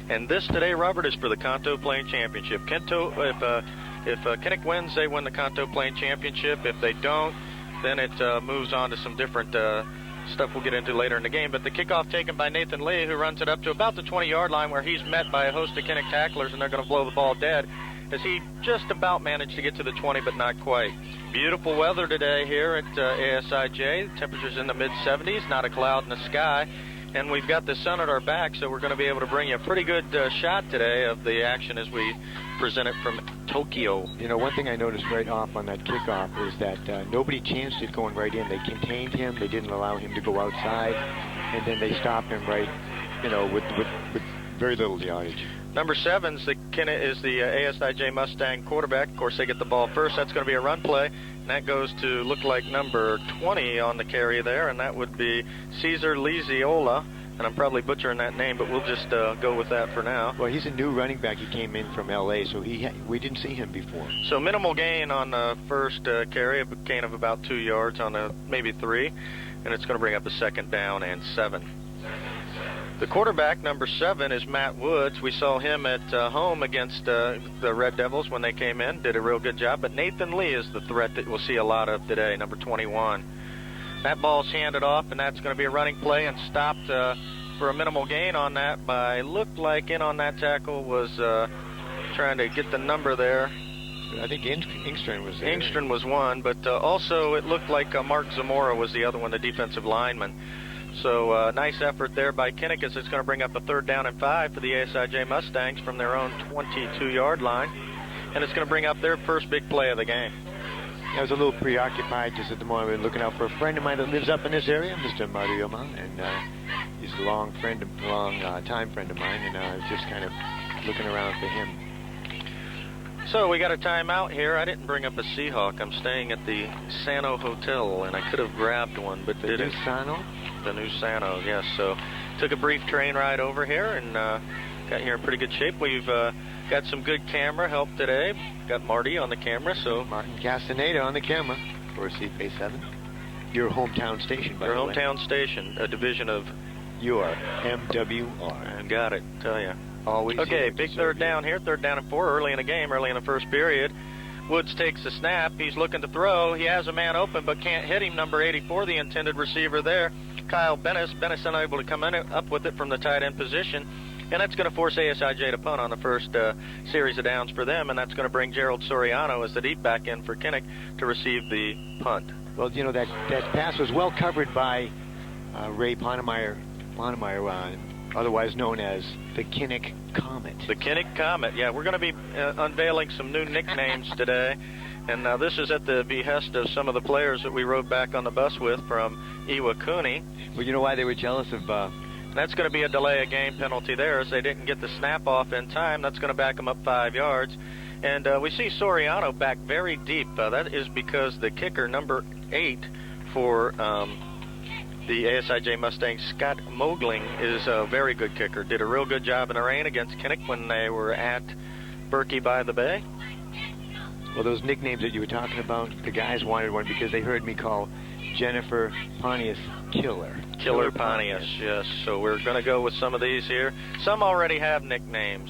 And this today, Robert, is for the Kanto Plane Championship. If Kinnick wins, they win the Kanto Plane Championship. If they don't, then it moves on to some different stuff we'll get into later in the game. But the kickoff taken by Nathan Lee, who runs it up to about the 20-yard line, where he's met by a host of Kinnick tacklers, and they're going to blow the ball dead, as he just about managed to get to the 20, but not quite. Beautiful weather today here at ASIJ. The temperature's in the mid-70s, not a cloud in the sky. And we've got the sun at our back, so we're going to be able to bring you a pretty good shot today of the action as we present it from Tokyo. You know, one thing I noticed right off on that kickoff is that nobody chanced it going right in. They contained him. They didn't allow him to go outside. And then they stopped him right, you know, with very little yardage. Number 7 is the ASIJ Mustang quarterback. Of course, they get the ball first. That's going to be a run play. And that goes to look like number 20 on the carry there, and that would be Cesar Liziola. And I'm probably butchering that name, but we'll just go with that for now. Well, he's a new running back. He came in from L.A., so we didn't see him before. So minimal gain on the first carry, a gain of about 2 yards on maybe 3, and it's going to bring up a 2nd down and 7. The quarterback, number 7, is Matt Woods. We saw him at home against the Red Devils when they came in. Did a real good job. But Nathan Lee is the threat that we'll see a lot of today, number 21. That ball's handed off, and that's going to be a running play and stopped for a minimal gain on that by, looked like in on that tackle was trying to get the number there. I think Ingstrom was there. Ingstrom was one, but also it looked like Mark Zamora was the other one, the defensive lineman. So nice effort there by Kinnick, as it's going to bring up a 3rd down and 5 for the ASIJ Mustangs from their own 22-yard line. And it's going to bring up their first big play of the game. I was a little preoccupied just at the moment, looking out for a friend of mine that lives up in this area, Mr. Marioma, and he's a long time friend of mine, and I was just kind of looking around for him. So we got a timeout here. I didn't bring up a Seahawk. I'm staying at the Sano Hotel, and I could have grabbed one, but didn't. The new Sano? The new Sano, yes. So took a brief train ride over here and got here in pretty good shape. We've got some good camera help today. Got Marty on the camera, so Martin Castaneda on the camera for CPA7. Your hometown station, by the way. Your hometown station, a division of your MWR. And got it, tell you. Always. Okay, big 3rd down here, 3rd down and 4 early in the game, early in the first period. Woods takes the snap. He's looking to throw. He has a man open but can't hit him. Number 84, the intended receiver there, Kyle Bennis. Bennis unable to come up with it from the tight end position. And that's going to force ASIJ to punt on the first series of downs for them. And that's going to bring Gerald Soriano as the deep back end for Kinnick to receive the punt. Well, you know, that pass was well covered by Ray Ponemeyer, otherwise known as the Kinnick Comet. The Kinnick Comet, yeah. We're going to be unveiling some new nicknames today. And this is at the behest of some of the players that we rode back on the bus with from Iwakuni. Well, you know why they were jealous of... That's going to be a delay of game penalty there, as they didn't get the snap off in time. That's going to back them up 5 yards. And we see Soriano back very deep. That is because the kicker, number 8 for the ASIJ Mustangs, Scott Mogling, is a very good kicker. Did a real good job in the rain against Kinnick when they were at Berkey by the Bay. Well, those nicknames that you were talking about, the guys wanted one because they heard me call Jennifer Pontius Killer. Killer Pontius, yes. So we're going to go with some of these here. Some already have nicknames.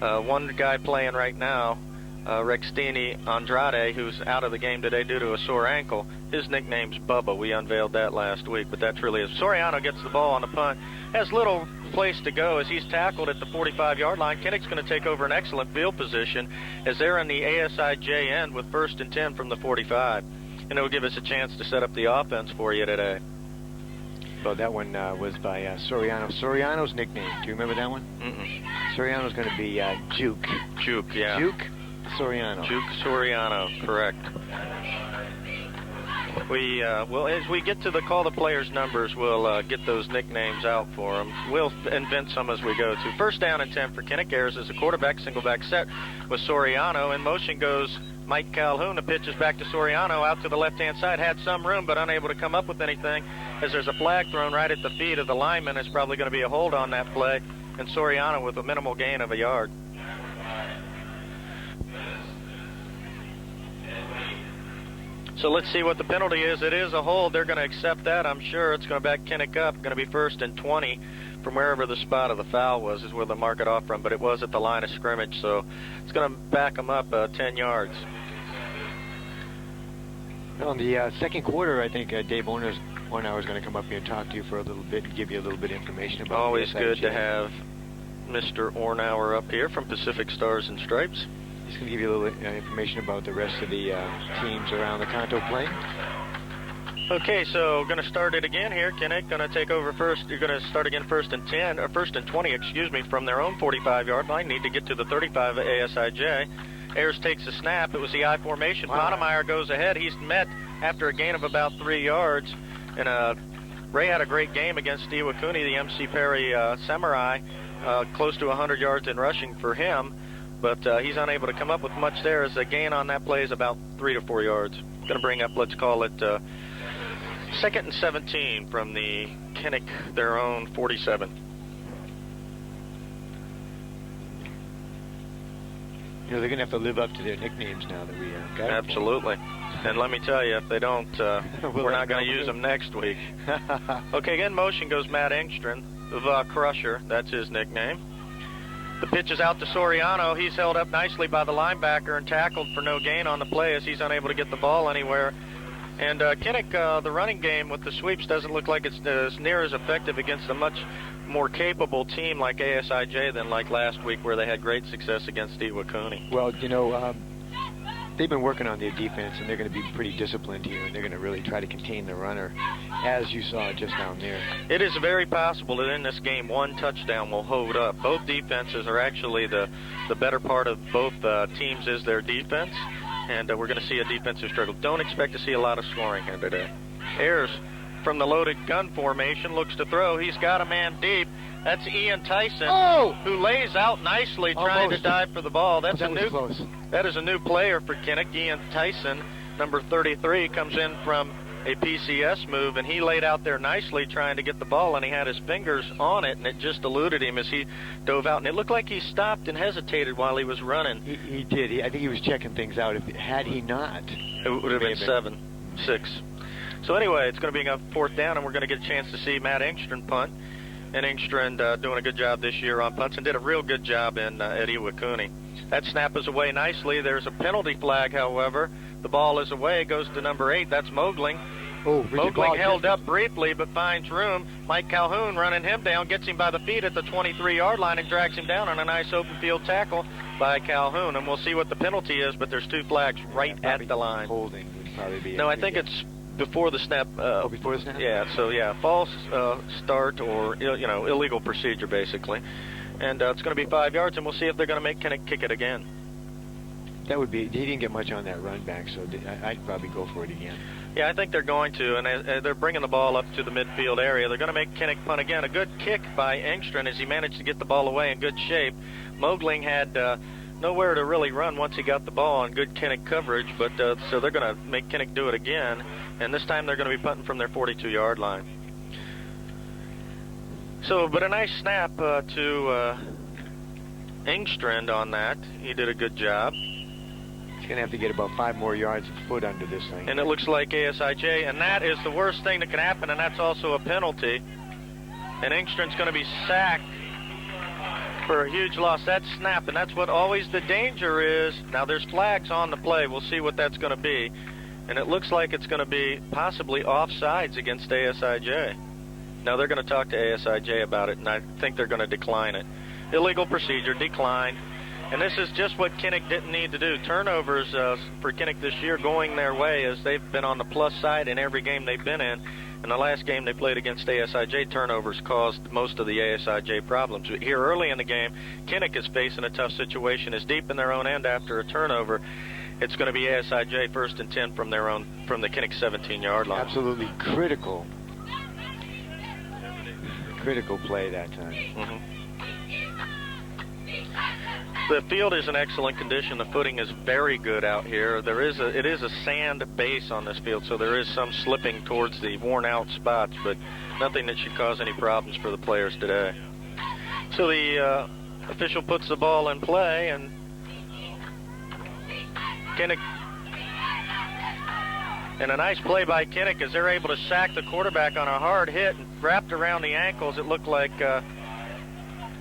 One guy playing right now, Rextini Andrade, who's out of the game today due to a sore ankle, his nickname's Bubba. We unveiled that last week, but that's really it. Soriano gets the ball on the punt. Has little place to go as he's tackled at the 45-yard line. Kinnick's going to take over an excellent field position as they're in the ASIJ end with 1st and 10 from the 45. And it will give us a chance to set up the offense for you today. Well, that one was by Soriano. Soriano's nickname, do you remember that one? Soriano's going to be Juke. Juke, yeah. Juke Soriano. Juke Soriano, correct. We well, as we get to the call the players numbers, we'll get those nicknames out for them. We'll invent some as we go to. 1st down and 10 for Kinnick. Ayers is a quarterback, single back set with Soriano. In motion goes Mike Calhoun. The pitch is back to Soriano out to the left-hand side. Had some room, but unable to come up with anything as there's a flag thrown right at the feet of the lineman. It's probably going to be a hold on that play, and Soriano with a minimal gain of a yard. So let's see what the penalty is. It is a hold. They're going to accept that, I'm sure. It's going to back Kinnick up. Going to be 1st and 20 from wherever the spot of the foul was is where they'll mark it off from, but it was at the line of scrimmage, so it's going to back them up 10 yards. Well, in the second quarter, I think Dave Ornauer is going to come up here and talk to you for a little bit and give you a little bit of information about Always the good ASIJ. to have Mr. Ornauer up here from Pacific Stars and Stripes. He's going to give you a little information about the rest of the teams around the Kanto Plain. Okay, so going to start it again here. Kinnick going to take over first. You're going to start again first and 10, or first and 20, excuse me, from their own 45-yard line. Need to get to the 35 of ASIJ. Ayers takes a snap. It was the I formation. Wow. Ponemeyer goes ahead. He's met after a gain of about 3 yards. And Ray had a great game against Iwakuni, the MC Perry Samurai, close to 100 yards in rushing for him. But he's unable to come up with much there, as the gain on that play is about 3 to 4 yards. Going to bring up, let's call it, second and 17 from the Kinnick, their own 47. You know, they're going to have to live up to their nicknames now that we got. Absolutely. And let me tell you, if they don't, we're not going to use them next week. Okay, again, motion goes Matt Engstrand, the Crusher. That's his nickname. The pitch is out to Soriano. He's held up nicely by the linebacker and tackled for no gain on the play, as he's unable to get the ball anywhere. And Kinnick, the running game with the sweeps doesn't look like it's as near as effective against a much more capable team like ASIJ than like last week, where they had great success against Iwakuni. Well, you know, they've been working on their defense, and they're going to be pretty disciplined here, and they're going to really try to contain the runner, as you saw just down there. It is very possible that in this game, one touchdown will hold up. Both defenses are actually the better part of both teams is their defense. And we're going to see a defensive struggle. Don't expect to see a lot of scoring here today. Ayers from the loaded gun formation looks to throw. He's got a man deep. That's Ian Tyson, who lays out nicely trying to dive for the ball. That is a new player for Kinnick. Ian Tyson, number 33, comes in from a PCS move, and he laid out there nicely trying to get the ball, and he had his fingers on it, and it just eluded him as he dove out. And it looked like he stopped and hesitated while he was running. He did. I think he was checking things out. Had he not, it would have been 7-6. So anyway, it's going to be a fourth down, and we're going to get a chance to see Matt Engstrand punt. And Engstrand doing a good job this year on punts, and did a real good job at Iwakuni. That snap is away nicely. There's a penalty flag, however. The ball is away, goes to number 8. That's Mogling. Mogling held up briefly, but finds room. Mike Calhoun running him down, gets him by the feet at the 23-yard line and drags him down on a nice open field tackle by Calhoun. And we'll see what the penalty is, but there's 2 flags right at the line. Holding would probably be. No, I think it's before the snap. Before the snap? Yeah, so yeah, false start or, illegal procedure, basically. And it's going to be 5 yards, and we'll see if they're going to make Kinnick kick it again. That would be. He didn't get much on that run back, so I'd probably go for it again. Yeah, I think they're going to, and they're bringing the ball up to the midfield area. They're going to make Kinnick punt again. A good kick by Engstrand as he managed to get the ball away in good shape. Mogling had nowhere to really run once he got the ball on good Kinnick coverage, but so they're going to make Kinnick do it again, and this time they're going to be punting from their 42-yard line. So, but a nice snap to Engstrand on that. He did a good job. He's going to have to get about 5 more yards of foot under this thing. And it looks like ASIJ, and that is the worst thing that can happen, and that's also a penalty. And Engstrand's going to be sacked for a huge loss. That snap, and that's what always the danger is. Now, there's flags on the play. We'll see what that's going to be. And it looks like it's going to be possibly offsides against ASIJ. Now, they're going to talk to ASIJ about it, and I think they're going to decline it. Illegal procedure, decline. And this is just what Kinnick didn't need to do. Turnovers for Kinnick this year going their way, as they've been on the plus side in every game they've been in. In the last game they played against ASIJ, turnovers caused most of the ASIJ problems. Here early in the game, Kinnick is facing a tough situation. Is deep in their own end after a turnover. It's going to be ASIJ first and 10 from the Kinnick 17-yard line. Absolutely critical play that time. Mm-hmm. The field is in excellent condition. The footing is very good out here. It is a sand base on this field, so there is some slipping towards the worn-out spots, but nothing that should cause any problems for the players today. So the official puts the ball in play, and Kinnick. And a nice play by Kinnick as they're able to sack the quarterback on a hard hit and wrapped around the ankles. It looked like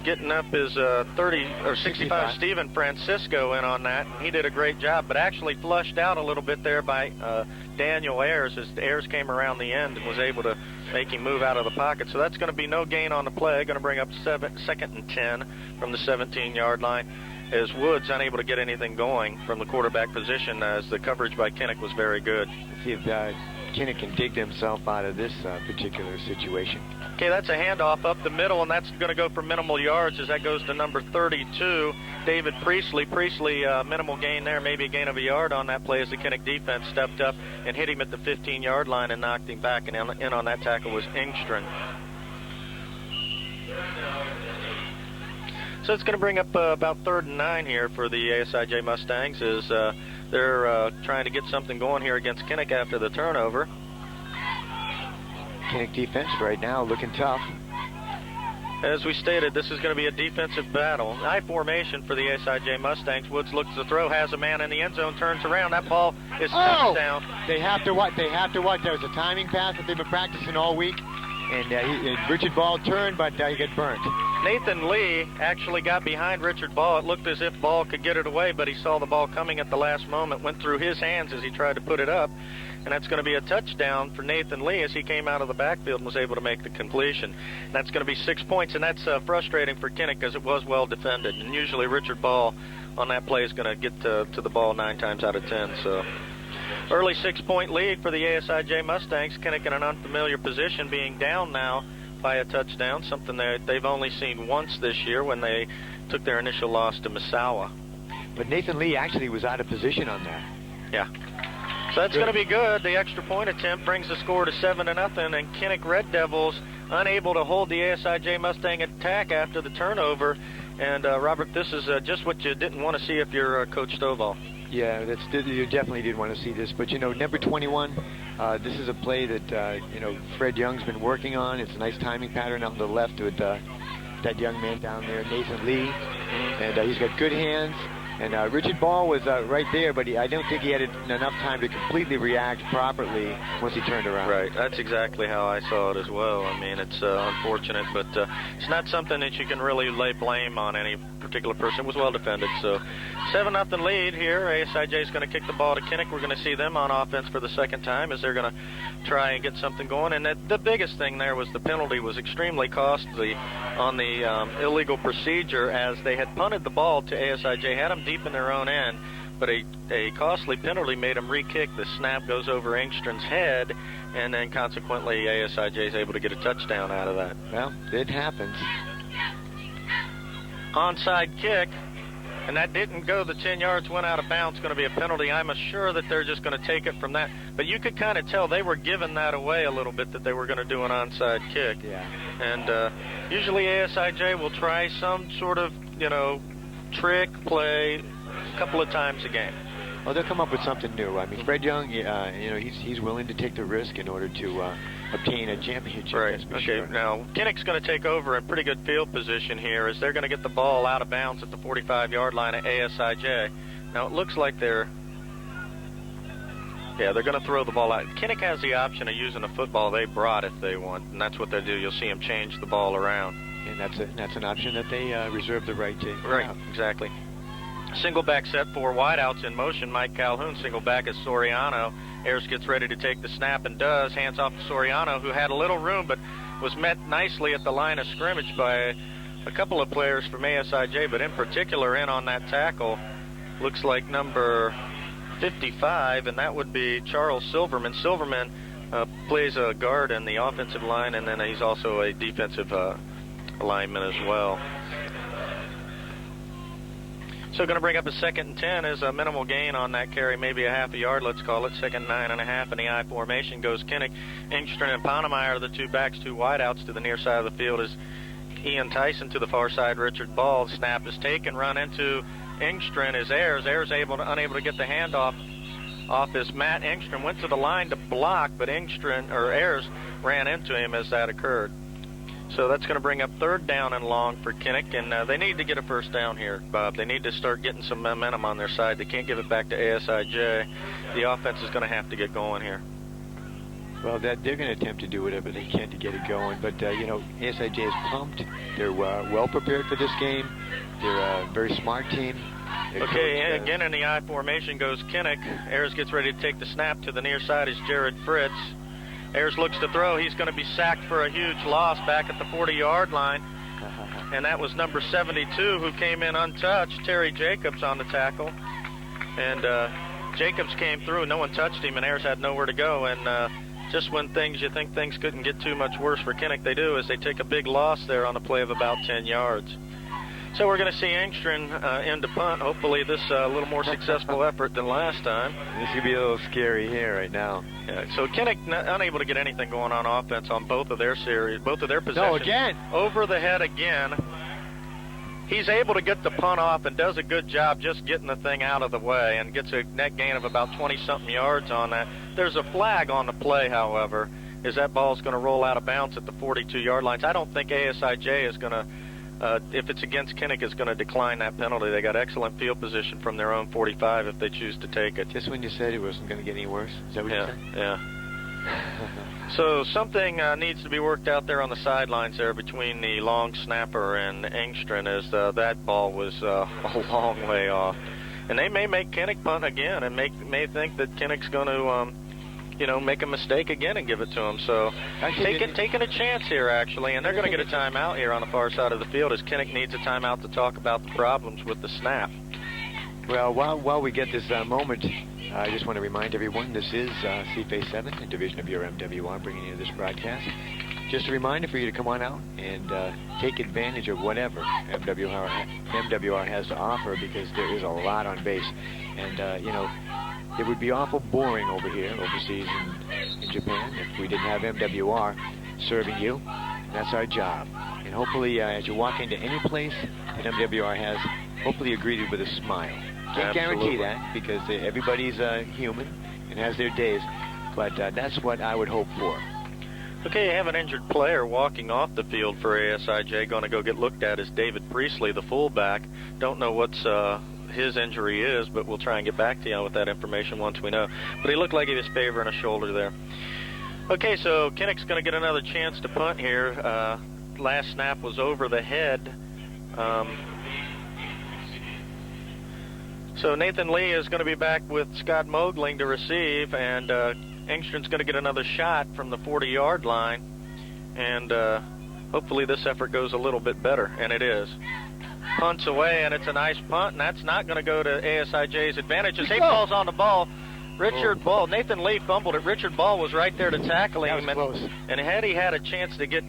getting up his 65 Steven Francisco in on that. He did a great job, but actually flushed out a little bit there by Daniel Ayers as Ayers came around the end and was able to make him move out of the pocket. So that's going to be no gain on the play. Going to bring up second and 10 from the 17-yard line, as Woods unable to get anything going from the quarterback position as the coverage by Kinnick was very good. Let's see if Kinnick can dig himself out of this particular situation. Okay, that's a handoff up the middle, and that's going to go for minimal yards as that goes to number 32, David Priestley. Priestley, minimal gain there, maybe a gain of a yard on that play as the Kinnick defense stepped up and hit him at the 15-yard line and knocked him back, and in on that tackle was Engstrand. So it's going to bring up about 3rd and 9 here for the ASIJ Mustangs as they're trying to get something going here against Kinnick after the turnover. Kinnick defense right now looking tough. As we stated, this is going to be a defensive battle. High formation for the ASIJ Mustangs. Woods looks to throw, has a man in the end zone, turns around. That ball is touchdown. They have to watch. That was a timing pass that they've been practicing all week. And Richard Ball turned, but he got burnt. Nathan Lee actually got behind Richard Ball. It looked as if Ball could get it away, but he saw the ball coming at the last moment, went through his hands as he tried to put it up. And that's going to be a touchdown for Nathan Lee as he came out of the backfield and was able to make the completion. And that's going to be 6 points, and that's frustrating for Kinnick because it was well defended. And usually Richard Ball on that play is going to get to the ball 9 times out of 10. So early 6-point lead for the ASIJ Mustangs. Kinnick in an unfamiliar position, being down now by a touchdown, something that they've only seen once this year when they took their initial loss to Misawa. But Nathan Lee actually was out of position on that. Yeah. So that's going to be good. The extra point attempt brings the score to 7-0, and Kinnick Red Devils unable to hold the ASIJ Mustang attack after the turnover. And Robert, this is just what you didn't want to see if you're Coach Stovall. Yeah, you definitely didn't want to see this. But, number 21, this is a play that, Fred Young's been working on. It's a nice timing pattern out to the left with that young man down there, Nathan Lee. And he's got good hands. And Richard Ball was right there, but I don't think he had enough time to completely react properly once he turned around. Right, that's exactly how I saw it as well. I mean, it's unfortunate, but it's not something that you can really lay blame on any particular person. It was well defended. So 7-0 lead here. ASIJ is going to kick the ball to Kinnick. We're going to see them on offense for the second time as they're going to try and get something going. And the biggest thing there was the penalty was extremely costly on the illegal procedure as they had punted the ball to ASIJ, had them deep in their own end, but a costly penalty made them re-kick. The snap goes over Engstrand's head, and then consequently ASIJ is able to get a touchdown out of that. Well, it happens. Onside kick, and that didn't go the 10 yards, went out of bounds. Going to be a penalty. I'm sure that they're just going to take it from that. But you could kind of tell they were giving that away a little bit, that they were going to do an onside kick. Yeah. And usually ASIJ will try some sort of, trick play a couple of times a game. Well, they'll come up with something new. I mean, Fred Young, he's willing to take the risk in order to obtain a championship. Right. Okay. Sure. Now Kinnick's going to take over in pretty good field position here as they're going to get the ball out of bounds at the 45-yard line at ASIJ. Now it looks like they're going to throw the ball out. Kinnick has the option of using the football they brought if they want, and that's what they do. You'll see them change the ball around. And that's an option that they reserve the right to. Right. Exactly. Single back set, 4 wideouts in motion. Mike Calhoun, single back is Soriano. Ayers gets ready to take the snap and does. Hands off to Soriano, who had a little room but was met nicely at the line of scrimmage by a couple of players from ASIJ, but in particular in on that tackle looks like number 55, and that would be Charles Silverman. Silverman plays a guard in the offensive line, and then he's also a defensive lineman as well. So going to bring up a 2nd and 10 as a minimal gain on that carry, maybe a half a yard, let's call it. 2nd 9.5 in the I formation goes Kinnick. Engstrand and Ponemeyer are the 2 backs, 2 wideouts to the near side of the field as Ian Tyson to the far side. Richard Ball. Snap is taken, run into Engstrand is Ayers. Ayers unable to get the handoff off as Matt Engstrand went to the line to block, but Ayers ran into him as that occurred. So that's going to bring up 3rd down and long for Kinnick, and they need to get a first down here, Bob. They need to start getting some momentum on their side. They can't give it back to ASIJ. The offense is going to have to get going here. Well, they're going to attempt to do whatever they can to get it going, but you know, ASIJ is pumped. They're well prepared for this game. They're a very smart team. Okay, again in the I formation goes Kinnick. Ayers gets ready to take the snap. To the near side is Jared Fritz. Ayers looks to throw. He's going to be sacked for a huge loss back at the 40-yard line. And that was number 72 who came in untouched, Terry Jacobs on the tackle. And Jacobs came through. No one touched him, and Ayers had nowhere to go. And just when you think things couldn't get too much worse for Kinnick, they do, is they take a big loss there on a play of about 10 yards. So we're going to see Engstrand in to punt. Hopefully this a little more successful effort than last time. This could be a little scary here right now. Yeah, so Kinnick unable to get anything going on offense on both of their possessions. No, again. Over the head again. He's able to get the punt off and does a good job just getting the thing out of the way and gets a net gain of about 20-something yards on that. There's a flag on the play, however, is that ball's going to roll out of bounds at the 42-yard lines. I don't think ASIJ is going to, if it's against Kinnick, is going to decline that penalty. They got excellent field position from their own 45 if they choose to take it. Just when you said it wasn't going to get any worse? Is that what you said? Yeah. So something needs to be worked out there on the sidelines there between the long snapper and Engstrand, as that ball was a long way off. And they may make Kinnick punt again and may think that Kinnick's going to, make a mistake again and give it to him. So taking a chance here, actually. And they're going to get a timeout here on the far side of the field, as Kinnick needs a timeout to talk about the problems with the snap. Well, while we get this moment, I just want to remind everyone this is CFA 7, a division of your MWR, bringing you this broadcast. Just a reminder for you to come on out and take advantage of whatever MWR has to offer, because there is a lot on base. And, it would be awful boring over here, overseas in Japan, if we didn't have MWR serving you. That's our job. And hopefully, as you walk into any place that MWR has, hopefully you're greeted with a smile. Can't guarantee that, because everybody's human and has their days, but that's what I would hope for. Okay, you have an injured player walking off the field for ASIJ. Going to go get looked at is David Priestley, the fullback. Don't know what's his injury is, but we'll try and get back to you with that information once we know. But he looked like he was favoring a shoulder there. Okay, so Kinnick's going to get another chance to punt here. Last snap was over the head. So Nathan Lee is going to be back with Scott Mogling to receive, and Engstrand's going to get another shot from the 40-yard line, and hopefully this effort goes a little bit better, and it is. Punts away, and it's a nice punt, and that's not going to go to ASIJ's advantage. As he falls on the ball, Richard Ball, Nathan Lee fumbled it. Richard Ball was right there to tackle him, and had he had a chance to get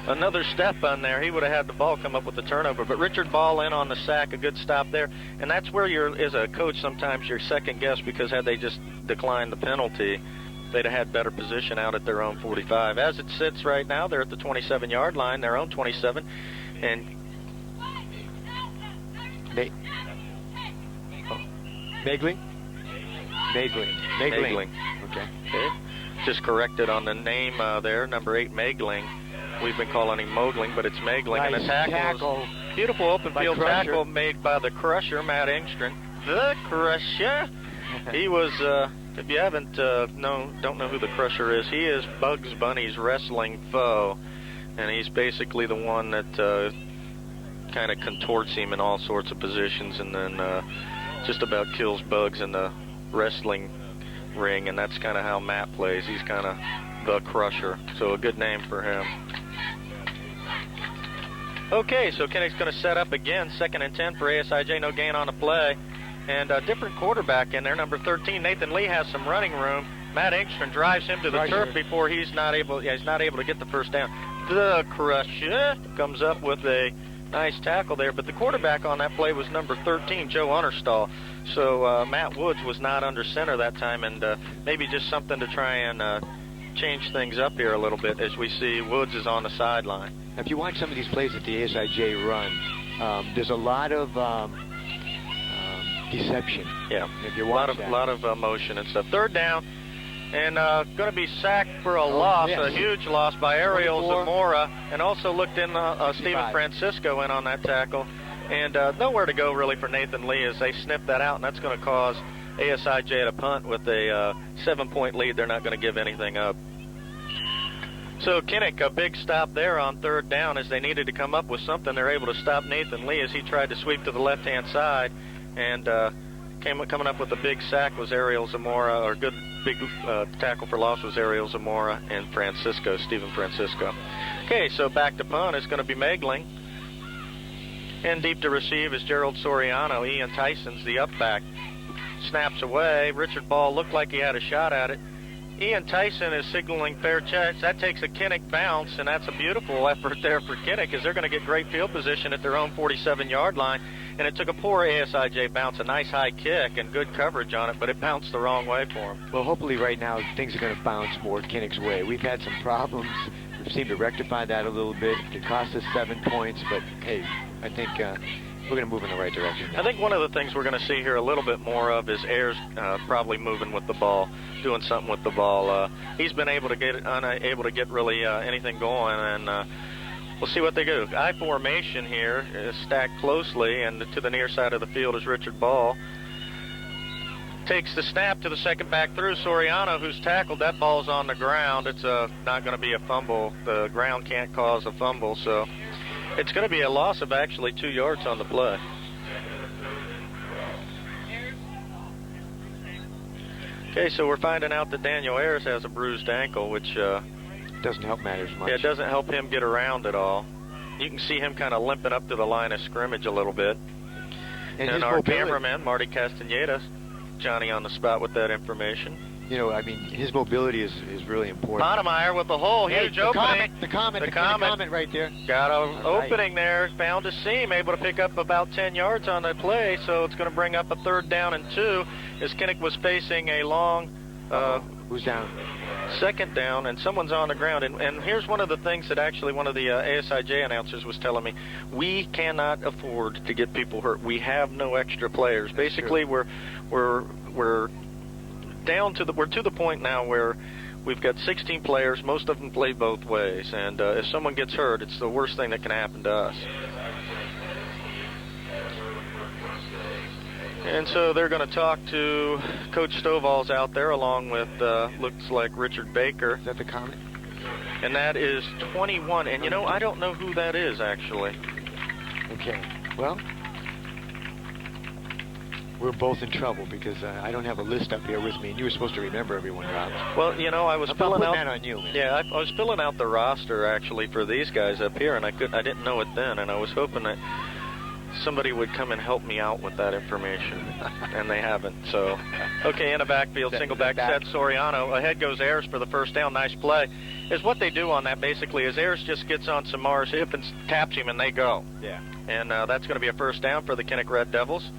another step on there, he would have had the ball come up with the turnover. But Richard Ball in on the sack, a good stop there. And that's where as a coach, sometimes you're second guess, because had they just declined the penalty, they'd have had better position out at their own 45. As it sits right now, they're at the 27-yard line, their own 27. And Megling. Okay. Just corrected on the name there, number 8, Megling. We've been calling him Mogling, but it's Megling. Nice, and the tackle. Beautiful open field tackle made by the Crusher, Matt Engstrand. The Crusher. He was, if you haven't don't know who the Crusher is, he is Bugs Bunny's wrestling foe, and he's basically the one that kind of contorts him in all sorts of positions, and then just about kills Bugs in the wrestling ring, and that's kind of how Matt plays. He's kind of the Crusher, so a good name for him. Okay, so Kinnick's going to set up again, 2nd and 10 for ASIJ, no gain on the play, and a different quarterback in there, number 13. Nathan Lee has some running room. Matt Engstrand drives him to the turf before he's not able to get the first down. The Crusher comes up with a nice tackle there, but the quarterback on that play was number 13, Joe Unterstall. So Matt Woods was not under center that time, and maybe just something to try and change things up here a little bit, as we see Woods is on the sideline. Now, if you watch some of these plays that the ASIJ run, there's a lot of deception. Yeah, if you a lot of motion and stuff. 3rd down, and going to be sacked for a loss, a huge loss by Ariel Zamora, and also looked in Steven Francisco in on that tackle. And nowhere to go really for Nathan Lee as they snip that out, and that's going to cause ASIJ at a punt with a 7-point lead. They're not going to give anything up. So Kinnick, a big stop there on third down as they needed to come up with something. They're able to stop Nathan Lee as he tried to sweep to the left-hand side, and coming up with a big sack was Ariel Zamora, or good big tackle for loss was Ariel Zamora and Stephen Francisco. Okay, so back to punt is going to be Megling. And deep to receive is Gerald Soriano. Ian Tyson's the up back. Snaps away. Richard Ball looked like he had a shot at it. Ian Tyson is signaling fair catch. That takes a Kinnick bounce, and that's a beautiful effort there for Kinnick, as they're going to get great field position at their own 47-yard line. And it took a poor ASIJ bounce, a nice high kick, and good coverage on it, but it bounced the wrong way for him. Well, hopefully right now things are going to bounce more Kinnick's way. We've had some problems. We've seemed to rectify that a little bit. It cost us 7 points, but hey, I think we're going to move in the right direction now. I think one of the things we're going to see here a little bit more of is Ayers probably moving with the ball, doing something with the ball. He's been unable to get really anything going, and we'll see what they do. I formation here is stacked closely, and to the near side of the field is Richard Ball. Takes the snap to the second back through Soriano, who's tackled. That ball's on the ground. It's not going to be a fumble. The ground can't cause a fumble, so it's going to be a loss of actually 2 yards on the play. Okay, so we're finding out that Daniel Ayers has a bruised ankle, which doesn't help matters much. Yeah, it doesn't help him get around at all. You can see him kind of limping up to the line of scrimmage a little bit. And our cameraman, Marty Castaneda, Johnny on the spot with that information. You know, I mean, his mobility is really important. Ponemeyer with the hole, huge opening. The Comet right there. Got an opening there, found a seam, able to pick up about 10 yards on that play, so it's going to bring up a 3rd down and 2, as Kinnick was facing a long... who's down? 2nd down, and someone's on the ground. And here's one of the things that actually one of the ASIJ announcers was telling me. We cannot afford to get people hurt. We have no extra players. Basically, we're down to we're to the point now where we've got 16 players. Most of them play both ways, and if someone gets hurt, it's the worst thing that can happen to us. And so they're going to talk to Coach Stovall's out there, along with looks like Richard Baker. Is that the Comet? And that is 21. And you know, I don't know who that is actually. Okay. Well, we're both in trouble because I don't have a list up here with me, and you were supposed to remember everyone, Rob. Well, you know, I was filling out that on you, man. Yeah, I was filling out the roster actually for these guys up here, and I didn't know it then, and I was hoping that somebody would come and help me out with that information, and they haven't. So, okay, in a backfield, single back set, Soriano. Ahead goes Ayers for the 1st down. Nice play. Is what they do on that basically is Ayers just gets on Samar's hip and taps him, and they go. Yeah. And that's going to be a 1st down for the Kinnick Red Devils.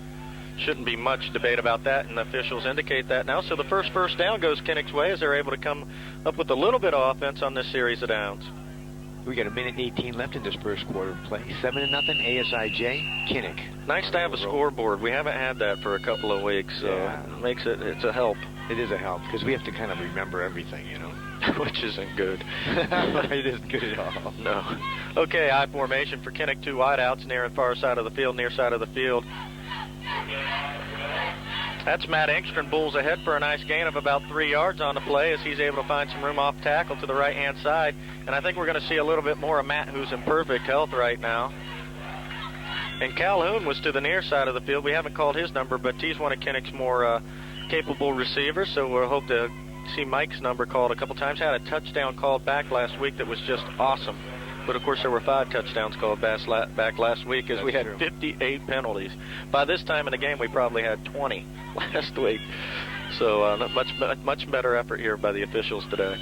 Shouldn't be much debate about that, and the officials indicate that now. So the first down goes Kinnick's way as they're able to come up with a little bit of offense on this series of downs. We got 1:18 left in this first quarter of play. 7-0, ASIJ, Kinnick. Nice to have a scoreboard. We haven't had that for a couple of weeks, so it's a help. It is a help, because we have to kind of remember everything, you know. Which isn't good. It isn't good at all. No. Okay, I formation for Kinnick, 2 wideouts, near and far side of the field, near side of the field. That's Matt Engstrom, bulls ahead for a nice gain of about 3 yards on the play as he's able to find some room off tackle to the right-hand side. And I think we're going to see a little bit more of Matt, who's in perfect health right now. And Calhoun was to the near side of the field. We haven't called his number, but he's one of Kinnick's more capable receivers, so we'll hope to see Mike's number called a couple times. Had a touchdown called back last week that was just awesome. But, of course, there were 5 touchdowns called back last week as we had 58 penalties. By this time in the game, we probably had 20 last week. So much better effort here by the officials today.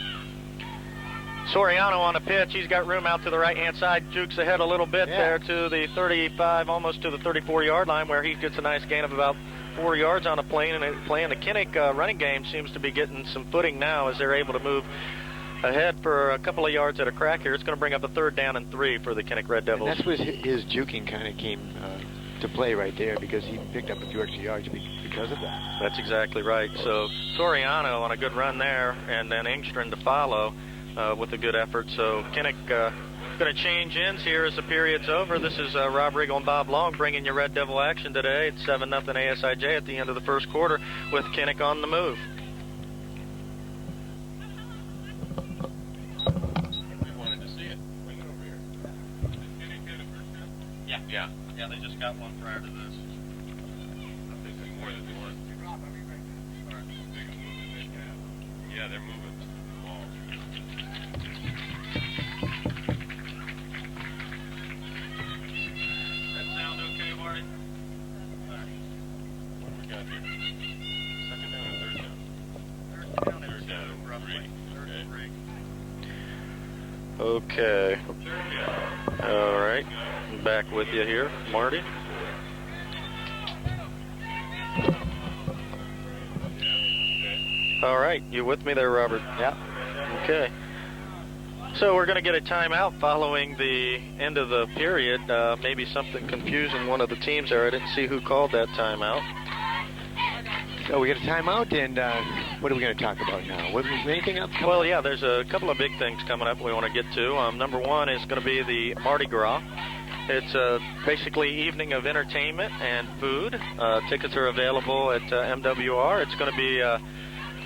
Soriano on the pitch. He's got room out to the right-hand side. Jukes ahead a little bit there to the 35, almost to the 34-yard line, where he gets a nice gain of about 4 yards on a play. And the Kinnick running game seems to be getting some footing now as they're able to move ahead for a couple of yards at a crack here. It's going to bring up a 3rd down and 3 for the Kinnick Red Devils. And that's where his juking kind of came to play right there, because he picked up a few extra yards because of that. That's exactly right. So Soriano on a good run there, and then Engstrom to follow with a good effort. So Kinnick Going to change ends here as the period's over. This is Rob Riggle and Bob Long bringing you Red Devil action today. It's 7-0 ASIJ at the end of the first quarter with Kinnick on the move. Yeah, they just got one prior to this. I think there's more than one. Yeah, they're moving the ball. That sound okay, Marty? What do we got here? Second down or third down? Third down and roughly. Third and three. Okay. Okay. All right. Back with you here, Marty. All right, you with me there, Robert? Yeah. Okay. So we're going to get a timeout following the end of the period. Maybe something confusing one of the teams there. I didn't see who called that timeout. So we got a timeout, and what are we going to talk about now? Anything up? Well, yeah, there's a couple of big things coming up we want to get to. Number one is going to be the Mardi Gras. It's basically evening of entertainment and food. Tickets are available at MWR. It's going to be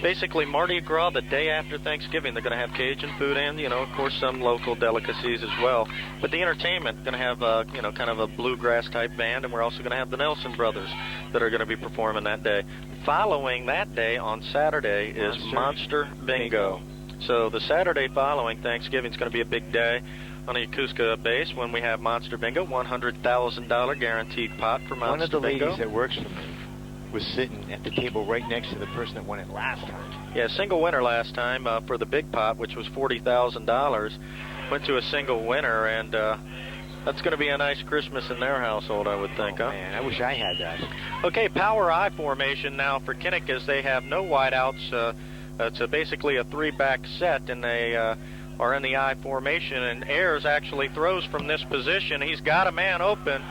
basically Mardi Gras the day after Thanksgiving. They're going to have Cajun food and, of course, some local delicacies as well. But the entertainment, going to have, kind of a bluegrass type band, and we're also going to have the Nelson Brothers that are going to be performing that day. Following that day on Saturday is Monster Bingo. So the Saturday following Thanksgiving is going to be a big day on the Yokosuka base when we have Monster Bingo, $100,000 guaranteed pot for Monster Bingo. One of the ladies that works for me was sitting at the table right next to the person that won it last time. Yeah, single winner last time for the big pot, which was $40,000. Went to a single winner, and that's going to be a nice Christmas in their household, I would think, huh? Man, I wish I had that. Okay, power I formation now for Kinnick as they have no wideouts. It's basically a three-back set, and they are in the I formation, and Ayers actually throws from this position. He's got a man open,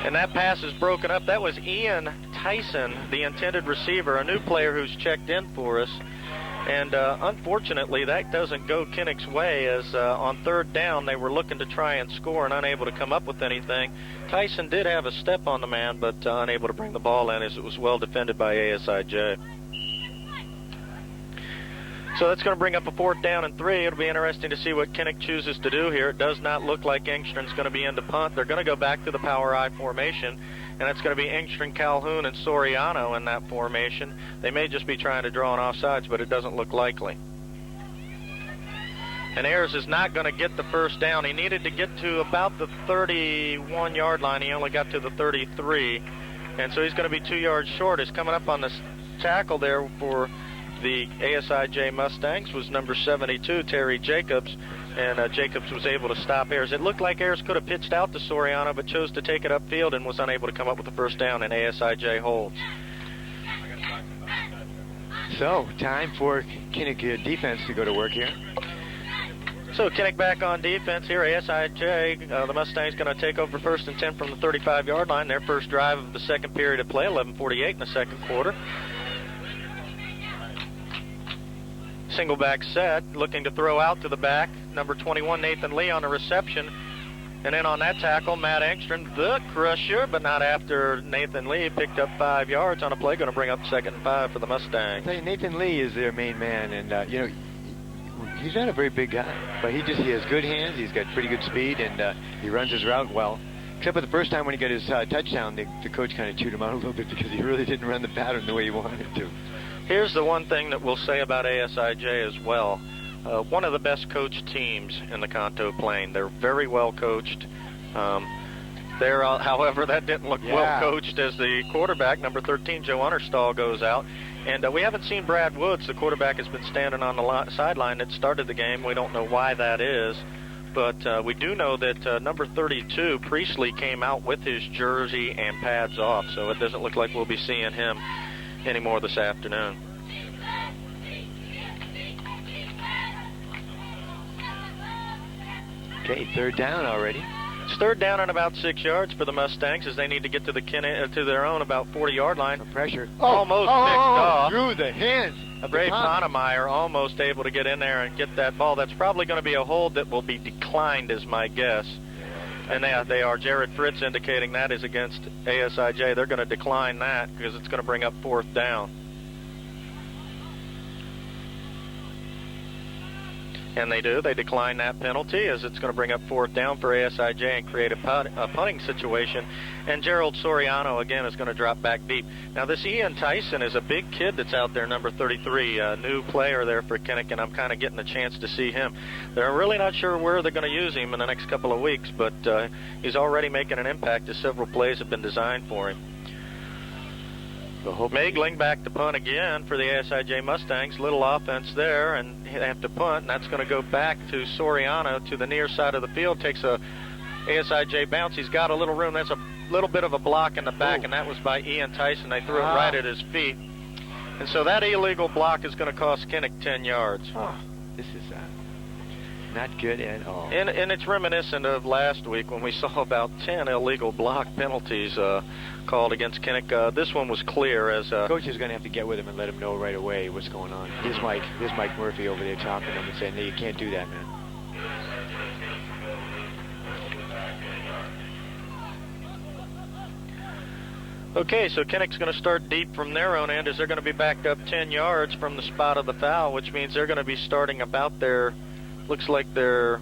and that pass is broken up. That was Ian Tyson, the intended receiver, a new player who's checked in for us. And unfortunately, that doesn't go Kinnick's way, as on third down, they were looking to try and score and unable to come up with anything. Tyson did have a step on the man, but unable to bring the ball in as it was well defended by ASIJ. So that's going to bring up a 4th down and 3. It'll be interesting to see what Kinnick chooses to do here. It does not look like Engstrand's going to be into punt. They're going to go back to the power I formation, and it's going to be Engstrand, Calhoun, and Soriano in that formation. They may just be trying to draw an offsides, but it doesn't look likely. And Ayers is not going to get the first down. He needed to get to about the 31-yard line. He only got to the 33, and so he's going to be 2 yards short. He's coming up on this tackle there for the ASIJ Mustangs was number 72, Terry Jacobs, and Jacobs was able to stop Ayers. It looked like Ayers could have pitched out to Soriano, but chose to take it upfield and was unable to come up with the first down, and ASIJ holds. So, time for Kinnick defense to go to work here. So Kinnick back on defense here. ASIJ, the Mustangs going to take over 1st and 10 from the 35-yard line. Their first drive of the second period of play, 11:48 in the second quarter. Single back set, looking to throw out to the back. Number 21, Nathan Lee on the reception. And then on that tackle, Matt Engstrand, the crusher, but not after Nathan Lee picked up 5 yards on a play. Going to bring up 2nd and 5 for the Mustangs. Nathan Lee is their main man, and, he's not a very big guy, but he has good hands. He's got pretty good speed, and he runs his route well. Except for the first time when he got his touchdown, the coach kind of chewed him out a little bit because he really didn't run the pattern the way he wanted to. Here's the one thing that we'll say about ASIJ as well. One of the best coached teams in the Kanto Plain. They're very well coached. However, that didn't look well coached as the quarterback, number 13, Joe Unterstall, goes out. And we haven't seen Brad Woods. The quarterback has been standing on the sideline that started the game. We don't know why that is. But we do know that number 32, Priestley, came out with his jersey and pads off. So it doesn't look like we'll be seeing him anymore this afternoon. Okay, 3rd down already. It's third down and about 6 yards for the Mustangs as they need to get to the to their own about 40-yard line. Pressure. Almost picked off. Through the hands of Ray the Ponemeyer almost able to get in there and get that ball. That's probably going to be a hold that will be declined, is my guess. And they are. Jared Fritz indicating that is against ASIJ. They're going to decline that because it's going to bring up fourth down. And they do. They decline that penalty as it's going to bring up fourth down for ASIJ and create a punting situation. And Gerald Soriano, again, is going to drop back deep. Now, this Ian Tyson is a big kid that's out there, number 33, a new player there for Kinnick, and I'm kind of getting a chance to see him. They're really not sure where they're going to use him in the next couple of weeks, but he's already making an impact as several plays have been designed for him. Megling back to punt again for the ASIJ Mustangs. Little offense there, and they have to punt, and that's going to go back to Soriano to the near side of the field. Takes a ASIJ bounce. He's got a little room. That's a little bit of a block in the back, and that was by Ian Tyson. They threw it right at his feet. And so that illegal block is going to cost Kinnick 10 yards. Oh, this is not good at all. And it's reminiscent of last week when we saw about 10 illegal block penalties called against Kinnick. This one was clear as... Coach is going to have to get with him and let him know right away what's going on. Here's Mike Murphy over there talking to him and saying, no, you can't do that, man. Okay, so Kinnick's going to start deep from their own end as they're going to be backed up 10 yards from the spot of the foul, which means they're going to be starting about their... Looks like they're...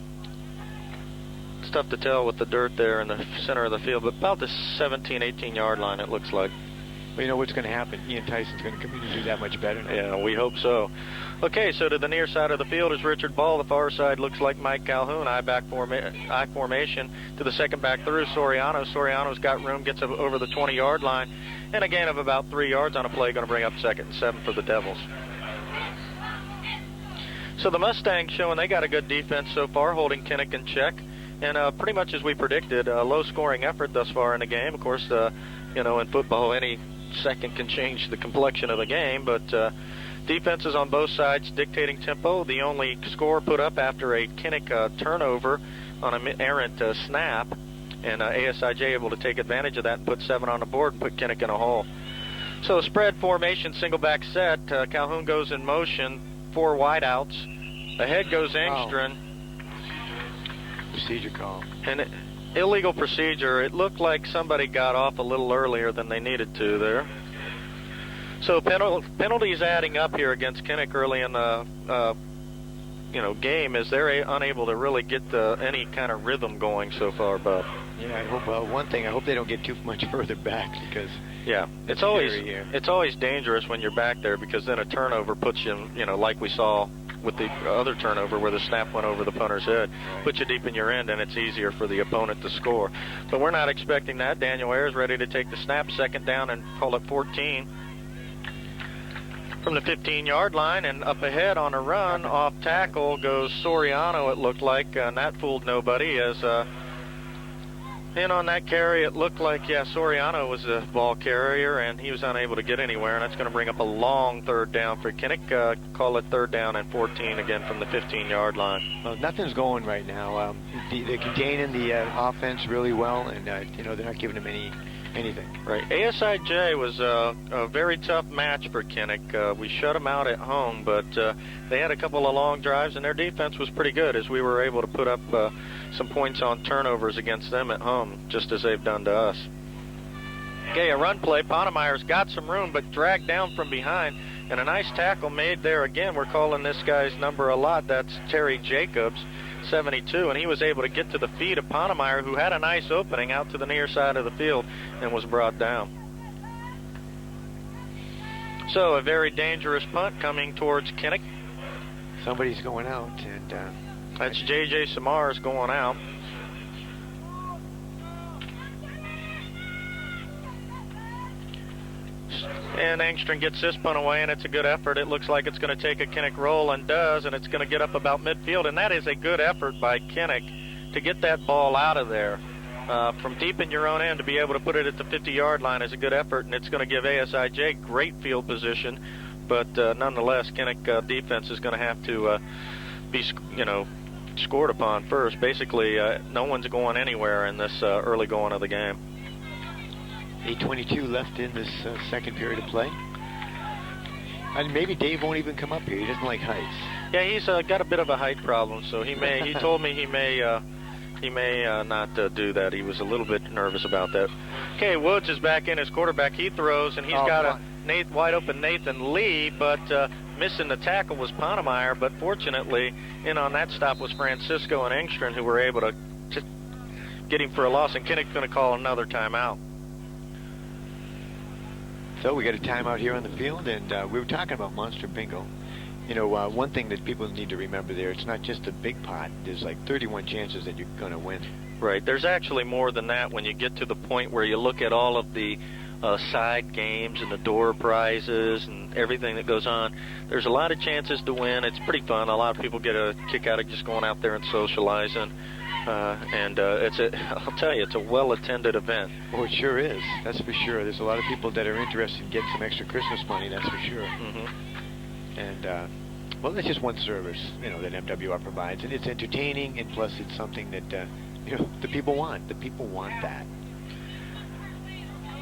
It's tough to tell with the dirt there in the center of the field, but about the 17, 18-yard line, it looks like. Well, you know what's going to happen? Ian Tyson's going to come in and do that much better now. Yeah, we hope so. Okay, so to the near side of the field is Richard Ball. The far side looks like Mike Calhoun. I formation to the second back through Soriano. Soriano's got room, gets over the 20-yard line, and a gain of about 3 yards on a play, going to bring up 2nd and 7 for the Devils. So the Mustangs showing they got a good defense so far, holding Kinnick in check. And pretty much as we predicted, a low-scoring effort thus far in the game. Of course, in football, any second can change the complexion of the game, but defenses on both sides dictating tempo. The only score put up after a Kinnick turnover on an errant snap, and ASIJ able to take advantage of that and put 7 on the board and put Kinnick in a hole. So spread formation, single back set. Calhoun goes in motion, 4 wideouts. Ahead goes Engstrand. Wow. Procedure call. And illegal procedure. It looked like somebody got off a little earlier than they needed to there. So penalties adding up here against Kinnick early in the game as they're unable to really get any kind of rhythm going so far, Bob. Yeah, I hope one thing. I hope they don't get too much further back because it's always dangerous when you're back there because then a turnover puts you, like we saw with the other turnover where the snap went over the punter's head, puts you deep in your end, and it's easier for the opponent to score. But we're not expecting that. Daniel Ayers ready to take the snap, 2nd down, and call it 14. From the 15-yard line and up ahead on a run, off tackle goes Soriano, it looked like, and that fooled nobody as in on that carry, it looked like, Soriano was the ball carrier, and he was unable to get anywhere, and that's going to bring up a long 3rd down for Kinnick. Call it 3rd down and 14 again from the 15-yard line. Well, nothing's going right now. They're containing the offense really well, and they're not giving them anything. Right. ASIJ was a very tough match for Kinnick. We shut them out at home, but they had a couple of long drives, and their defense was pretty good as we were able to put up some points on turnovers against them at home, just as they've done to us. Okay, a run play. Ponemeyer's got some room, but dragged down from behind, and a nice tackle made there again. We're calling this guy's number a lot. That's Terry Jacobs, 72, and he was able to get to the feet of Ponemeyer, who had a nice opening out to the near side of the field and was brought down. So a very dangerous punt coming towards Kinnick. Somebody's going out, and that's J.J. Samars going out. And Engstrand gets this punt away, and it's a good effort. It looks like it's going to take a Kinnick roll, and does, and it's going to get up about midfield. And that is a good effort by Kinnick to get that ball out of there. From deep in your own end to be able to put it at the 50-yard line is a good effort, and it's going to give ASIJ great field position. But nonetheless, Kinnick defense is going to have to be, scored upon first. Basically, no one's going anywhere in this early going of the game. 8:22 left in this second period of play. And maybe Dave won't even come up here. He doesn't like heights. Yeah, he's got a bit of a height problem, so he may. He told me he may not do that. He was a little bit nervous about that. Okay, Woods is back in as quarterback. He throws, and he's got a wide open Nathan Lee, but missing the tackle was Ponemeyer. But fortunately, in on that stop was Francisco and Engstrom, who were able to get him for a loss. And Kinnick's going to call another timeout. So we got a timeout here on the field, and we were talking about Monster Bingo. You know, one thing that people need to remember there, it's not just a big pot. There's like 31 chances that you're going to win. Right. There's actually more than that when you get to the point where you look at all of the side games and the door prizes and everything that goes on. There's a lot of chances to win. It's pretty fun. A lot of people get a kick out of just going out there and socializing. I'll tell you, it's a well-attended event. Oh, it sure is. That's for sure. There's a lot of people that are interested in getting some extra Christmas money, that's for sure. Mm-hmm. And, well, that's just one service, you know, that MWR provides. And it's entertaining, and plus it's something that, you know, the people want. The people want that.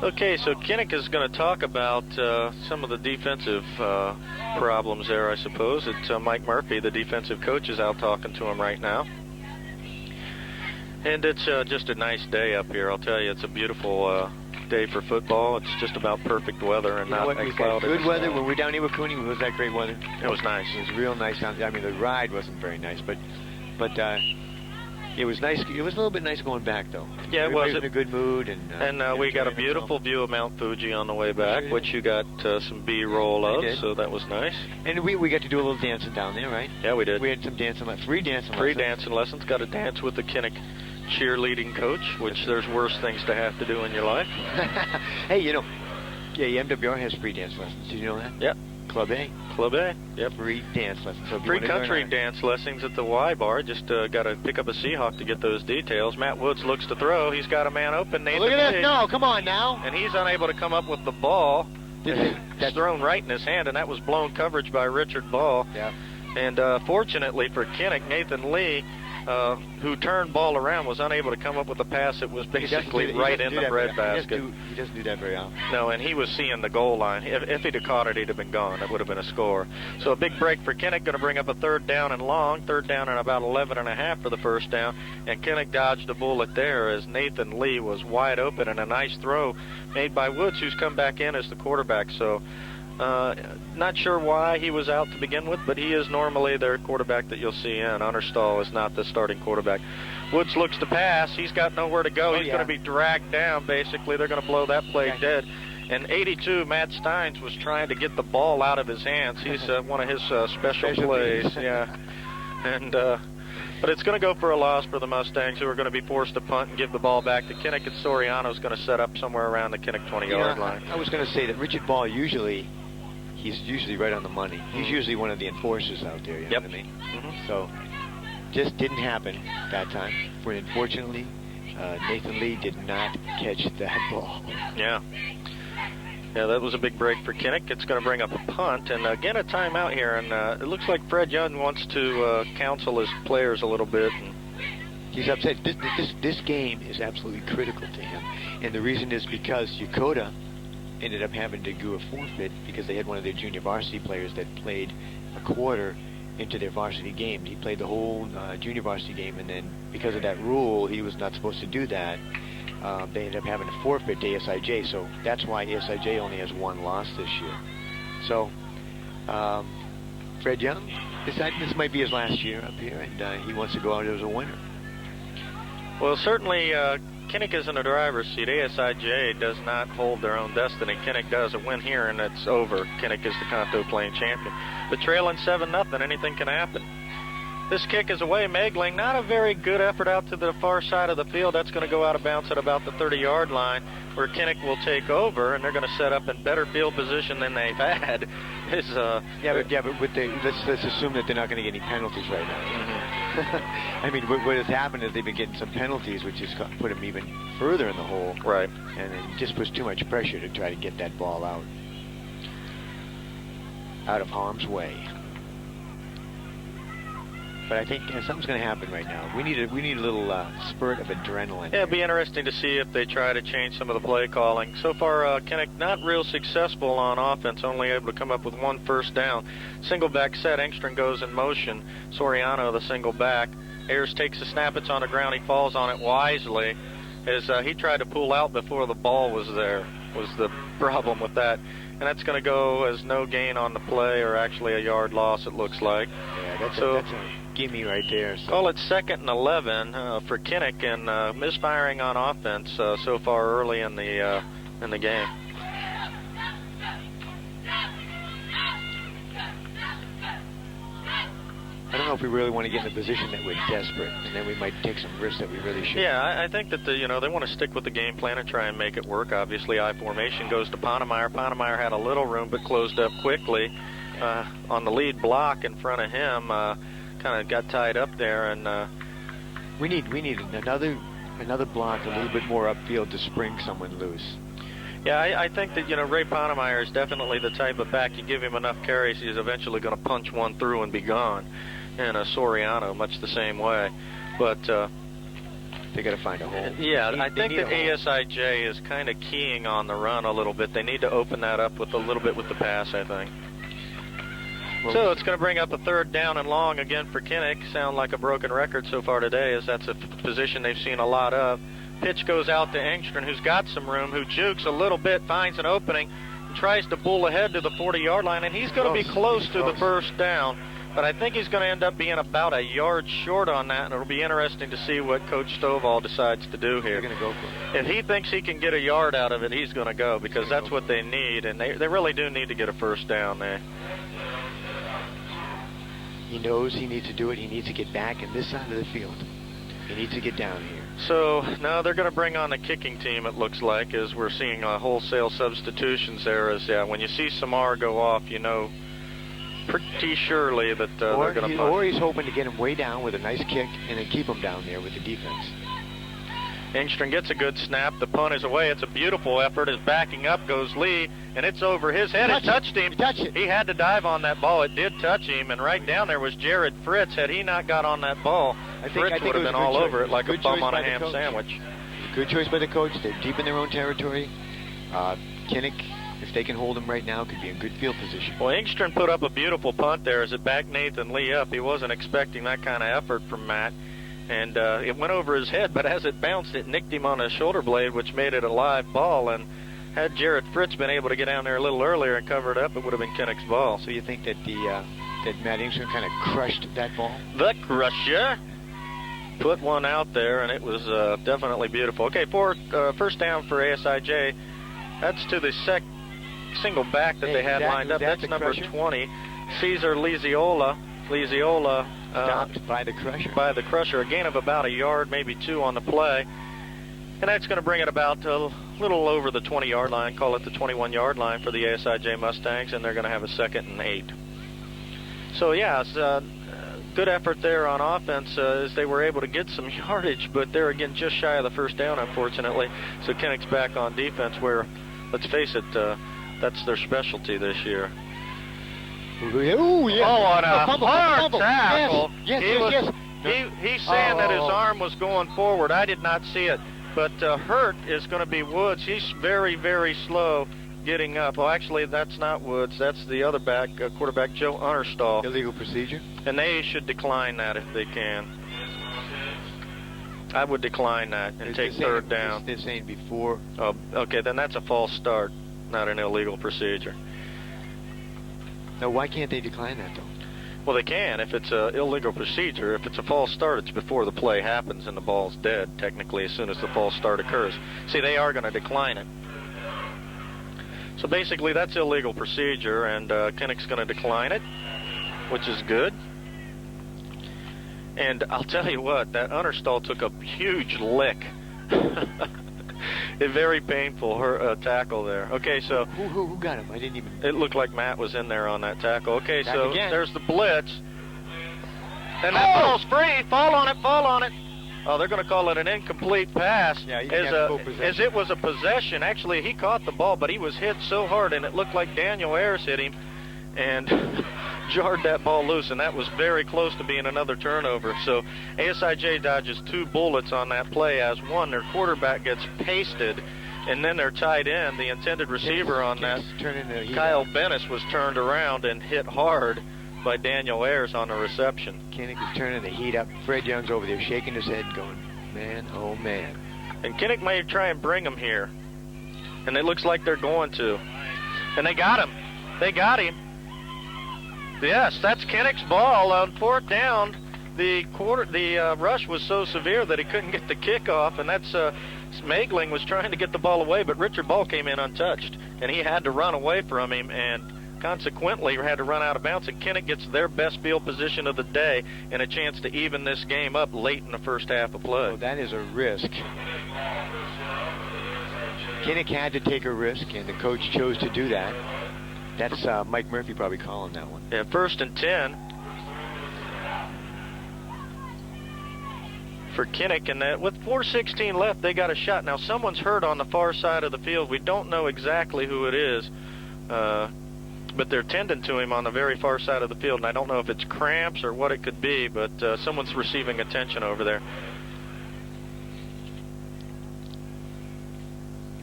Okay, so Kinnick is going to talk about some of the defensive problems there, I suppose. It's Mike Murphy, the defensive coach, is out talking to him right now. And it's just a nice day up here. I'll tell you, it's a beautiful day for football. It's just about perfect weather and not we've clouded. got good weather. When we were down here with Cooney, was that great weather? It was nice. It was real nice. I mean, the ride wasn't very nice, but it was nice. It was a little bit nice going back, though. Yeah, it was. In a good mood, and we got a beautiful view of Mount Fuji on the way back, which you got some B-roll of, so that was nice. And we got to do a little dancing down there, right? Yeah, we did. We had some dancing, free dancing lessons. Free dancing lessons. Got to dance with the Kinnick cheerleading coach, which there's worse things to have to do in your life. Hey, you know, yeah, MWR has free dance lessons. Did you know that? Yep. Club A. Club A, yep. Free dance lessons. So free country dance lessons at the Y Bar. Just got to pick up a Seahawk to get those details. Matt Woods looks to throw. He's got a man open. Nathan look at Lee, this. No, come on now. And he's unable to come up with the ball. That's thrown right in his hand, and that was blown coverage by Richard Ball. Yeah. And fortunately for Kinnick, Nathan Lee, who turned ball around, was unable to come up with a pass that was basically right in the breadbasket. He doesn't do that very often. No, and he was seeing the goal line. If he'd have caught it, he'd have been gone. That would have been a score. So a big break for Kinnick, going to bring up a third down and long. Third down and about 11.5 for the first down. And Kinnick dodged a bullet there as Nathan Lee was wide open, and a nice throw made by Woods, who's come back in as the quarterback. So not sure why he was out to begin with, but he is normally their quarterback that you'll see in. Unnerstall is not the starting quarterback. Woods looks to pass. He's got nowhere to go. He's going to be dragged down, basically. They're going to blow that play dead. And 82, Matt Steins was trying to get the ball out of his hands. He's one of his special plays. Yeah. And but it's going to go for a loss for the Mustangs, who are going to be forced to punt and give the ball back to Kinnick. And Soriano's going to set up somewhere around the Kinnick 20-yard line. I was going to say that Richard Ball he's usually right on the money. He's usually one of the enforcers out there, you know what I mean? Mm-hmm. So, just didn't happen that time. But unfortunately, Nathan Lee did not catch that ball. Yeah. Yeah, that was a big break for Kinnick. It's going to bring up a punt, and again a timeout here. And it looks like Fred Young wants to counsel his players a little bit. He's upset. This game is absolutely critical to him, and the reason is because Yokota ended up having to do a forfeit because they had one of their junior varsity players that played a quarter into their varsity game. He played the whole junior varsity game, and then because of that rule, he was not supposed to do that. They ended up having to forfeit to ASIJ, so that's why ASIJ only has one loss this year. So, Fred Young decided this might be his last year up here, and he wants to go out as a winner. Well, certainly Kinnick is in the driver's seat. ASIJ does not hold their own destiny. Kinnick does. A win here, and it's over. Kinnick is the Kanto Plain champion. But trailing 7-0, anything can happen. This kick is away. Megling, not a very good effort out to the far side of the field. That's going to go out of bounds at about the 30-yard line, where Kinnick will take over, and they're going to set up in better field position than they've had. But let's assume that they're not going to get any penalties right now. Mm-hmm. I mean, what has happened is they've been getting some penalties, which has put them even further in the hole. Right. And it just puts too much pressure to try to get that ball out of harm's way. but I think something's going to happen right now. We need a little spurt of adrenaline. Yeah, it'd be interesting to see if they try to change some of the play calling. So far, Kinnick not real successful on offense, only able to come up with 1 first down. Single back set, Engstrom goes in motion. Soriano, the single back. Ayers takes the snap, it's on the ground, he falls on it wisely. As he tried to pull out before the ball was there, was the problem with that. And that's going to go as no gain on the play, or actually a yard loss, it looks like. Yeah, that's a gimme right there. So. Call it 2nd and 11 for Kinnick, and misfiring on offense so far early in the game. I don't know if we really want to get in a position that we're desperate, and then we might take some risks that we really shouldn't. Yeah, I think that they want to stick with the game plan and try and make it work. Obviously, I formation goes to Ponemeyer. Ponemeyer had a little room, but closed up quickly on the lead block in front of him. Kind of got tied up there, and we need another block a little bit more upfield to spring someone loose. Yeah, I think that, Ray Ponemeyer is definitely the type of back, you give him enough carries, he's eventually going to punch one through and be gone. And Soriano, much the same way. But they got to find a hole. Yeah, I think that ASIJ is kind of keying on the run a little bit. They need to open that up with a little bit with the pass, I think. Well, so it's going to bring up a 3rd down and long again for Kinnick. Sound like a broken record so far today, as that's a position they've seen a lot of. Pitch goes out to Engstrom, who's got some room, who jukes a little bit, finds an opening, and tries to bull ahead to the 40-yard line, and he's going to be close to the first down. But I think he's going to end up being about a yard short on that, and it'll be interesting to see what Coach Stovall decides to do here. They're going to go for it. If he thinks he can get a yard out of it, he's going to go, because that's what they need, and they really do need to get a first down there. He knows he needs to do it. He needs to get back in this side of the field. He needs to get down here. So now they're going to bring on the kicking team, it looks like, as we're seeing wholesale substitutions there. As when you see Samar go off, you know pretty surely that they're going to punt. Or he's hoping to get him way down with a nice kick and then keep him down there with the defense. Engstrom gets a good snap. The punt is away. It's a beautiful effort. As backing up goes Lee, and it's over his head. It touched him. He had to dive on that ball. It did touch him, and right down there was Jared Fritz. Had he not got on that ball, Fritz would have been all over it like a bum on a ham sandwich. Good choice by the coach. They're deep in their own territory. Kinnick, if they can hold him right now, could be in good field position. Well, Engstrom put up a beautiful punt there as it backed Nathan Lee up. He wasn't expecting that kind of effort from Matt. And it went over his head, but as it bounced, it nicked him on his shoulder blade, which made it a live ball. And had Jared Fritz been able to get down there a little earlier and cover it up, it would have been Kinnick's ball. So you think that that Matt Engstrom kind of crushed that ball? The crusher put one out there, and it was definitely beautiful. Okay, first down for ASIJ. That's to the single back that they had lined up. That's number 20, Cesar Liziola. Stopped by the crusher. By the crusher, a gain of about a yard, maybe 2 on the play. And that's going to bring it about a little over the 20-yard line, call it the 21-yard line for the ASIJ Mustangs, and they're going to have a 2nd and 8. So, yeah, it's good effort there on offense as they were able to get some yardage, but they're, again, just shy of the first down, unfortunately. So Kinnick's back on defense where, let's face it, that's their specialty this year. Ooh, yeah. Oh, on a fumble, hard fumble. tackle. Yes. He's saying that his arm was going forward. I did not see it. But hurt is going to be Woods. He's very, very slow getting up. Well, actually, that's not Woods. That's the other back, quarterback Joe Unterstall. Illegal procedure? And they should decline that if they can. I would decline that and take 3rd down. They're saying before. Oh, okay, then that's a false start, not an illegal procedure. Now, why can't they decline that, though? Well, they can if it's an illegal procedure. If it's a false start, it's before the play happens and the ball's dead, technically, as soon as the false start occurs. See, they are going to decline it. So basically, that's illegal procedure, and Kinnick's going to decline it, which is good. And I'll tell you what, that Unterstall took a huge lick. A very painful tackle there. Okay, so who got him? I didn't even. It looked like Matt was in there on that tackle. Okay, back so again. There's the blitz, and that ball's free. Fall on it. Oh, they're going to call it an incomplete pass. Yeah, as it was a possession. Actually, he caught the ball, but he was hit so hard, and it looked like Daniel Ayers hit him, and jarred that ball loose, and that was very close to being another turnover. So ASIJ dodges 2 bullets on that play as one. Their quarterback gets pasted, and then their tight end, the intended receiver on that, Kyle Bennis, was turned around and hit hard by Daniel Ayers on the reception. Kinnick is turning the heat up. Fred Young's over there shaking his head going, man, oh man. And Kinnick may try and bring him here. And it looks like they're going to. And they got him. They got him. Yes, that's Kinnick's ball on 4th down. The rush was so severe that he couldn't get the kickoff, and that's Smagling was trying to get the ball away, but Richard Ball came in untouched, and he had to run away from him, and consequently had to run out of bounds, and Kinnick gets their best field position of the day and a chance to even this game up late in the first half of play. Well, that is a risk. Kinnick had to take a risk, and the coach chose to do that. That's Mike Murphy probably calling that one. Yeah, 1st and 10 for Kinnick, and with 4:16 left, they got a shot. Now, someone's hurt on the far side of the field. We don't know exactly who it is, but they're tending to him on the very far side of the field, and I don't know if it's cramps or what it could be, but someone's receiving attention over there.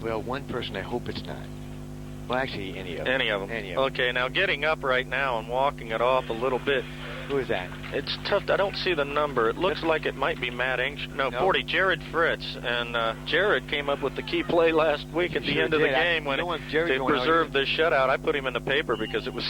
Well, one person, I hope it's not. Well, actually, any of them. Any of them. Any of them. Okay, now getting up right now and walking it off a little bit. Who is that? It's tough. I don't see the number. It looks like it might be Matt Engstrom. No, 40, Jared Fritz. And Jared came up with the key play last week at the end of the game when they preserved the shutout. I put him in the paper because it was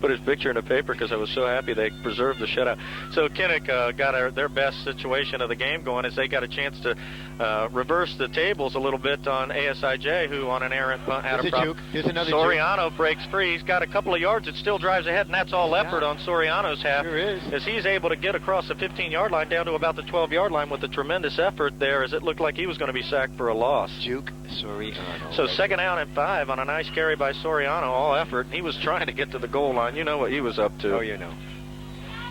put his picture in the paper because I was so happy they preserved the shutout. So Kinnick got their best situation of the game going as they got a chance to reverse the tables a little bit on ASIJ, who on an errant punt had a problem. Soriano breaks free. He's got a couple of yards. It still drives ahead, and that's all effort on Soriano's half. Sure is. As he's able to get across the 15-yard line down to about the 12-yard line with a tremendous effort there, as it looked like he was going to be sacked for a loss. Juke Soriano. So 2nd down and 5 on a nice carry by Soriano, all effort. He was trying to get to the goal line. You know what he was up to. Oh, you know.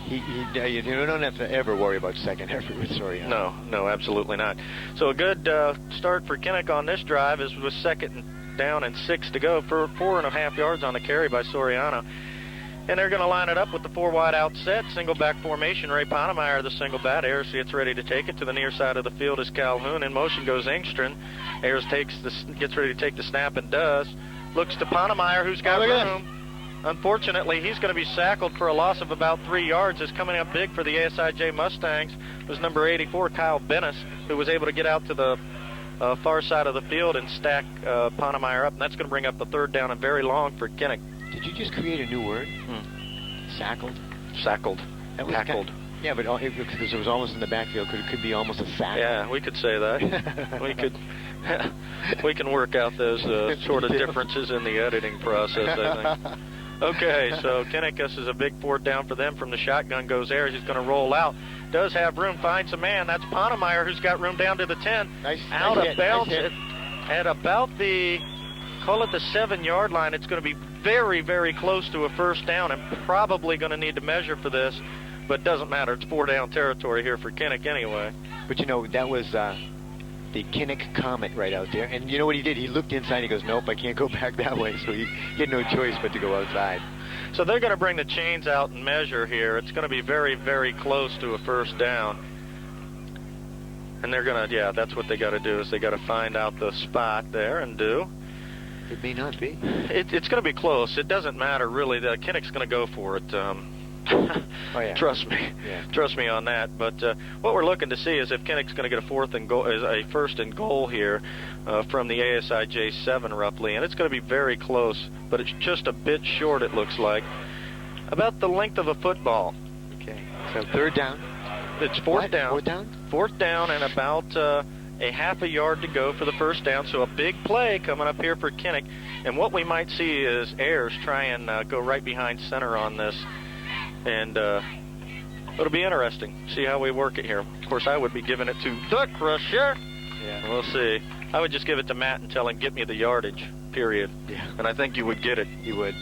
You don't have to ever worry about second effort with Soriano. No, absolutely not. So a good start for Kinnick on this drive is with 2nd down and 6 to go for 4.5 yards on the carry by Soriano. And they're going to line it up with the 4 wide out set, single back formation. Ray Ponemeyer, the single bat. Ayers gets ready to take it to the near side of the field as Calhoun. In motion goes Engstrom. Ayers gets ready to take the snap and does. Looks to Ponemeyer, who's got room. Unfortunately, he's going to be sackled for a loss of about 3 yards. Is coming up big for the ASIJ Mustangs was number 84, Kyle Bennis, who was able to get out to the far side of the field and stack Ponemeyer up. And that's going to bring up the 3rd down and very long for Kinnick. Did you just create a new word? Sackled? Sackled. Tackled. Yeah, but because it was almost in the backfield, it could be almost a sack. Yeah, we could say that. We can work out those sort of differences in the editing process, I think. Okay, so Kinnick, this is a big 4th down for them. From the shotgun goes Ayers. He's going to roll out. Does have room, finds a man. That's Ponemeyer, who's got room down to the 10. Out of bounds at about the, call it the 7-yard line. It's going to be very, very close to a 1st down and probably going to need to measure for this, but doesn't matter. It's 4-down territory here for Kinnick anyway. But, you know, that was the Kinnick Comet right out there. And you know what he did? He looked inside. He goes, nope, I can't go back that way. So he had no choice but to go outside. So they're going to bring the chains out and measure here. It's going to be very, very close to a 1st down. And they're going to, yeah, that's what they got to do, is they got to find out the spot there and do. It may not be. It's going to be close. It doesn't matter, really. Kinnick's going to go for it. Oh, yeah. Trust me. Yeah. Trust me on that. But what we're looking to see is if Kinnick's going to get a 1st and goal here from the ASIJ 7 roughly. And it's going to be very close, but it's just a bit short, it looks like. About the length of a football. Okay. So 3rd down. It's 4th down. 4th down? 4th down and about a half a yard to go for the 1st down. So a big play coming up here for Kinnick. And what we might see is Ayers try and go right behind center on this. And it'll be interesting. See how we work it here. Of course, I would be giving it to the Crusher. Yeah. We'll see. I would just give it to Matt and tell him, get me the yardage, period. Yeah. And I think you would get it. You would.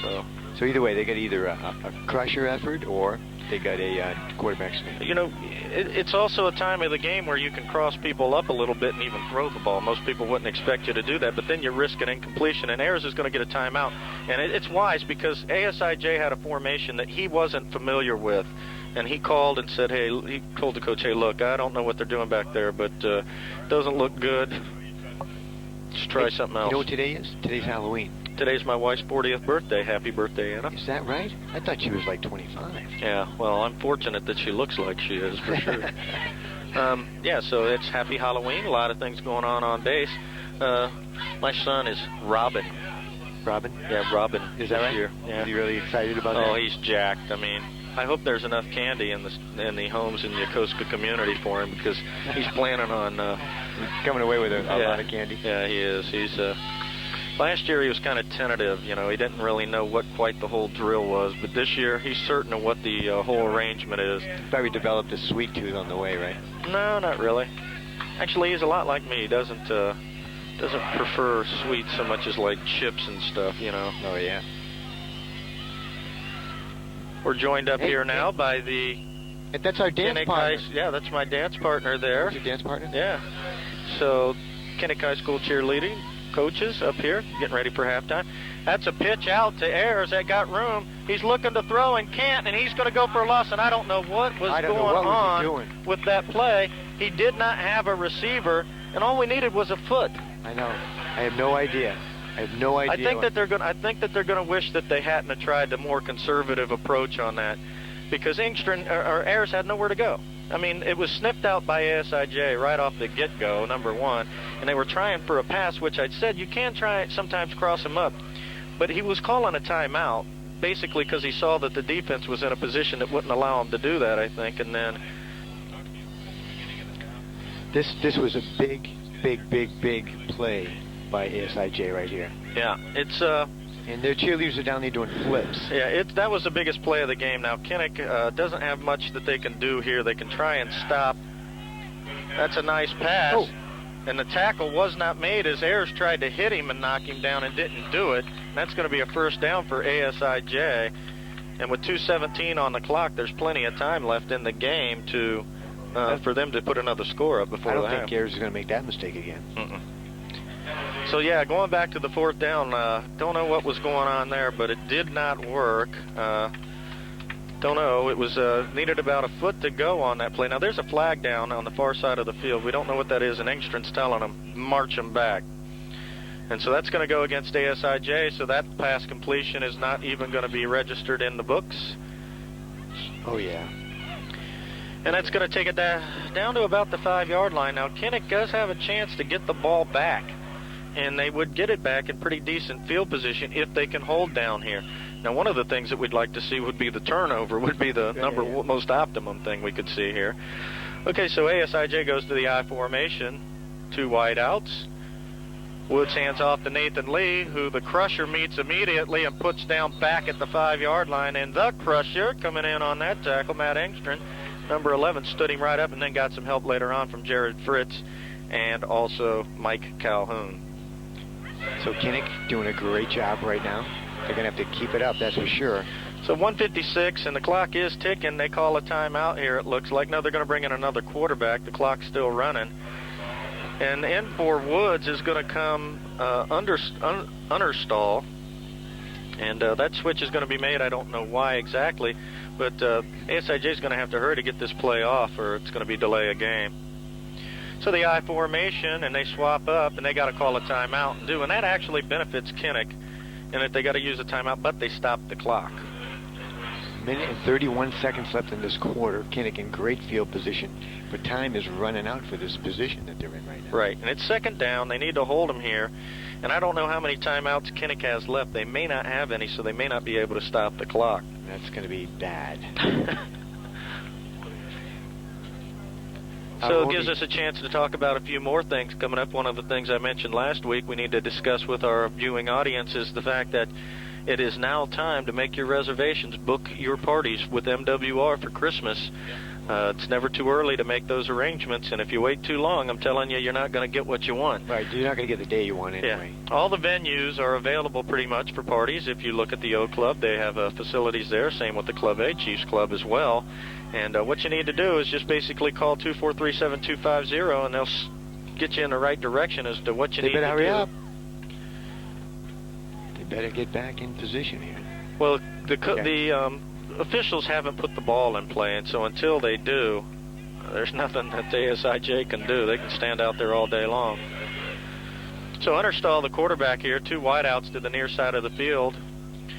So either way, they get either a crusher effort or they got a quarterback sneak. You know, it's also a time of the game where you can cross people up a little bit and even throw the ball. Most people wouldn't expect you to do that, but then you risk an incompletion, and Ayers is going to get a timeout. And it's wise because ASIJ had a formation that he wasn't familiar with, and he called and said, hey, he told the coach, hey, look, I don't know what they're doing back there, but doesn't look good. Let's try something else. You know what today is? Today's Halloween. Today's my wife's 40th birthday. Happy birthday, Anna. Is that right? I thought she was like 25. Yeah, well, I'm fortunate that she looks like she is, for sure. Yeah, so it's Happy Halloween. A lot of things going on base. My son is Robin. Robin? Yeah, Robin. Is that right? Year. Yeah. Is he really excited about that? Oh, he's jacked. I mean, I hope there's enough candy in the homes in the Yokosuka community for him because he's planning on coming away with a lot of candy. Yeah, he is. He's last year he was kind of tentative. You know, he didn't really know what quite the whole drill was. But this year he's certain of what the whole arrangement is. Probably developed a sweet tooth on the way, right? No, not really. Actually, he's a lot like me. He doesn't prefer sweets so much as like chips and stuff. You know. Oh yeah. We're joined up here now by the. That's our dance Kinnick partner. Yeah, that's my dance partner there. That's your dance partner? Yeah. So, Kinnick High School cheerleading coaches up here, getting ready for halftime. That's a pitch out to Ayers that got room. He's looking to throw and can't, and he's going to go for a loss, and I don't know what was going on with that play. He did not have a receiver, and all we needed was a foot. I know. I have no idea. I have no idea. I think that they're going to wish that they hadn't have tried the more conservative approach on that, because Ayers had nowhere to go. I mean, it was sniffed out by ASIJ right off the get-go, number one, and they were trying for a pass, which I said you can try sometimes cross him up, but he was calling a timeout basically because he saw that the defense was in a position that wouldn't allow him to do that, I think, and then this was a big play by ASIJ right here. Yeah, it's and their cheerleaders are down there doing flips. Yeah, that was the biggest play of the game. Now, Kinnick doesn't have much that they can do here. They can try and stop. That's a nice pass. Oh. And the tackle was not made as Ayers tried to hit him and knock him down and didn't do it. That's going to be a first down for ASIJ. And with 2:17 on the clock, there's plenty of time left in the game for them to put another score up before the half. I don't think Ayers is going to make that mistake again. So, yeah, going back to the fourth down, don't know what was going on there, but it did not work. Don't know. It was needed about a foot to go on that play. Now, there's a flag down on the far side of the field. We don't know what that is, and Engstrand's telling them, march them back. And so that's going to go against ASIJ, so that pass completion is not even going to be registered in the books. Oh, yeah. And that's going to take it down to about the 5-yard line. Now, Kinnick does have a chance to get the ball back, and they would get it back in pretty decent field position if they can hold down here. Now, one of the things that we'd like to see would be the turnover, would be the most optimum thing we could see here. Okay, so ASIJ goes to the I formation, 2 wide outs. Woods hands off to Nathan Lee, who the Crusher meets immediately and puts down back at the 5-yard line. And the Crusher coming in on that tackle, Matt Engstrand, number 11, stood him right up and then got some help later on from Jared Fritz and also Mike Calhoun. So Kinnick doing a great job right now. They're going to have to keep it up, that's for sure. So 1:56, and the clock is ticking. They call a timeout here, it looks like. No, they're going to bring in another quarterback. The clock's still running. And in for Woods is going to come Understall. And that switch is going to be made. I don't know why exactly. But ASIJ is going to have to hurry to get this play off, or it's going to be delay a game. So the I formation, and they swap up, and they got to call a timeout and do. And that actually benefits Kinnick in that they got to use a timeout, but they stopped the clock. Minute and 31 seconds left in this quarter. Kinnick in great field position, but time is running out for this position that they're in right now. Right, and it's second down. They need to hold them here. And I don't know how many timeouts Kinnick has left. They may not have any, so they may not be able to stop the clock. That's going to be bad. So it gives us a chance to talk about a few more things coming up. One of the things I mentioned last week we need to discuss with our viewing audience is the fact that it is now time to make your reservations, book your parties with MWR for Christmas. It's never too early to make those arrangements, and if you wait too long, I'm telling you, you're not going to get what you want. Right, you're not going to get the day you want anyway. Yeah. All the venues are available pretty much for parties. If you look at the O Club, they have facilities there. Same with the Club A, Chiefs Club as well. And what you need to do is just basically call 243-7250, and they'll get you in the right direction as to what you need to do. They better hurry up. They better get back in position here. Well, the officials haven't put the ball in play, and so until they do, there's nothing that the ASIJ can do. They can stand out there all day long. So Understall, the quarterback here, 2 wideouts to the near side of the field.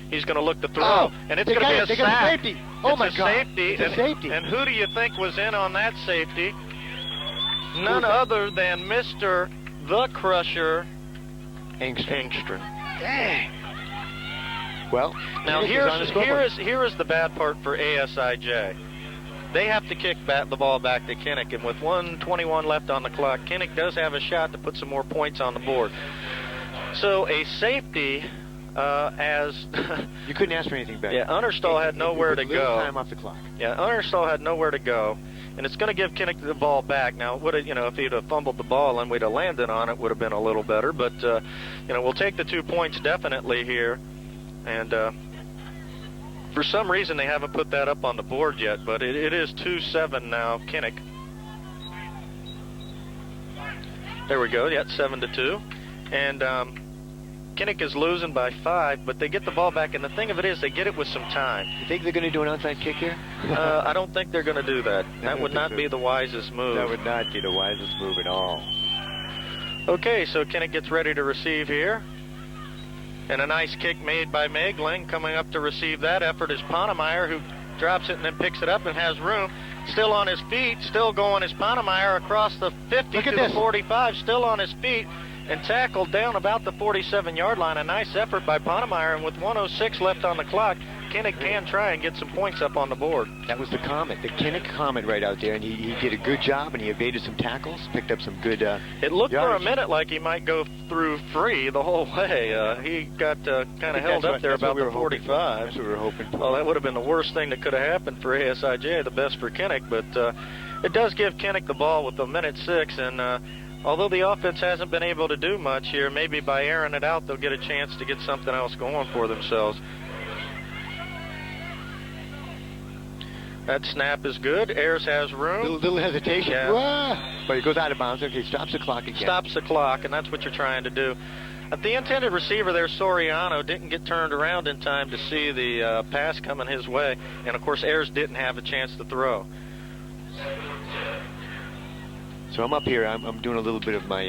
He's going to look to throw, and it's going to be a They sack. got a safety. Oh, my God. Safety. It's a safety. And who do you think was in on that safety? None other than Mr. The Crusher Engstrom. Dang. Well, now here is the bad part for ASIJ. They have to kick the ball back to Kinnick, and with 1:21 left on the clock, Kinnick does have a shot to put some more points on the board. So a safety, as you couldn't ask for anything better. Yeah, Understall had nowhere to go. Time off the clock. Yeah, Understall had nowhere to go, and it's going to give Kinnick the ball back. Now, if he'd have fumbled the ball and we'd have landed on it, would have been a little better. But we'll take the 2 points definitely here. And for some reason, they haven't put that up on the board yet, but it is 2-7 now, Kinnick. There we go, yeah, 7-2. And Kinnick is losing by 5, but they get the ball back, and the thing of it is, they get it with some time. You think they're going to do an onside kick here? I don't think they're going to do that. That would not be the wisest move. That would not be the wisest move at all. Okay, so Kinnick gets ready to receive here. And a nice kick made by Megling. Coming up to receive that effort is Ponemeyer, who drops it and then picks it up and has room. Still on his feet, still going is Ponemeyer across the 50 to the 45, still on his feet and tackled down about the 47-yard line. A nice effort by Ponemeyer, and with 1:06 left on the clock, Kinnick can try and get some points up on the board. That was the Comet, the Kinnick Comet right out there, and he did a good job, and he evaded some tackles, picked up some good It looked yardage. for a minute like he might go through free the whole way. He got kind of held up there about the 45. That's what we were hoping for. Well, that would have been the worst thing that could have happened for ASIJ, the best for Kinnick, but it does give Kinnick the ball with 1:06, and although the offense hasn't been able to do much here, maybe by airing it out, they'll get a chance to get something else going for themselves. That snap is good. Ayers has room. Little hesitation. Yeah. Wah! But he goes out of bounds. Okay, stops the clock again. Stops the clock, and that's what you're trying to do. The intended receiver there, Soriano, didn't get turned around in time to see the pass coming his way, and of course Ayers didn't have a chance to throw. So I'm up here. I'm doing a little bit of my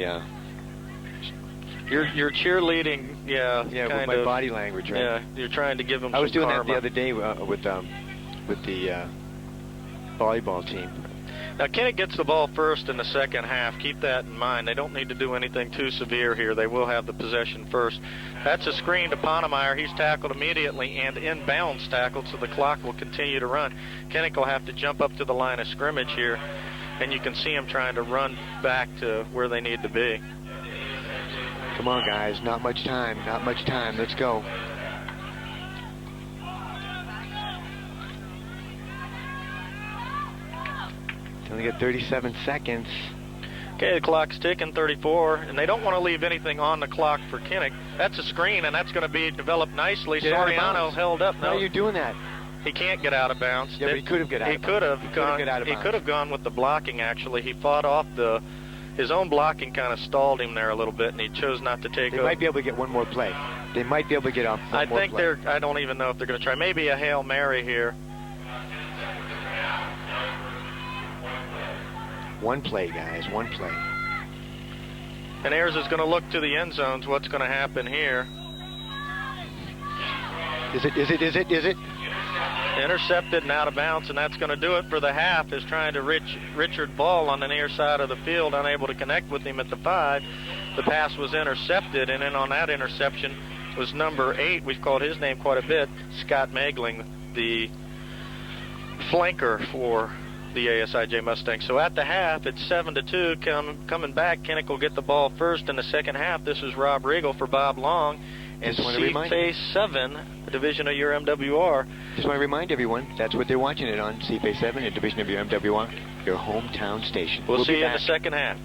You're cheerleading, yeah, with my body language, right? Yeah, you're trying to give them. I was some doing karma. that the other day with the volleyball team. Now Kinnick gets the ball first in the second half. Keep that in mind. They don't need to do anything too severe here. They will have the possession first. That's a screen to Ponemeyer. He's tackled immediately and inbounds tackled, so the clock will continue to run. Kinnick will have to jump up to the line of scrimmage here, and you can see him trying to run back to where they need to be. Come on, guys. Not much time. Not much time. Let's go. Only got 37 seconds. Okay, the clock's ticking, 34, and they don't want to leave anything on the clock for Kinnick. That's a screen, and that's going to be developed nicely. Soriano held up. No, you're doing that. He can't get out of bounds. Yeah, but he could have got out of bounds. He could have gone with the blocking, actually. He fought off his own blocking kind of stalled him there a little bit, and he chose not to take it. They might be able to get one more play. They might be able to get off one more play. I don't even know if they're going to try. Maybe a Hail Mary here. One play, guys. One play. And Ayers is going to look to the end zones. What's going to happen here? Is it? Intercepted and out of bounds, and that's going to do it for the half. Is trying to reach Richard Ball on the near side of the field, unable to connect with him at the 5. The pass was intercepted, and then on that interception was number 8. We've called his name quite a bit, Scott Megling, the flanker for the ASIJ Mustangs. So at the half, it's 7-2. Coming back, Kinnick will get the ball first in the second half. This is Rob Riegel for Bob Long. in Just want to remind C-Phase 7, a division of your MWR. Just want to remind everyone, that's what they're watching it on, C-Phase 7, a division of your MWR, your hometown station. We'll see be you in back. the second half.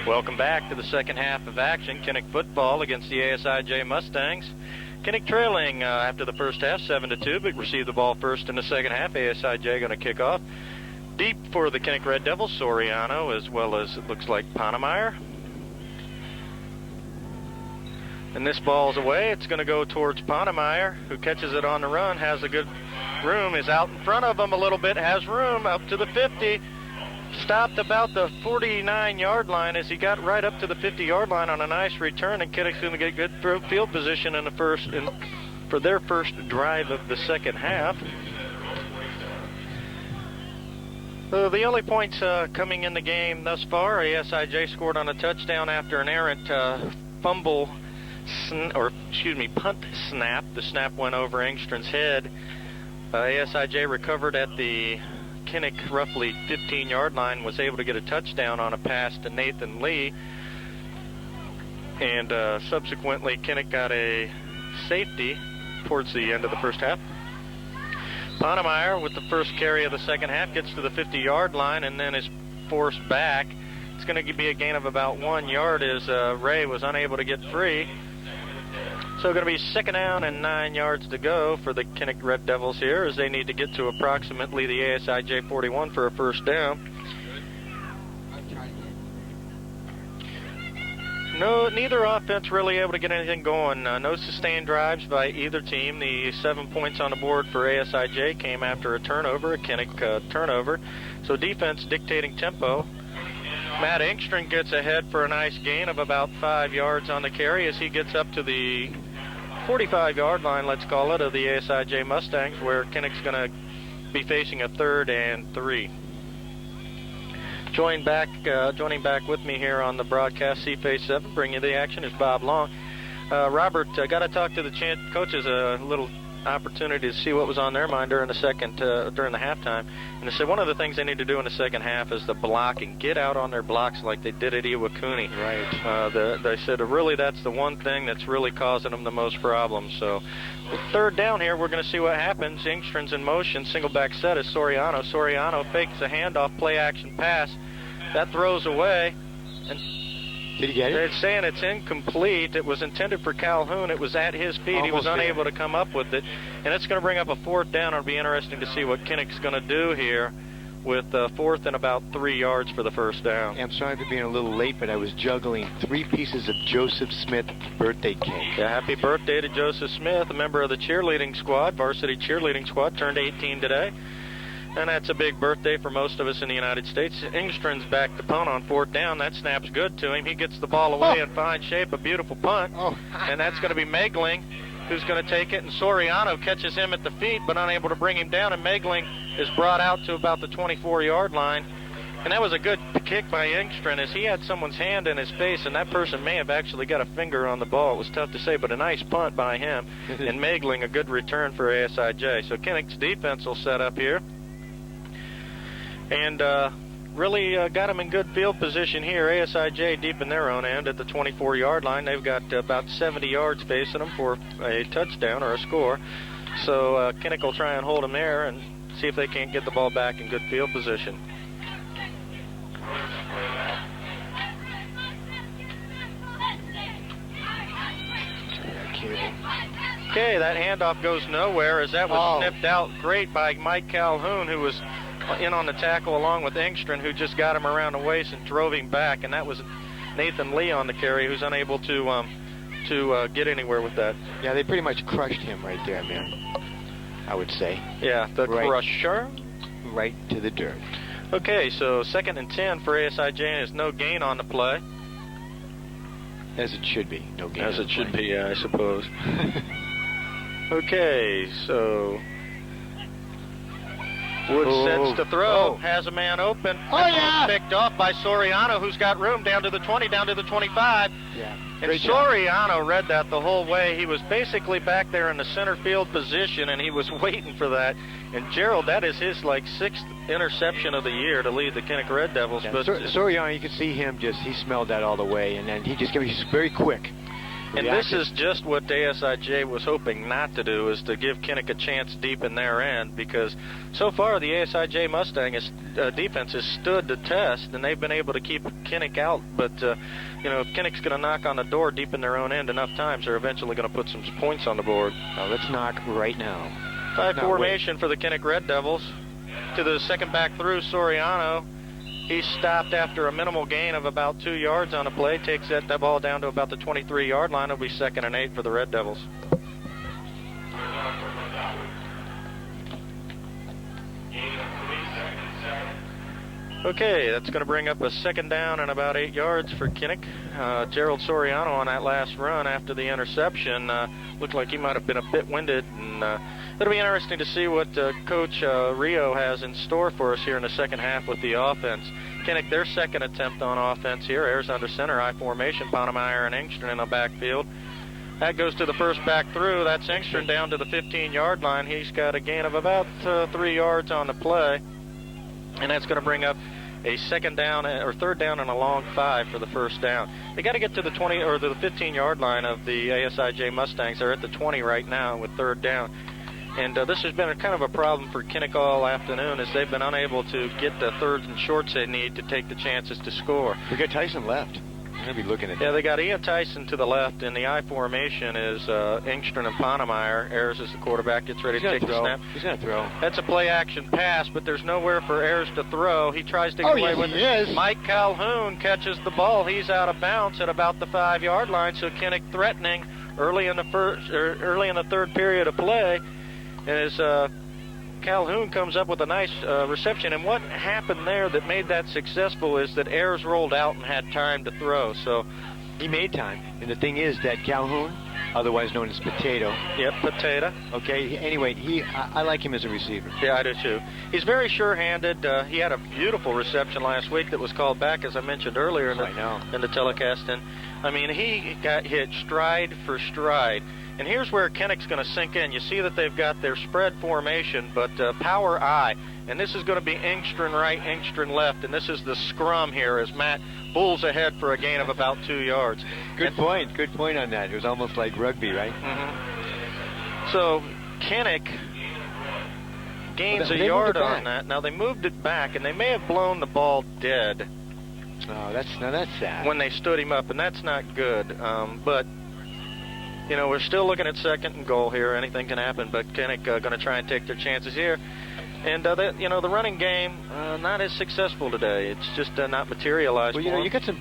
Welcome back to the second half of action. Kinnick football against the ASIJ Mustangs. Kinnick trailing after the first half, 7-2, but received the ball first in the second half. ASIJ going to kick off. Deep for the Kinnick Red Devils, Soriano, as well as it looks like Ponemeyer. And this ball's away. It's going to go towards Ponemeyer, who catches it on the run, has a good room, is out in front of him a little bit, has room up to the 50. Stopped about the 49-yard line as he got right up to the 50-yard line on a nice return, and Kinnick's going to get good field position in the for their first drive of the second half. So the only points coming in the game thus far, ASIJ scored on a touchdown after an errant punt snap. The snap went over Engstrand's head. ASIJ recovered at the Kinnick roughly 15-yard line, was able to get a touchdown on a pass to Nathan Lee, and subsequently Kinnick got a safety towards the end of the first half. Ponemeyer, with the first carry of the second half, gets to the 50-yard line and then is forced back. It's going to be a gain of about 1 yard as Ray was unable to get free. So going to be 2nd down and 9 yards to go for the Kinnick Red Devils here, as they need to get to approximately the ASIJ 41 for a first down. No, neither offense really able to get anything going. No sustained drives by either team. The 7 points on the board for ASIJ came after a turnover, a Kinnick turnover. So defense dictating tempo. Matt Engstrom gets ahead for a nice gain of about 5 yards on the carry as he gets up to the 45-yard line, let's call it, of the ASIJ Mustangs, where Kinnick's going to be facing a 3rd and 3. Joining back with me here on the broadcast, C-Phase 7, bringing you the action, is Bob Long. Robert, got to talk to the coaches a little opportunity to see what was on their mind during the halftime. And they said one of the things they need to do in the second half is the blocking. Get out on their blocks like they did at Iwakuni. Right. They said really that's the one thing that's really causing them the most problems. So with 3rd down here, we're going to see what happens. Engstrom's in motion. Single back set is Soriano. Soriano fakes a handoff, play action pass. That throws away. And did he get it? They're saying it's incomplete. It was intended for Calhoun. It was at his feet. He was unable to come up with it. And it's going to bring up a 4th down. It'll be interesting to see what Kinnick's going to do here with 4th and about 3 yards for the first down. I'm sorry for being a little late, but I was juggling 3 pieces of Joseph Smith birthday cake. Yeah, happy birthday to Joseph Smith, a member of the cheerleading squad, varsity cheerleading squad, turned 18 today. And that's a big birthday for most of us in the United States. Engstrom's back to punt on 4th down. That snap's good to him. He gets the ball away in fine shape, a beautiful punt. And that's going to be Megling who's going to take it. And Soriano catches him at the feet, but unable to bring him down. And Megling is brought out to about the 24-yard line. And that was a good kick by Engstrom, as he had someone's hand in his face, and that person may have actually got a finger on the ball. It was tough to say, but a nice punt by him. And Megling, a good return for ASIJ. So Kinnick's defense will set up here. And really got them in good field position here. ASIJ deep in their own end at the 24-yard line. They've got about 70 yards facing them for a touchdown or a score. So Kinnick will try and hold them there and see if they can't get the ball back in good field position. Okay, that handoff goes nowhere as that was snipped out great by Mike Calhoun, who was in on the tackle along with Engstrom, who just got him around the waist and drove him back. And that was Nathan Lee on the carry, who's unable to get anywhere with that. Yeah, they pretty much crushed him right there, man, I would say. Yeah, the crusher. Right to the dirt. Okay, so 2nd and 10 for ASIJ, and there's no gain on the play. As it should be. No gain. As it should be, yeah, I suppose. Okay, so Woods sets to throw, has a man open. Picked off by Soriano, who's got room down to the 20, down to the 25. Yeah. And Soriano read that the whole way. He was basically back there in the center field position, and he was waiting for that. And Gerald, that is his 6th interception of the year to lead the Kinnick Red Devils. Yeah, but Soriano, you could see him he smelled that all the way, and then he's very quick. And this is just what ASIJ was hoping not to do, is to give Kinnick a chance deep in their end, because so far the ASIJ Mustang defense has stood the test, and they've been able to keep Kinnick out. But, if Kinnick's going to knock on the door deep in their own end enough times, they're eventually going to put some points on the board. Let's knock right now. 5 formation for the Kinnick Red Devils. To the second back through, Soriano. He stopped after a minimal gain of about 2 yards on a play, takes that ball down to about the 23-yard line. It'll be 2nd and 8 for the Red Devils. Okay, that's going to bring up a 2nd down and about 8 yards for Kinnick. Gerald Soriano on that last run after the interception looked like he might have been a bit winded, and it'll be interesting to see what Coach Rio has in store for us here in the second half with the offense. Kinnick, their 2nd attempt on offense here, airs under center, I formation, Ponemeyer and Engstrom in the backfield. That goes to the first back through. That's Engstrom down to the 15-yard line. He's got a gain of about 3 yards on the play. And that's going to bring up a second down or third down and a long 5 for the first down. They got to get to the 20 or the 15-yard line of the ASIJ Mustangs. They're at the 20 right now with third down. And this has been kind of a problem for Kinnick all afternoon, as they've been unable to get the thirds and shorts they need to take the chances to score. We got Tyson left. I'm going to be looking at that. Yeah, they got Ian Tyson to the left, and the I formation is Engstrom and Ponemeyer. Ayers is the quarterback, gets ready to take the snap. He's going to throw. That's a play-action pass, but there's nowhere for Ayers to throw. He tries to get away with it. Mike Calhoun catches the ball. He's out of bounds at about the 5-yard line, so Kinnick threatening early in the third period of play. As Calhoun comes up with a nice reception. And what happened there that made that successful is that Ayers rolled out and had time to throw. So he made time. And the thing is that Calhoun, otherwise known as Potato. Yep, Potato. Okay, anyway, I like him as a receiver. Yeah, I do too. He's very sure-handed. He had a beautiful reception last week that was called back, as I mentioned earlier in the telecast. And, I mean, he got hit stride for stride. And here's where Kinnick's going to sink in. You see that they've got their spread formation, but power I. And this is going to be Engstrom right, Engstrom left. And this is the scrum here as Matt bulls ahead for a gain of about 2 yards. Good point on that. It was almost like rugby, right? Mm-hmm. So Kinnick gains a yard on that. Now they moved it back, and they may have blown the ball dead. Oh, that's sad. When they stood him up, and that's not good. But you know, we're still looking at second and goal here. Anything can happen, but Kinnick going to try and take their chances here. And, the running game, not as successful today. It's just not materialized. Well, you got some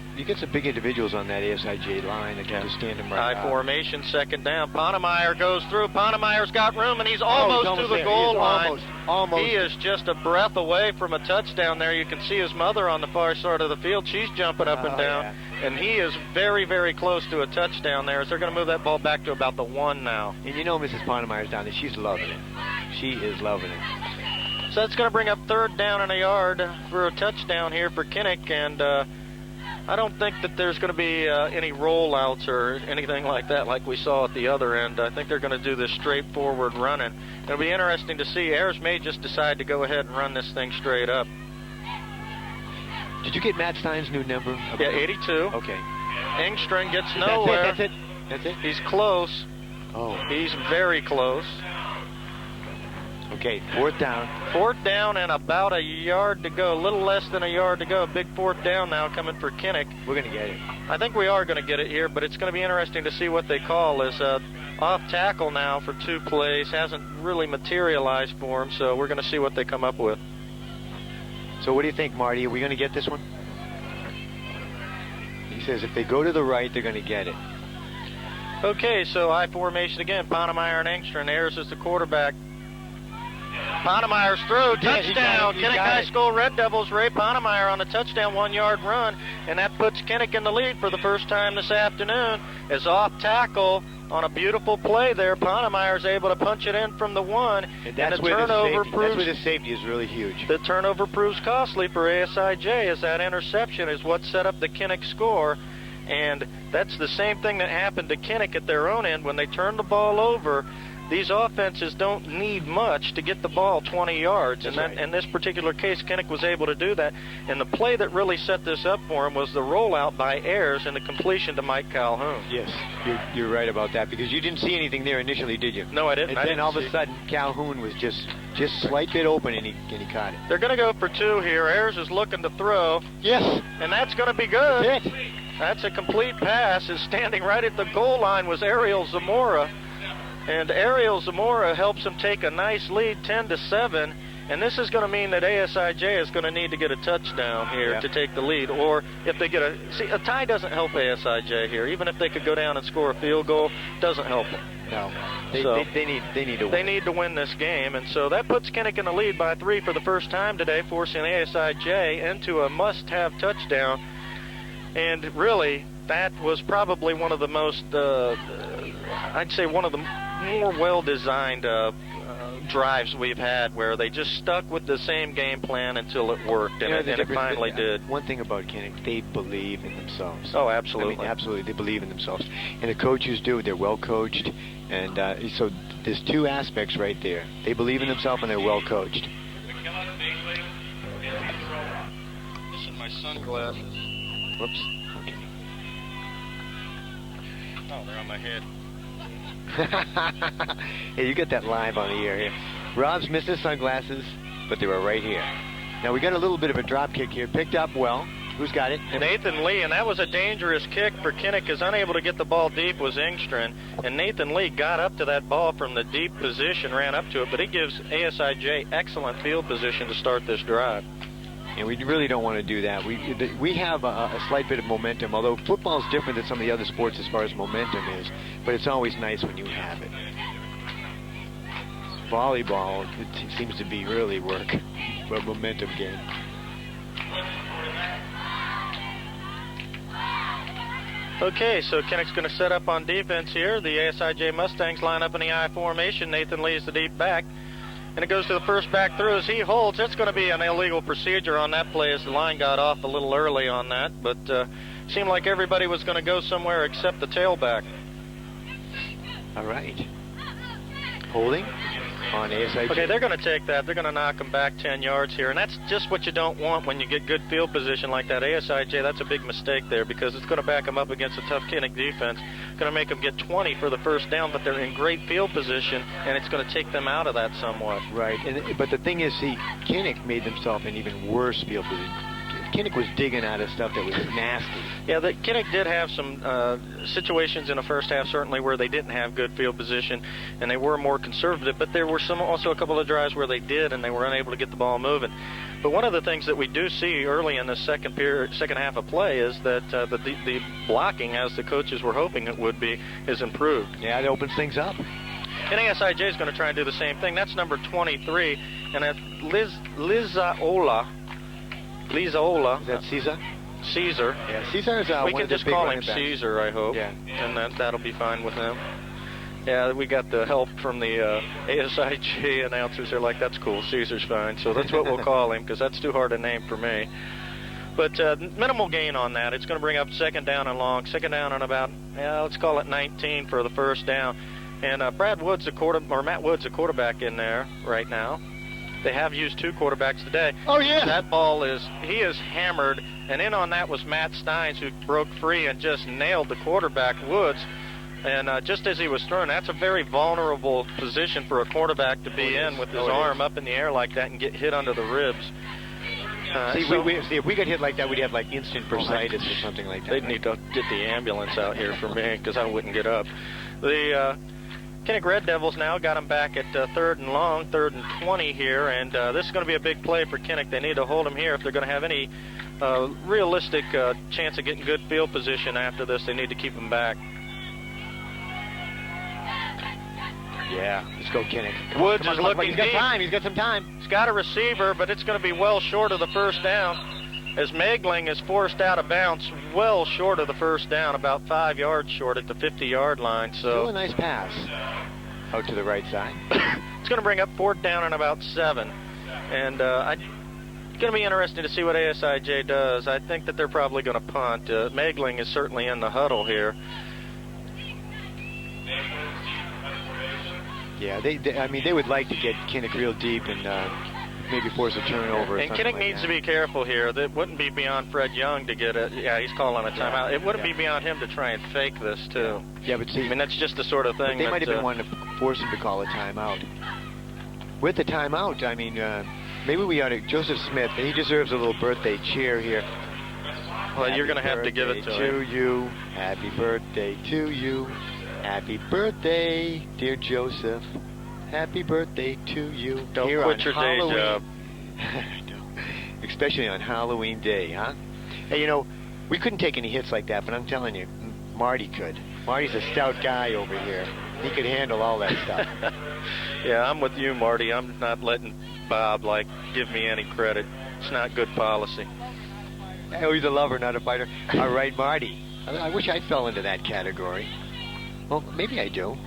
big individuals on that ASIJ line that can just stand them right out. High formation, second down. Ponemeyer goes through. Ponemeyer's got room, and he's almost to the goal line. Almost. He is just a breath away from a touchdown there. You can see his mother on the far side of the field. She's jumping up and down. Yeah. And he is very, very close to a touchdown there. So they're going to move that ball back to about the 1 now. And you know Mrs. Ponemeyer's down there. She's loving it. She is loving it. So that's going to bring up third down and a yard for a touchdown here for Kinnick. And I don't think that there's going to be any rollouts or anything like that like we saw at the other end. I think they're going to do this straightforward running. It'll be interesting to see. Ayers may just decide to go ahead and run this thing straight up. Did you get Matt Stein's new number? Yeah, 82. Okay. Engstrom gets nowhere. That's it? He's close. Oh. He's very close. Okay, fourth down. Fourth down and about a yard to go. A little less than a yard to go. Big fourth down now coming for Kinnick. We're going to get it. I think we are going to get it here, but it's going to be interesting to see what they call as off tackle now for 2 plays. Hasn't really materialized for him, so we're going to see what they come up with. So what do you think, Marty? Are we going to get this one? He says if they go to the right, they're going to get it. Okay, so I formation again. Ponemeyer and Engstrom. Ayers is the quarterback. Ponemeyer's throw, touchdown. Kinnick High School Red Devils, Ray Ponemeyer on the touchdown 1-yard run, and that puts Kinnick in the lead for the first time this afternoon. As off tackle on a beautiful play there, Ponemeyer's able to punch it in from the 1, and that's the where turnover that's where the safety is really huge. The turnover proves costly for ASIJ, as that interception is what set up the Kinnick score. And that's the same thing that happened to Kinnick at their own end when they turned the ball over. These offenses don't need much to get the ball 20 yards. That's In this particular case, Kinnick was able to do that. And the play that really set this up for him was the rollout by Ayers and the completion to Mike Calhoun. Yes, you're right about that, because you didn't see anything there initially, did you? No, I didn't. And then all of a sudden, Calhoun was just slight bit open, and he caught it. They're going to go for 2 here. Ayers is looking to throw. Yes. And that's going to be good. That's it. That's a complete pass. Is standing right at the goal line was Ariel Zamora. And Ariel Zamora helps him take a nice lead, 10-7. And this is going to mean that ASIJ is going to need to get a touchdown here to take the lead. Or if they get a tie doesn't help ASIJ here. Even if they could go down and score a field goal, doesn't help them. No, they need to win. They need to win this game, and so that puts Kinnick in the lead by 3 for the first time today, forcing ASIJ into a must-have touchdown. And really, that was probably one of the most, I'd say one of the more well-designed drives we've had where they just stuck with the same game plan until it worked, and, and it finally did. One thing about Kinnick, they believe in themselves. Oh, absolutely. I mean, absolutely, they believe in themselves. And the coaches do. They're well coached. And so there's two aspects right there. They believe in themselves and they're well coached. Listen, my sunglasses. Whoops. Okay. Oh, they're on my head. Hey, you got that live on the air here. Rob's missed his sunglasses, but they were right here. Now we got a little bit of a drop kick here. Picked up well. Who's got it? Nathan Lee, and that was a dangerous kick for Kinnick, because unable to get the ball deep was Engstrand, and Nathan Lee got up to that ball from the deep position, ran up to it, but he gives ASIJ excellent field position to start this drive. And we really don't want to do that. We have a slight bit of momentum, although football is different than some of the other sports as far as momentum is, but it's always nice when you have it. Volleyball, it seems to be really work, a momentum game. Okay, so Kinnick's going to set up on defense here. The ASIJ Mustangs line up in the I formation. Nathan Lee's the deep back. And it goes to the first back through as he holds. It's going to be an illegal procedure on that play as the line got off a little early on that. But seemed like everybody was going to go somewhere except the tailback. All right. Holding on ASIJ. Okay, they're going to take that. They're going to knock them back 10 yards here. And that's just what you don't want when you get good field position like that. ASIJ, that's a big mistake there because it's going to back them up against a tough Kinnick defense. Going to make them get 20 for the first down, but they're in great field position, and it's going to take them out of that somewhat. Right, but the thing is, see, Kinnick made themselves an even worse field position. Kinnick was digging out of stuff that was nasty. Yeah, Kinnick did have some situations in the first half, certainly, where they didn't have good field position, and they were more conservative, but there were also a couple of drives where they did, and they were unable to get the ball moving. But one of the things that we do see early in the second half of play is that the blocking, as the coaches were hoping it would be, is improved. Yeah, it opens things up. And ASIJ is going to try and do the same thing. That's number 23, and that's Lizaola. Is that Caesar? Caesar. Yeah, Caesar is we one can of the just big call him running backs. Caesar, I hope. Yeah. And that'll be fine with him. Yeah, we got the help from the ASIJ announcers. They're like, that's cool, Caesar's fine. So that's what we'll call him, because that's too hard a name for me. But minimal gain on that. It's going to bring up second down and long. Second down and about, let's call it 19 for the first down. And Matt Wood's the quarterback in there right now. They have used two quarterbacks today. Oh, yeah. That ball he is hammered, and in on that was Matt Steins, who broke free and just nailed the quarterback, Woods. And just as he was throwing, that's a very vulnerable position for a quarterback to be in with his arm up in the air like that and get hit under the ribs. See, if we got hit like that, we'd have like instant bursitis or something like that. They'd need to get the ambulance out here for me because I wouldn't get up. The Kinnick Red Devils now got him back at third and long, 3rd and 20 here, and this is going to be a big play for Kinnick. They need to hold him here if they're going to have any realistic chance of getting good field position after this. They need to keep him back. Yeah, let's go Kinnick. Woods is looking He's got deep. time. He's got some time. He's got a receiver, but it's going to be well short of the first down as Megling is forced out of bounds, well short of the first down, about 5 yards short at the 50-yard line. So still a nice pass out to the right side. It's going to bring up 4th down and about 7. And it's going to be interesting to see what ASIJ does. I think that they're probably going to punt. Megling is certainly in the huddle here. Yeah, they would like to get Kinnick real deep and maybe force a turnover. And Kinnick needs to be careful here. That wouldn't be beyond Fred Young to get it. Yeah, he's calling a timeout. It wouldn't be beyond him to try and fake this too. Yeah, but see, I mean, that's just the sort of thing. They might have been wanting to force him to call a timeout. With the timeout, I mean, maybe we ought to. Joseph Smith, he deserves a little birthday cheer here. Well, you're going to have to give it to him. You. Happy birthday to you. Happy birthday, dear Joseph. Happy birthday to you. Don't quit your day job. Especially on Halloween Day, huh? Hey, you know, we couldn't take any hits like that, but I'm telling you, Marty could. Marty's a stout guy over here. He could handle all that stuff. Yeah, I'm with you, Marty. I'm not letting Bob, give me any credit. It's not good policy. Oh, he's a lover, not a fighter. All right, Marty. I wish I fell into that category. Well, maybe I do.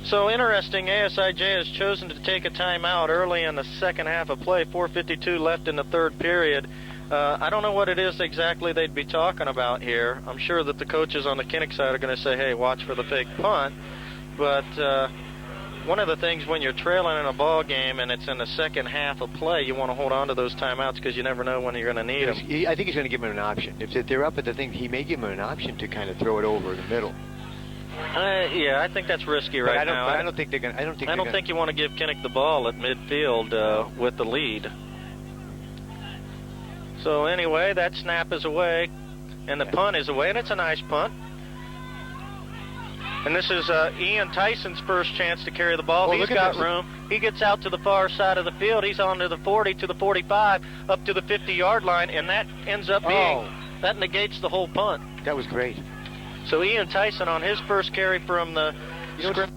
So interesting, ASIJ has chosen to take a timeout early in the second half of play, 4:52 left in the third period. I don't know what it is exactly they'd be talking about here. I'm sure that the coaches on the Kinnick side are going to say, hey, watch for the fake punt. But one of the things when you're trailing in a ball game and it's in the second half of play, you want to hold on to those timeouts because you never know when you're going to need them. I think he's going to give him an option. If they're up at the thing, he may give him an option to kind of throw it over the middle. Yeah, I think that's risky right now. But I don't think they're going. I don't think you want to give Kinnick the ball at midfield with the lead. So anyway, that snap is away, and the punt is away, and it's a nice punt. And this is Ian Tyson's first chance to carry the ball. He's got room. He gets out to the far side of the field. He's on to the 40, to the 45, up to the 50-yard line, and that ends up being, that negates the whole punt. That was great. So Ian Tyson on his first carry from the script.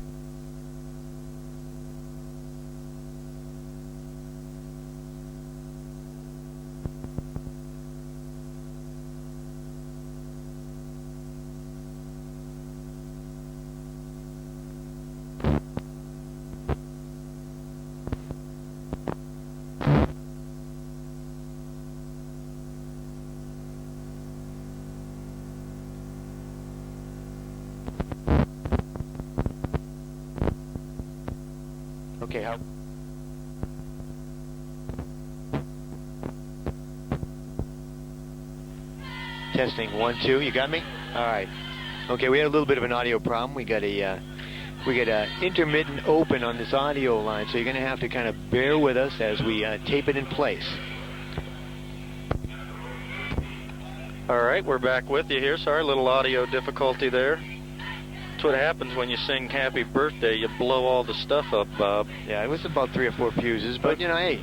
Okay, how? Testing 1, 2. You got me? All right. Okay, we had a little bit of an audio problem. We got a intermittent open on this audio line, so you're going to have to kind of bear with us as we tape it in place. All right, we're back with you here. Sorry, a little audio difficulty there. That's what happens when you sing Happy Birthday. You blow all the stuff up, Bob. Yeah, it was about 3 or 4 fuses, but, you know, hey.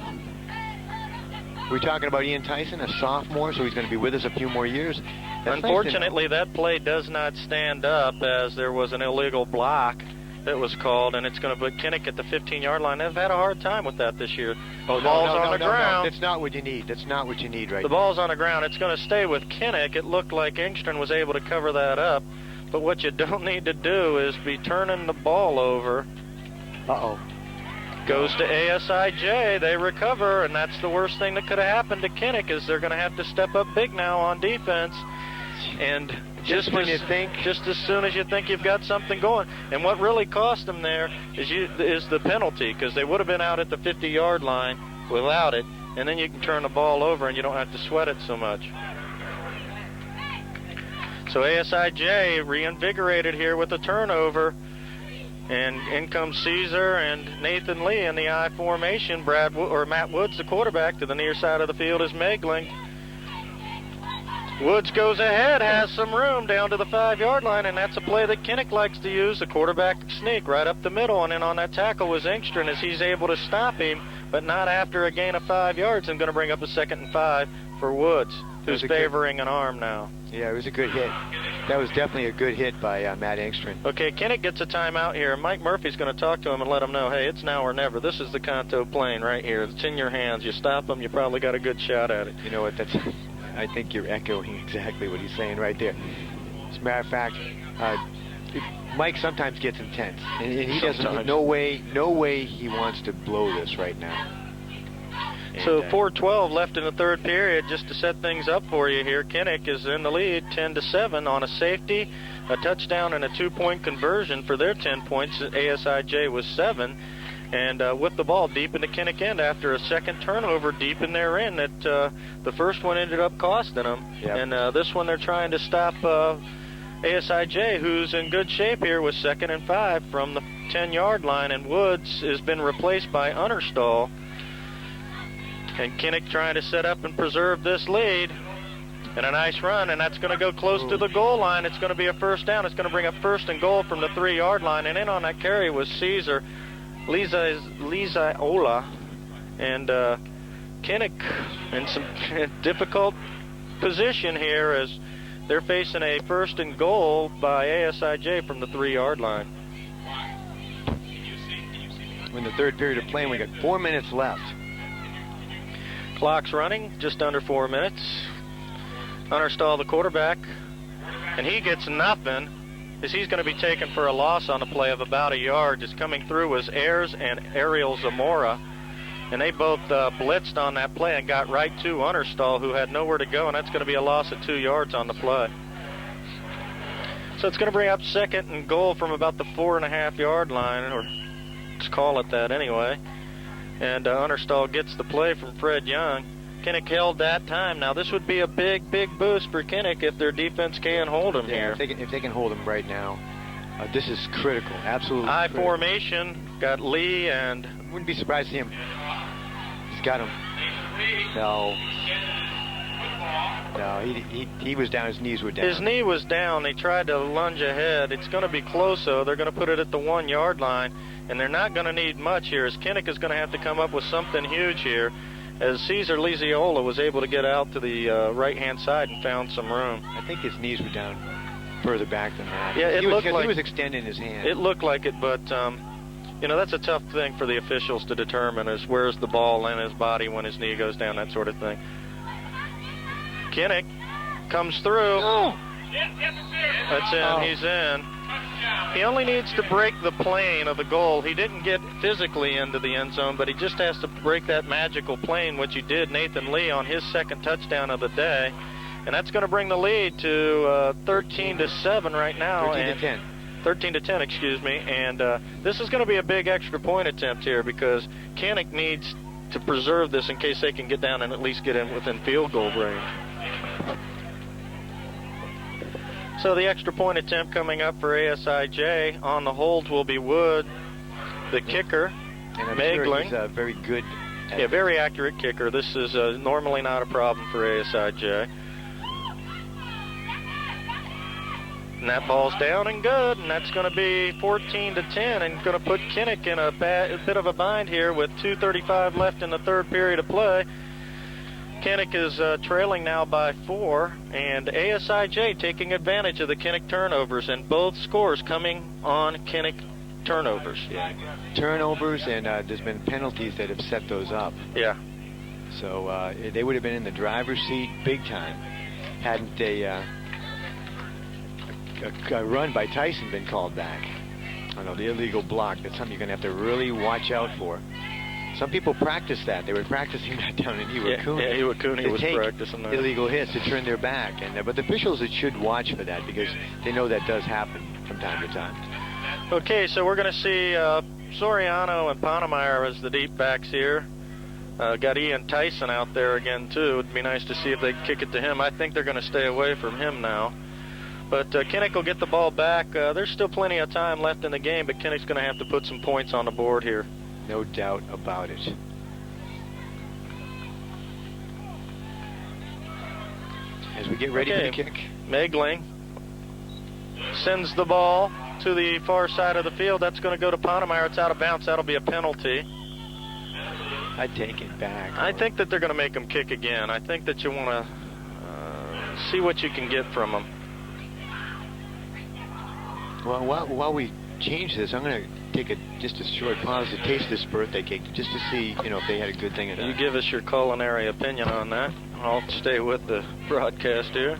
We're talking about Ian Tyson, a sophomore, so he's going to be with us a few more years. That's Unfortunately, that play does not stand up as there was an illegal block that was called, and it's going to put Kinnick at the 15-yard line. They've had a hard time with that this year. The ball's on the ground. That's not what you need. That's not what you need right now. The ball's on the ground. It's going to stay with Kinnick. It looked like Engström was able to cover that up. But what you don't need to do is be turning the ball over. Uh-oh. Goes to ASIJ. They recover, and that's the worst thing that could have happened to Kinnick is they're going to have to step up big now on defense. And just as soon as you think you've got something going. And what really cost them there is the penalty, because they would have been out at the 50-yard line without it, and then you can turn the ball over and you don't have to sweat it so much. So ASIJ reinvigorated here with a turnover, and in comes Caesar and Nathan Lee in the I formation. Matt Woods, the quarterback, to the near side of the field is Megling. Woods goes ahead, has some room down to the 5-yard line, and that's a play that Kinnick likes to use, the quarterback sneak right up the middle, and then on that tackle was Engström as he's able to stop him, but not after a gain of 5 yards. I'm going to bring up a 2nd and 5 for Woods, who's favoring an arm now. Yeah, it was a good hit. That was definitely a good hit by Matt Engström. Okay, Kinnick gets a timeout here. Mike Murphy's going to talk to him and let him know, hey, it's now or never. This is the Kanto plane right here. It's in your hands. You stop them, you probably got a good shot at it. You know what, I think you're echoing exactly what he's saying right there. As a matter of fact, Mike sometimes gets intense, and he doesn't. No way he wants to blow this right now. So 4:12 left in the third period. Just to set things up for you here, Kinnick is in the lead, 10-7 on a safety, a touchdown, and a 2-point conversion for their 10 points. ASIJ was 7. And with the ball deep in the Kinnick end after a second turnover deep in their end that the first one ended up costing them. Yep. And this one they're trying to stop ASIJ, who's in good shape here with 2nd and 5 from the 10-yard line. And Woods has been replaced by Unterstall. And Kinnick trying to set up and preserve this lead. And a nice run, and that's going to go close to the goal line. It's going to be a first down. It's going to bring up 1st and goal from the 3-yard line. And in on that carry was Caesar. Lisa Ola, and Kinnick in some difficult position here as they're facing a 1st and goal by ASIJ from the 3-yard line. In the third period of play, we got 4 minutes left. Clock's running, just under 4 minutes. Unterstall, the quarterback, and he gets nothing. is he's going to be taken for a loss on the play of about a yard. Just coming through was Ayers and Ariel Zamora, and they both blitzed on that play and got right to Unterstall, who had nowhere to go, and that's going to be a loss of 2 yards on the play. So it's going to bring up 2nd and goal from about the 4.5-yard line, or let's call it that anyway. And Unterstall gets the play from Fred Young. Kinnick held that time. Now this would be a big, big boost for Kinnick if their defense can hold him here. If they can hold him right now, this is critical, absolutely I critical. formation, got Lee and... Wouldn't be surprised to see him. He's got him. No, he was down. His knees were down. His knee was down. They tried to lunge ahead. It's going to be close, though. They're going to put it at the 1-yard line, and they're not going to need much here, as Kinnick is going to have to come up with something huge here, as Cesar Liziola was able to get out to the right-hand side and found some room. I think his knees were down further back than that. Yeah, it looked like he was extending his hand. It looked like it, but you know, that's a tough thing for the officials to determine, is where's the ball in his body when his knee goes down, that sort of thing. Kinnick comes through. Oh. That's in. Oh. He's in. He only needs to break the plane of the goal. He didn't get physically into the end zone, but he just has to break that magical plane, which he did, Nathan Lee, on his 2nd touchdown of the day. And that's going to bring the lead to 13-7 right now. 13-10. 13-10, excuse me. And this is going to be a big extra point attempt here, because Kinnick needs to preserve this in case they can get down and at least get in within field goal range. So the extra point attempt coming up for ASIJ. On the holds will be Wood, the kicker, And I'm Megling. sure he's very good. Yeah, very accurate kicker. This is normally not a problem for ASIJ. And that ball's down and good, and that's going to be 14-10, and going to put Kinnick in a bit of a bind here with 2:35 left in the 3rd period of play. Kinnick is trailing now by 4, and ASIJ taking advantage of the Kinnick turnovers, and both scores coming on Kinnick turnovers. Yeah. Turnovers, and there's been penalties that have set those up. Yeah. So they would have been in the driver's seat big time hadn't a run by Tyson been called back. I know, the illegal block, that's something you're going to have to really watch out for. Some people practice that. They were practicing that down in Iwakuni. Yeah, Iwakuni was take practicing that. illegal hits to turn their back. And but the officials should watch for that, because they know that does happen from time to time. Okay, so we're going to see Soriano and Ponemeyer as the deep backs here. Got Ian Tyson out there again, too. It'd be nice to see if they kick it to him. I think they're going to stay away from him now. But Kinnick will get the ball back. There's still plenty of time left in the game, but Kinnick's going to have to put some points on the board here. No doubt about it. As we get ready for the kick. Megling sends the ball to the far side of the field. That's going to go to Ponemeyer. It's out of bounds. That'll be a penalty. I'd take it back. I think that they're going to make him kick again. I think that you want to see what you can get from him. Well, while we change this, I'm going to take just a short pause to taste this birthday cake, just to see, if they had a good thing in it. You give us your culinary opinion on that. I'll stay with the broadcast here.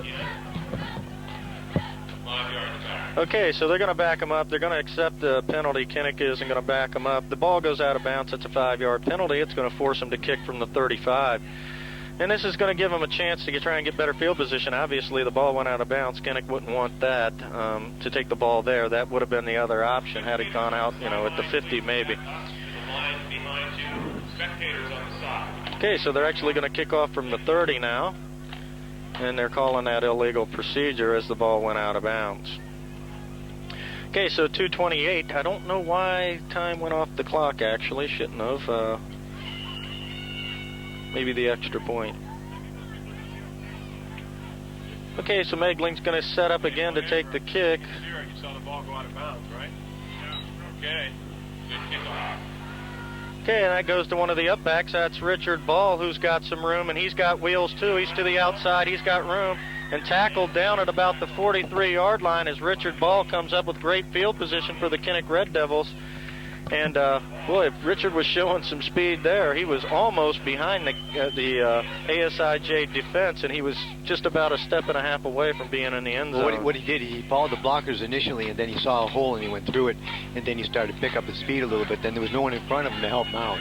Okay, so they're going to back him up. They're going to accept the penalty. Kinnick isn't going to back him up. The ball goes out of bounds. It's a 5-yard penalty. It's going to force him to kick from the 35. And this is going to give him a chance to try and get better field position. Obviously, the ball went out of bounds. Kinnick wouldn't want that, to take the ball there. That would have been the other option had it gone out, at the 50 maybe. Okay, so they're actually going to kick off from the 30 now. And they're calling that illegal procedure as the ball went out of bounds. Okay, so 2:28. I don't know why time went off the clock, actually. Shouldn't have. Maybe the extra point. Okay, so Megling's going to set up again to take the kick. You saw the ball go out of bounds, right? Yeah. Okay. Good kickoff. Okay, and that goes to one of the upbacks. That's Richard Ball, who's got some room, and he's got wheels too. He's to the outside. He's got room. And tackled down at about the 43-yard line as Richard Ball comes up with great field position for the Kinnick Red Devils. And boy, Richard was showing some speed there. He was almost behind the ASIJ defense, and he was just about a step and a half away from being in the end zone. Well, what he did, he followed the blockers initially, and then he saw a hole and he went through it, and then he started to pick up his speed a little bit. Then there was no one in front of him to help him out.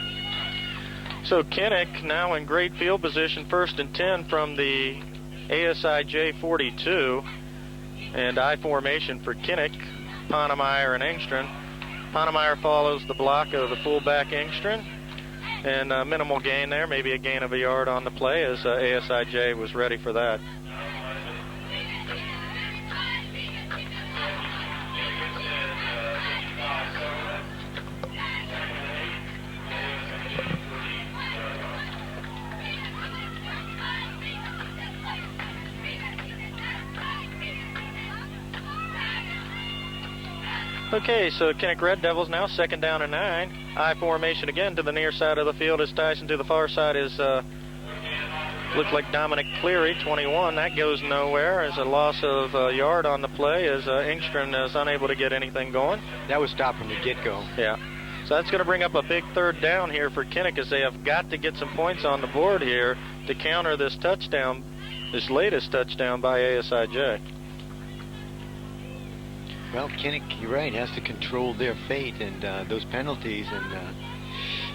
So Kinnick now in great field position, 1st and 10 from the ASIJ 42, and I formation for Kinnick, Ponemeyer, and Engstrand. Ponemeyer follows the block of the fullback Engstrand, and minimal gain there, maybe a gain of a yard on the play, as ASIJ was ready for that. Okay, so Kinnick Red Devils now 2nd down and 9. I formation again to the near side of the field as Tyson to the far side is, looks like Dominic Cleary, 21. That goes nowhere as a loss of a yard on the play as Engstrand is unable to get anything going. That was stopped from the get-go. Yeah. So that's going to bring up a big 3rd down here for Kinnick as they have got to get some points on the board here to counter this touchdown, this latest touchdown by ASIJ. Well, Kinnick, you're right, has to control their fate, and those penalties and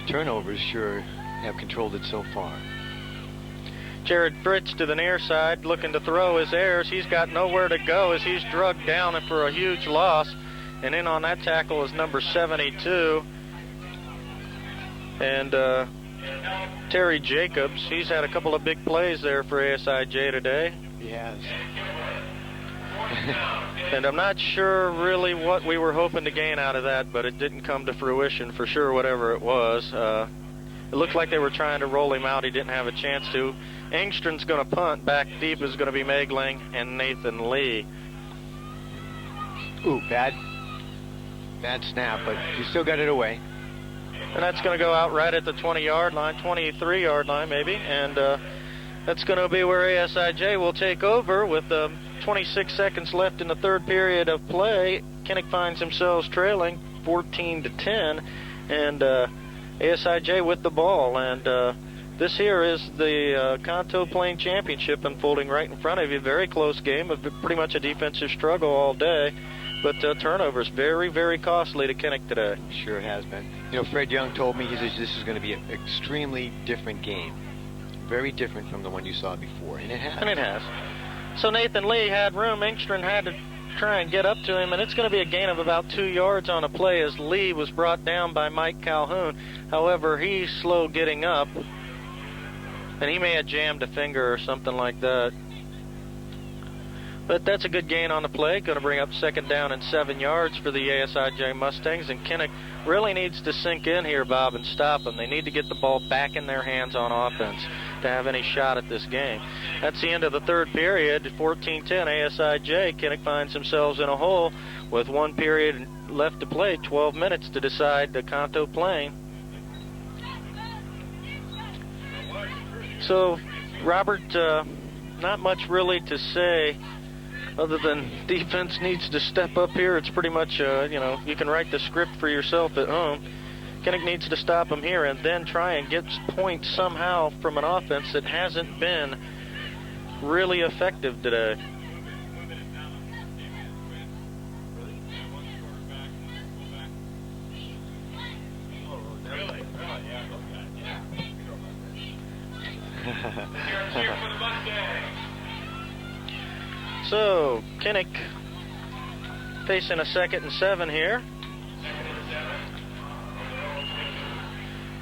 turnovers sure have controlled it so far. Jared Fritz to the near side, looking to throw his airs. He's got nowhere to go as he's drugged down and for a huge loss. And in on that tackle is number 72. And Terry Jacobs, he's had a couple of big plays there for ASIJ today. He has. And I'm not sure really what we were hoping to gain out of that, but it didn't come to fruition for sure, whatever it was. It looked like they were trying to roll him out. He didn't have a chance to. Engstrand's going to punt. Back deep is going to be Megling and Nathan Lee. Ooh, bad snap, but you still got it away. And that's going to go out right at the 20-yard line, 23-yard line maybe. And that's going to be where ASIJ will take over with 26 seconds left in the 3rd period of play. Kinnick finds themselves trailing 14-10, and ASIJ with the ball. And this here is the Kanto Plain Championship unfolding right in front of you. Very close game, pretty much a defensive struggle all day. But turnovers very, very costly to Kinnick today. Sure it has been. You know, Fred Young told me, he says this is going to be an extremely different game. Very different from the one you saw before, and it has. And it has. So Nathan Lee had room. Engstrand had to try and get up to him, and it's going to be a gain of about 2 yards on a play as Lee was brought down by Mike Calhoun. However, he's slow getting up, and he may have jammed a finger or something like that. But that's a good gain on the play. Going to bring up 2nd down and 7 yards for the ASIJ Mustangs. And Kinnick really needs to sink in here, Bob, and stop them. They need to get the ball back in their hands on offense to have any shot at this game. That's the end of the 3rd period. 14-10 ASIJ. Kinnick finds themselves in a hole with 1 period left to play. 12 minutes to decide the Kanto Plain. So, Robert, not much really to say other than defense needs to step up here. It's pretty much, you can write the script for yourself at home. Kinnick needs to stop them here and then try and get points somehow from an offense that hasn't been really effective today. So, Kinnick facing a 2nd and 7 here.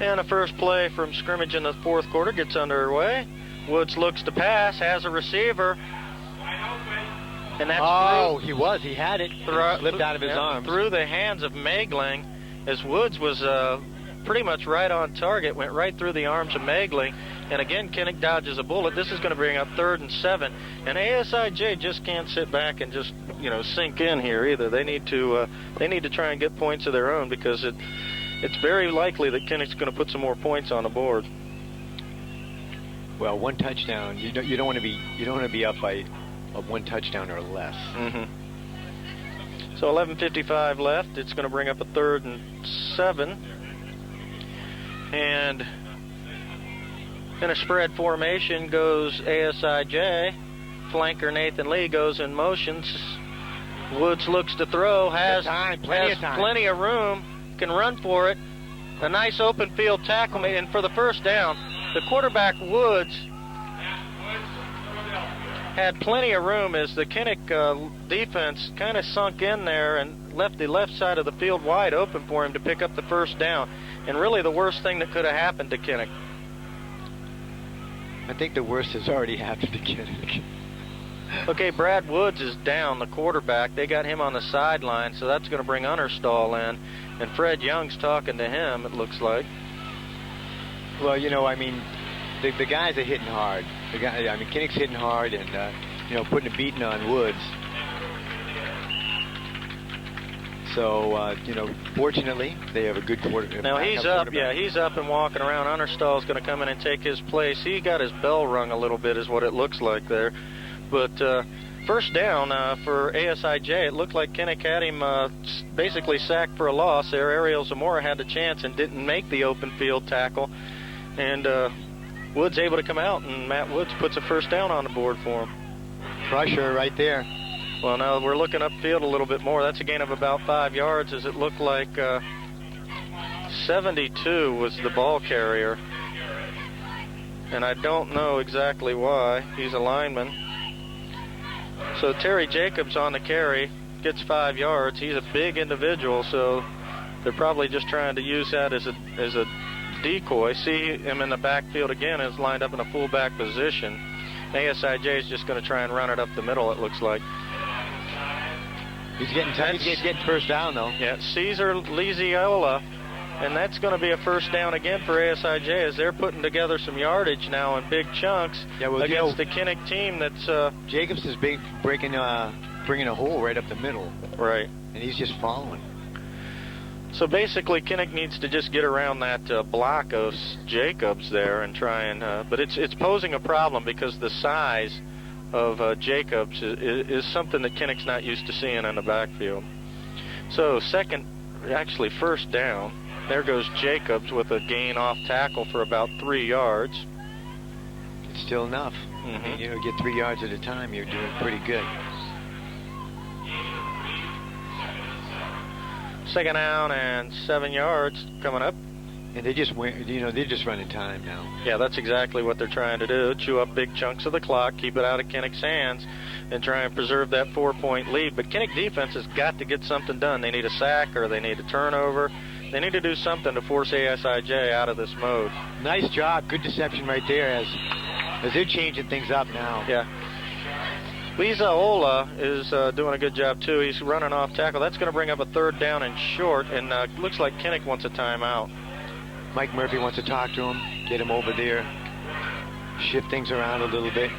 And a first play from scrimmage in the 4th quarter gets underway. Woods looks to pass, has a receiver. And that's he had it. Slipped out of his arms. Through the hands of Megling, as Woods was pretty much right on target, went right through the arms of Megling. And again, Kinnick dodges a bullet. This is going to bring up 3rd and 7. And ASIJ just can't sit back and just, sink in here either. They need to try and get points of their own because it's very likely that Kinnick's going to put some more points on the board. Well, 1 touchdown. You don't want to be up by 1 touchdown or less. Mm-hmm. So 11:55 left. It's going to bring up a 3rd and 7. And in a spread formation goes ASIJ. Flanker Nathan Lee goes in motion. Woods looks to throw, has plenty of room, can run for it. A nice open field tackle, and for the first down, the quarterback Woods had plenty of room as the Kinnick defense kind of sunk in there and left the left side of the field wide open for him to pick up the first down. And really the worst thing that could have happened to Kinnick. I think the worst has already happened to Kinnick. Okay, Brad Woods is down, the quarterback. They got him on the sideline, so that's going to bring Understall in. And Fred Young's talking to him, it looks like. Well, you know, I mean, the guys are hitting hard. Kinnick's hitting hard and, you know, putting a beating on Woods. So, you know, fortunately, they have a good quarterback. Now he's up, yeah, he's up and walking around. Understall's going to come in and take his place. He got his bell rung a little bit is what it looks like there. But first down for ASIJ, it looked like Kinnick had him basically sacked for a loss there. Ariel Zamora had the chance and didn't make the open field tackle. And Woods able to come out, and Matt Woods puts a first down on the board for him. Pressure right there. Well, now we're looking upfield a little bit more. That's a gain of about 5 yards, as it looked like 72 was the ball carrier. And I don't know exactly why. He's a lineman. So Terry Jacobs on the carry, gets 5 yards. He's a big individual, so they're probably just trying to use that as a decoy. See him in the backfield again, is lined up in a fullback position. ASIJ is just going to try and run it up the middle, it looks like. He's getting first down, though. Yeah, Caesar Liziola, and that's going to be a first down again for ASIJ as they're putting together some yardage now in big chunks against the Kinnick team that's... Jacobs is bringing a hole right up the middle. Right. And he's just following. So basically, Kinnick needs to just get around that block of Jacobs there and try and... but it's posing a problem because the size of Jacobs is something that Kinnick's not used to seeing in the backfield. So first down. There goes Jacobs with a gain off tackle for about 3 yards. It's still enough. Mm-hmm. I mean, you know, get 3 yards at a time, you're doing pretty good. Second down and 7 yards coming up. And they're just running time now. Yeah, that's exactly what they're trying to do. Chew up big chunks of the clock, keep it out of Kinnick's hands, and try and preserve that 4-point lead. But Kinnick defense has got to get something done. They need a sack or they need a turnover. They need to do something to force ASIJ out of this mode. Nice job. Good deception right there as they're changing things up now. Yeah. Liziola is doing a good job, too. He's running off tackle. That's going to bring up a 3rd down and short, and looks like Kinnick wants a timeout. Mike Murphy wants to talk to him, get him over there, shift things around a little bit.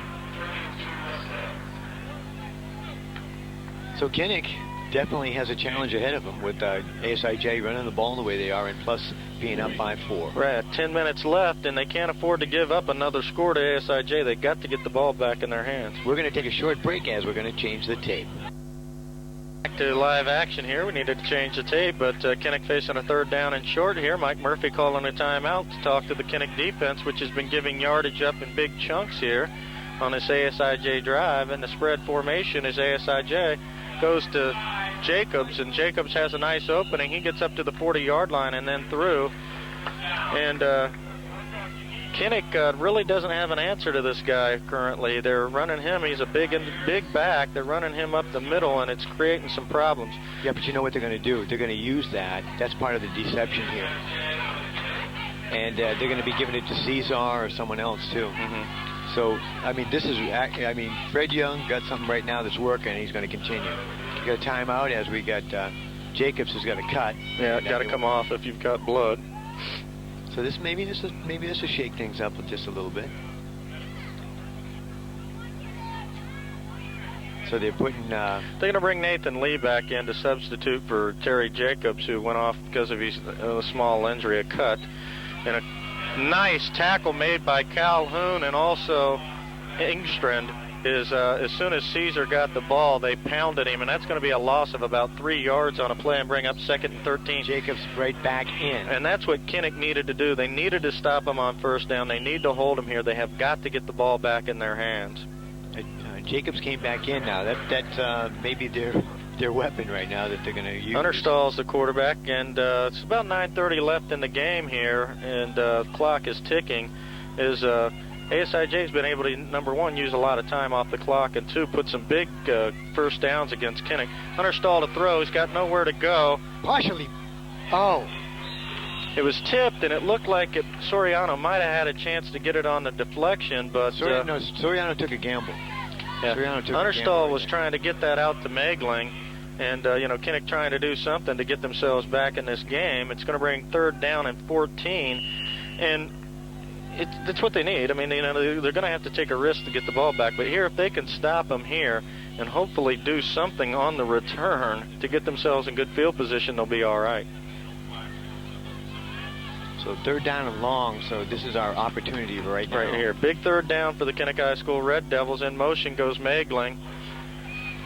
So Kinnick definitely has a challenge ahead of him with ASIJ running the ball the way they are and plus being up by 4. Right, 10 minutes left, and they can't afford to give up another score to ASIJ. They've got to get the ball back in their hands. We're going to take a short break as we're going to change the tape. Back to live action here. We needed to change the tape, but Kinnick facing a 3rd down and short here. Mike Murphy calling a timeout to talk to the Kinnick defense, which has been giving yardage up in big chunks here on this ASIJ drive. And the spread formation is ASIJ goes to Jacobs, and Jacobs has a nice opening. He gets up to the 40-yard line and then through. And Kinnick really doesn't have an answer to this guy currently. They're running him. He's a big back. They're running him up the middle, and it's creating some problems. Yeah, but you know what they're going to do? They're going to use that. That's part of the deception here. And they're going to be giving it to Caesar or someone else, too. Mm-hmm. So, I mean, Fred Young got something right now that's working, and he's going to continue. You got a timeout as we got Jacobs has got a cut. Yeah, got to come off if you've got blood. So maybe this will shake things up just a little bit. So they're putting... They're going to bring Nathan Lee back in to substitute for Terry Jacobs, who went off because of his small injury, a cut. And a nice tackle made by Calhoun and also Engstrand is as soon as Caesar got the ball, they pounded him, and that's going to be a loss of about 3 yards on a play and bring up 2nd and 13. Jacobs right back in. And that's what Kinnick needed to do. They needed to stop him on 1st down. They need to hold him here. They have got to get the ball back in their hands. Jacobs came back in now. That's maybe their weapon right now that they're going to use. Understall's the quarterback, and it's about 9:30 left in the game here, and the clock is ticking. ASIJ's been able to, number one, use a lot of time off the clock, and two, put some big 1st downs against Kinnick. Understall to throw. He's got nowhere to go. Partially. Oh. It was tipped, and it looked like Soriano might have had a chance to get it on the deflection, but Soriano took a gamble. Yeah. Understall was trying to get that out to Megling, and Kinnick trying to do something to get themselves back in this game. It's going to bring 3rd down and 14, and that's what they need. I mean, they're going to have to take a risk to get the ball back, but here, if they can stop them here and hopefully do something on the return to get themselves in good field position, they'll be all right. So 3rd down and long, so this is our opportunity right now. Right here. Big 3rd down for the Kinnick High School Red Devils. In motion goes Megling.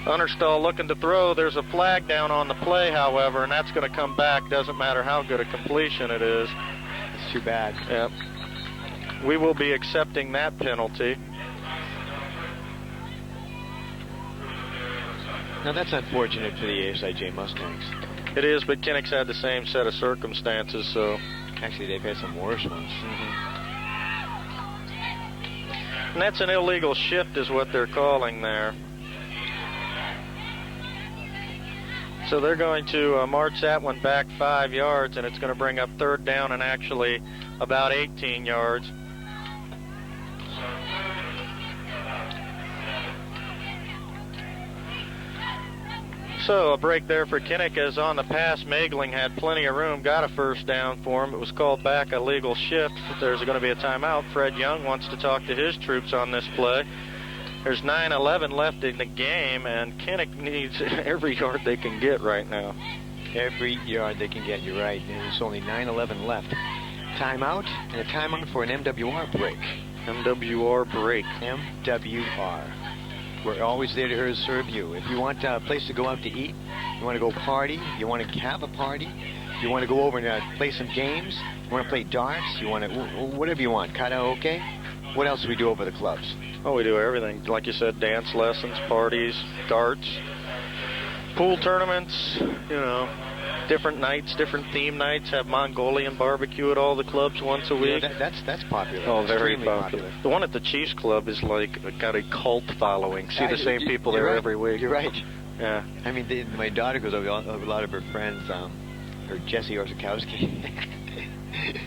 Understall looking to throw. There's a flag down on the play, however, and that's going to come back. Doesn't matter how good a completion it is. It's too bad. Yep. We will be accepting that penalty. Now that's unfortunate for the ASIJ Mustangs. It is, but Kinnick's had the same set of circumstances, so... Actually, they've had some worse ones. And that's an illegal shift is what they're calling there. So they're going to march that one back 5 yards, and it's going to bring up 3rd down and actually about 18 yards. So a break there for Kinnick, as on the pass, Megling had plenty of room, got a 1st down for him. It was called back a legal shift. There's going to be a timeout. Fred Young wants to talk to his troops on this play. There's 9:11 left in the game, and Kinnick needs every yard they can get right now. Every yard they can get, you're right. And there's only 9:11 left. Timeout, and a timeout for an MWR break. MWR break. MWR. We're always there to serve you. If you want a place to go out to eat, you want to go party, you want to have a party, you want to go over and play some games, you want to play darts, you want to, whatever you want, karaoke. What else do we do over the clubs? Oh, we do everything. Like you said, dance lessons, parties, darts, pool tournaments, different nights, different theme nights. Have Mongolian barbecue at all the clubs once a week. Yeah, that's popular. Oh, very popular. The one at the Chiefs Club is got a cult following. See the same people there every week. You're right. Yeah. I mean, my daughter goes over a lot of her friends, or Jesse Orzakowski.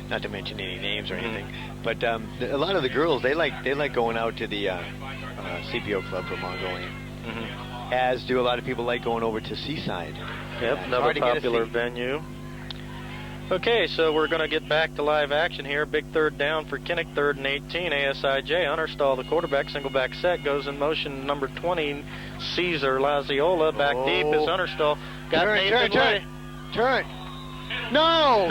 Not to mention any names or anything, but a lot of the girls they like going out to the CPO Club for Mongolian. As do a lot of people like going over to Seaside. Yep, another popular venue. Okay, so we're going to get back to live action here. Big 3rd down for Kinnick, 3rd and 18. ASIJ, Understall, the quarterback, single back set, goes in motion. Number 20, Caesar Laziola, back deep is Understall. Got Turn. No.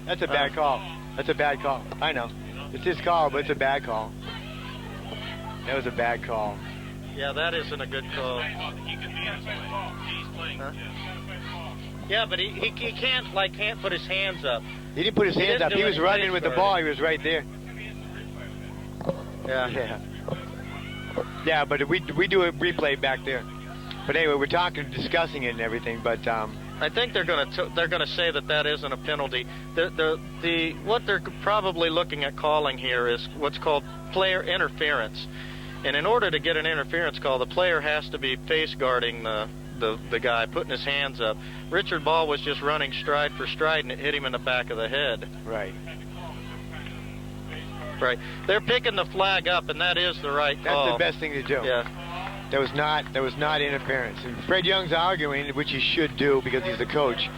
That's a bad call. That's a bad call. I know. It's his call, but it's a bad call. That was a bad call. Yeah, that isn't a good call. Huh? Yeah, but he can't put his hands up. He didn't put his hands up. He was running with the ball. He was right there. Yeah, but we do a replay back there. But anyway, we're discussing it and everything. But I think they're gonna say that isn't a penalty. What they're probably looking at calling here is what's called player interference. And in order to get an interference call, the player has to be face guarding the guy, putting his hands up. Richard Ball was just running stride for stride, and it hit him in the back of the head. Right. Right. They're picking the flag up, and that is the right call. That's the best thing to do. Yeah. That was not interference. And Fred Young's arguing, which he should do because he's the coach.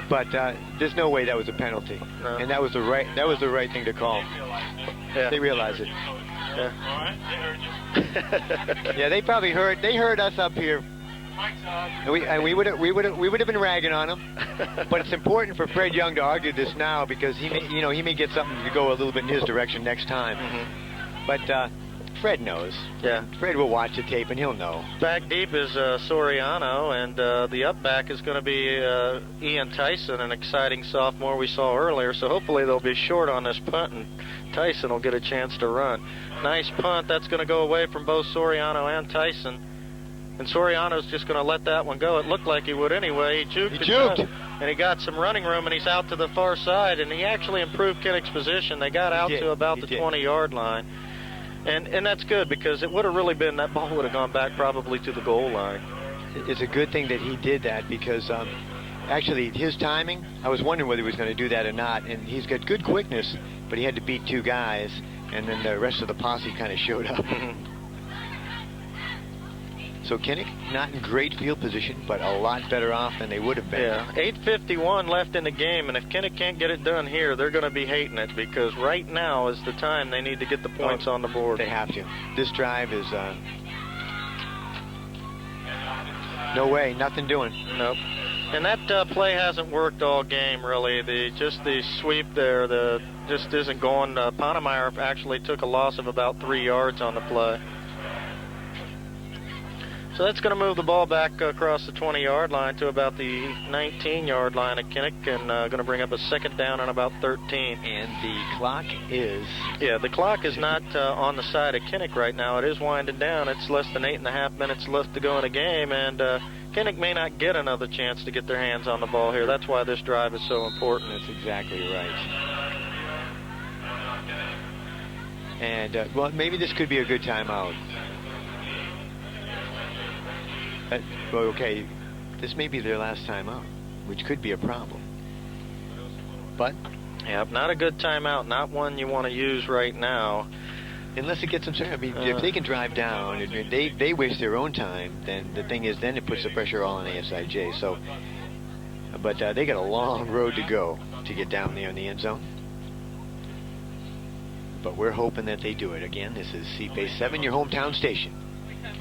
But there's no way that was a penalty. No. And that was the right thing to call. Yeah. They realize it. Yeah. Yeah, they probably heard. They heard us up here. And we would have been ragging on him. But it's important for Fred Young to argue this now because he may get something to go a little bit in his direction next time. But Fred knows. Yeah. Fred will watch the tape and he'll know. Back deep is Soriano, and the up back is going to be Ian Tyson, an exciting sophomore we saw earlier. So hopefully they'll be short on this punt, and Tyson will get a chance to run. Nice punt. That's going to go away from both Soriano and Tyson. And Soriano's just going to let that one go. It looked like he would anyway. He juked. And he got some running room, and he's out to the far side. And he actually improved Kinnick's position. They got out to about the 20-yard line. And that's good, because it would have really been, that ball would have gone back probably to the goal line. It's a good thing that he did that, because actually his timing, I was wondering whether he was going to do that or not. And he's got good quickness, but he had to beat two guys, and then the rest of the posse kind of showed up. So Kinnick, not in great field position, but a lot better off than they would have been. Yeah, 8:51 left in the game, and if Kinnick can't get it done here, they're going to be hating it, because right now is the time they need to get the points on the board. They have to. This drive is no way, nothing doing. Nope. And that play hasn't worked all game, really. The sweep there, just isn't going. Ponemeyer actually took a loss of about 3 yards on the play. So that's going to move the ball back across the 20-yard line to about the 19-yard line at Kinnick, and going to bring up a second down on about 13. And the clock is... Yeah, the clock is not on the side of Kinnick right now. It is winding down. It's less than 8.5 minutes left to go in the game, and Kinnick may not get another chance to get their hands on the ball here. That's why this drive is so important. That's exactly right. And, well, maybe this could be a good timeout. Well, okay, this may be their last time out, which could be a problem. But? Yeah, not a good timeout, not one you want to use right now. Unless it gets them started. I mean, if they can drive down, and they waste their own time, then the thing is, then it puts the pressure all on ASIJ. So, but they got a long road to go to get down there in the end zone. But we're hoping that they do it. Again, this is CPACE 7, your hometown station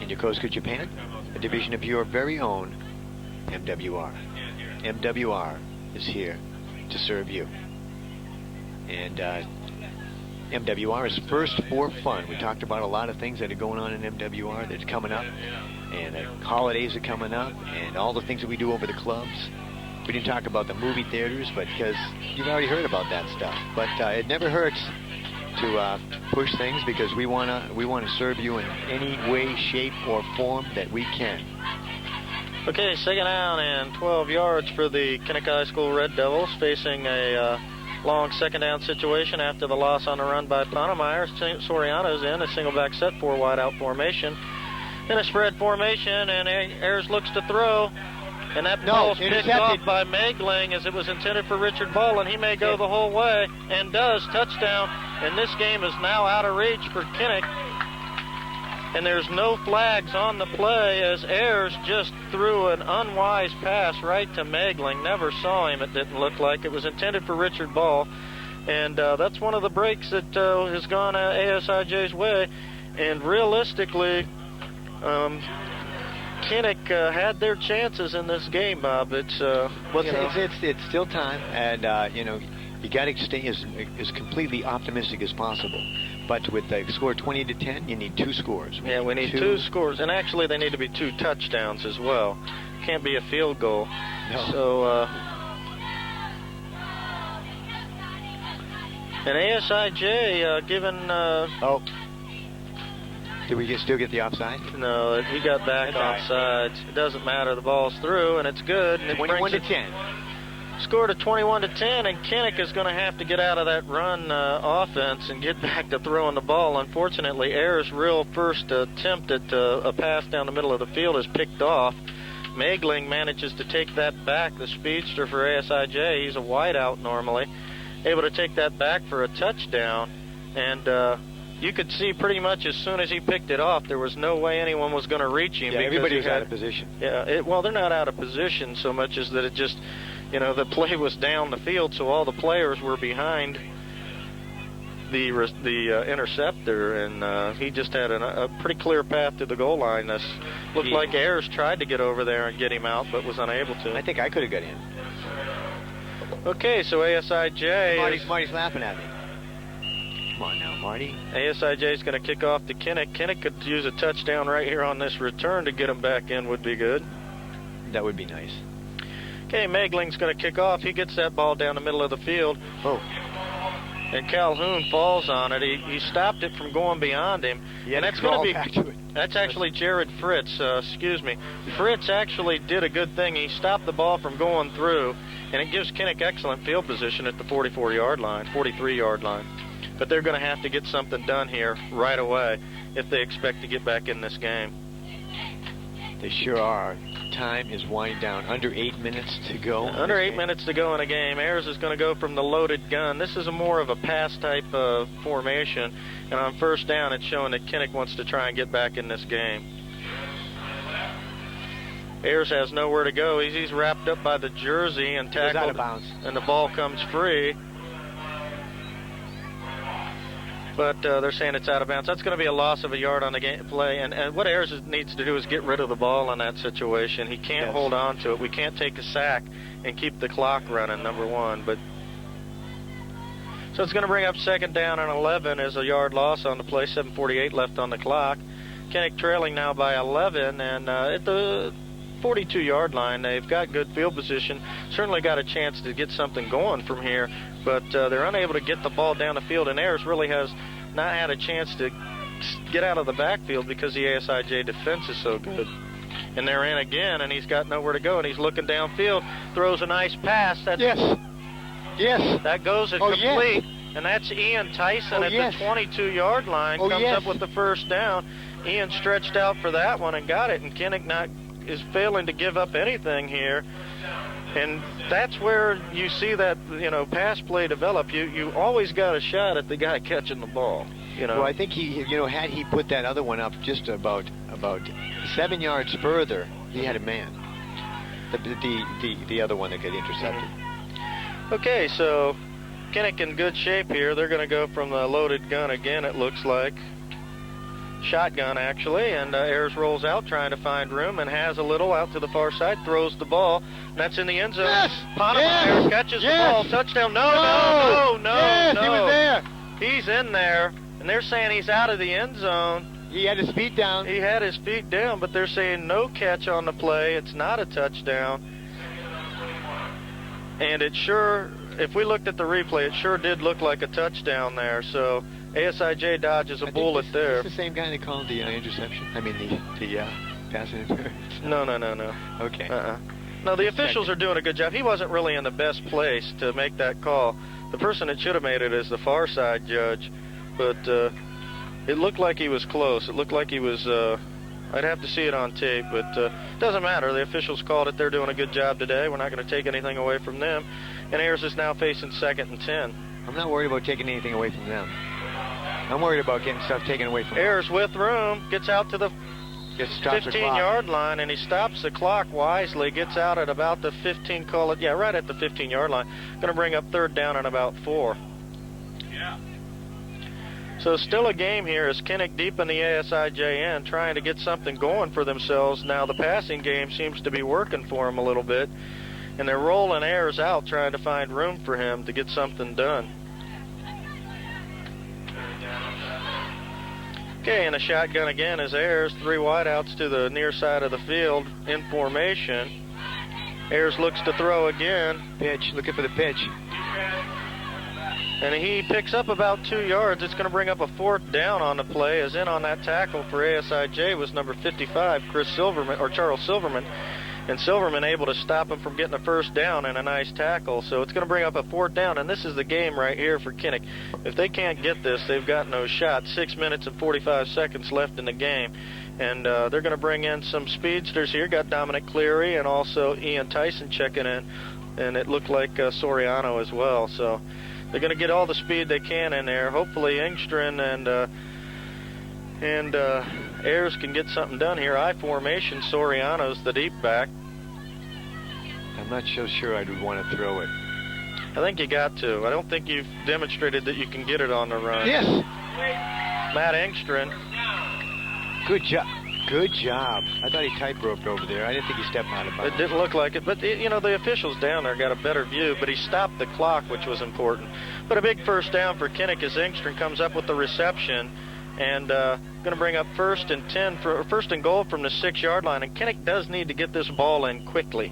in Yokosuka, Japan. A division of your very own MWR. MWR is here to serve you. And MWR is first for fun. We talked about a lot of things that are going on in MWR that's coming up. And holidays are coming up, and all the things that we do over the clubs. We didn't talk about the movie theaters, but because you've already heard about that stuff. But it never hurts to push things, because we want to serve you in any way, shape, or form that we can. Okay, second down and 12 yards for the Kinnick High School Red Devils, facing a long second down situation after the loss on the run by Ponemeyer. Soriano's in a single back set, 4 wide out formation. In a spread formation, and Ayers looks to throw. And that ball's picked off by Megling as it was intended for Richard Ball, and he may go the whole way, and does. Touchdown. And this game is now out of reach for Kinnick. And there's no flags on the play as Ayers just threw an unwise pass right to Megling. Never saw him, it didn't look like. It was intended for Richard Ball. And that's one of the breaks that has gone ASIJ's way. And realistically, Kinnick had their chances in this game, Bob. It's still time, and you got to stay as completely optimistic as possible. But with the score 20-10, you need 2 scores. We need 2 scores, and actually they need to be 2 touchdowns as well. Can't be a field goal. No. So, and ASIJ given. Did we still get the offside? No, he got back offside. It doesn't matter. The ball's through, and it's good. And 21-10. Scored a 21-10, and Kinnick is going to have to get out of that run offense and get back to throwing the ball. Unfortunately, Ayers' real first attempt at a pass down the middle of the field is picked off. Megling manages to take that back, the speedster for ASIJ. He's a wideout normally. Able to take that back for a touchdown, and you could see pretty much as soon as he picked it off, there was no way anyone was going to reach him. Yeah, everybody was out of position. Yeah, well, they're not out of position so much as that it just, the play was down the field, so all the players were behind the interceptor, and he just had a pretty clear path to the goal line. This looked like Ayers tried to get over there and get him out, but was unable to. I think I could have got in. Okay, so ASIJ... Marty's laughing at me. Come on now, Marty. ASIJ is going to kick off to Kinnick. Kinnick could use a touchdown right here on this return to get him back in would be good. That would be nice. Okay, Megling's going to kick off. He gets that ball down the middle of the field. Oh. And Calhoun falls on it. He stopped it from going beyond him. Yeah, and that's going to be back to it. That's actually Jared Fritz. Excuse me. Fritz actually did a good thing. He stopped the ball from going through, and it gives Kinnick excellent field position at the 44-yard line, 43-yard line. But they're going to have to get something done here right away if they expect to get back in this game. They sure are. Time is winding down. Under 8 minutes to go. Under 8 minutes to go in a game. Ayers is going to go from the loaded gun. This is a more of a pass type of formation. And on first down, it's showing that Kinnick wants to try and get back in this game. Ayers has nowhere to go. He's wrapped up by the jersey and tackled. Goes out of bounds. And the ball comes free. But they're saying it's out of bounds. That's going to be a loss of a yard on the game play. And what Ayers needs to do is get rid of the ball in that situation. He can't hold on to it. We can't take a sack and keep the clock running, number one. So it's going to bring up second down and 11 as a yard loss on the play. 7:48 left on the clock. Kinnick trailing now by 11. And at the 42-yard line, they've got good field position. Certainly got a chance to get something going from here. But they're unable to get the ball down the field, and Ayers really has not had a chance to get out of the backfield because the ASIJ defense is so good. And they're in again, and he's got nowhere to go, and he's looking downfield, throws a nice pass. Yes. That goes it complete, and that's Ian Tyson at the 22-yard line. Comes up with the first down. Ian stretched out for that one and got it, and Kinnick is failing to give up anything here. And that's where you see that, pass play develop. You always got a shot at the guy catching the ball, Well, I think he, had he put that other one up just about 7 yards further, he had a man. The other one that got intercepted. Okay, so Kinnick in good shape here. They're going to go from the loaded gun again, it looks like. Shotgun, actually, and Ayers rolls out trying to find room and has a little out to the far side, throws the ball, and that's in the end zone. Ayers catches the ball, touchdown. No. He was there. He's in there, and they're saying he's out of the end zone. He had his feet down. He had his feet down, but they're saying no catch on the play. It's not a touchdown. And it sure, if we looked at the replay, it sure did look like a touchdown there, so ASIJ dodges a bullet there. Is this the same guy that called the interception? I mean, the passing interference? No. Okay. No, the officials are doing a good job. He wasn't really in the best place to make that call. The person that should have made it is the far side judge, but it looked like he was close. It looked like he was, I'd have to see it on tape, but it doesn't matter. The officials called it. They're doing a good job today. We're not going to take anything away from them. And Ayers is now facing 2nd and 10. I'm not worried about taking anything away from them. I'm worried about getting stuff taken away from Ayers with room, gets out to the 15-yard line, and he stops the clock wisely, gets out at about the 15, right at the 15-yard line. Going to bring up third down and about 4. Yeah. So still a game here as Kinnick deep in the ASIJ end, trying to get something going for themselves. Now the passing game seems to be working for them a little bit, and they're rolling Ayers out, trying to find room for him to get something done. Okay, and a shotgun again is Ayers. 3 wideouts to the near side of the field in formation. Ayers looks to throw again. Pitch, looking for the pitch. And he picks up about 2 yards. It's going to bring up a 4th down on the play, as in on that tackle for ASIJ was number 55, Charles Silverman. And Silverman able to stop him from getting a first down and a nice tackle. So it's going to bring up a 4th down, and this is the game right here for Kinnick. If they can't get this, they've got no shot. 6 minutes and 45 seconds left in the game. And they're going to bring in some speedsters here. Got Dominic Cleary and also Ian Tyson checking in. And it looked like Soriano as well. So they're going to get all the speed they can in there. Hopefully Engstrand and Ayers can get something done here. I formation, Soriano's the deep back. I'm not so sure I would want to throw it. I think you got to. I don't think you've demonstrated that you can get it on the run. Yes. Matt Engstrand. Good job. Good job. I thought he tight-roped over there. I didn't think he stepped out of bounds. It didn't look like it, but you know, the officials down there got a better view, but he stopped the clock, which was important. But a big first down for Kinnick as Engstrom comes up with the reception, and going to bring up 1st and 10 for 1st and goal from the 6-yard line. And Kinnick does need to get this ball in quickly.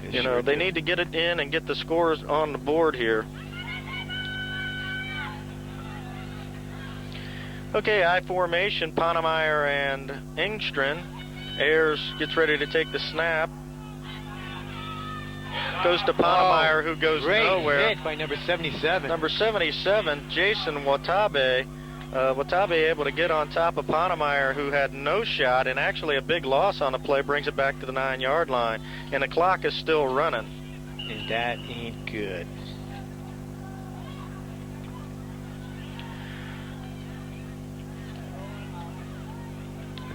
You know, they need to get it in and get the scores on the board here. Okay, I formation, Ponemeyer and Engstrom. Ayers gets ready to take the snap. Goes to Ponemeyer, who goes nowhere. Great hit by number 77. Number 77, Jason Watabe. Watabe able to get on top of Ponemeyer, who had no shot, and actually a big loss on the play brings it back to the 9-yard line. And the clock is still running. And that ain't good.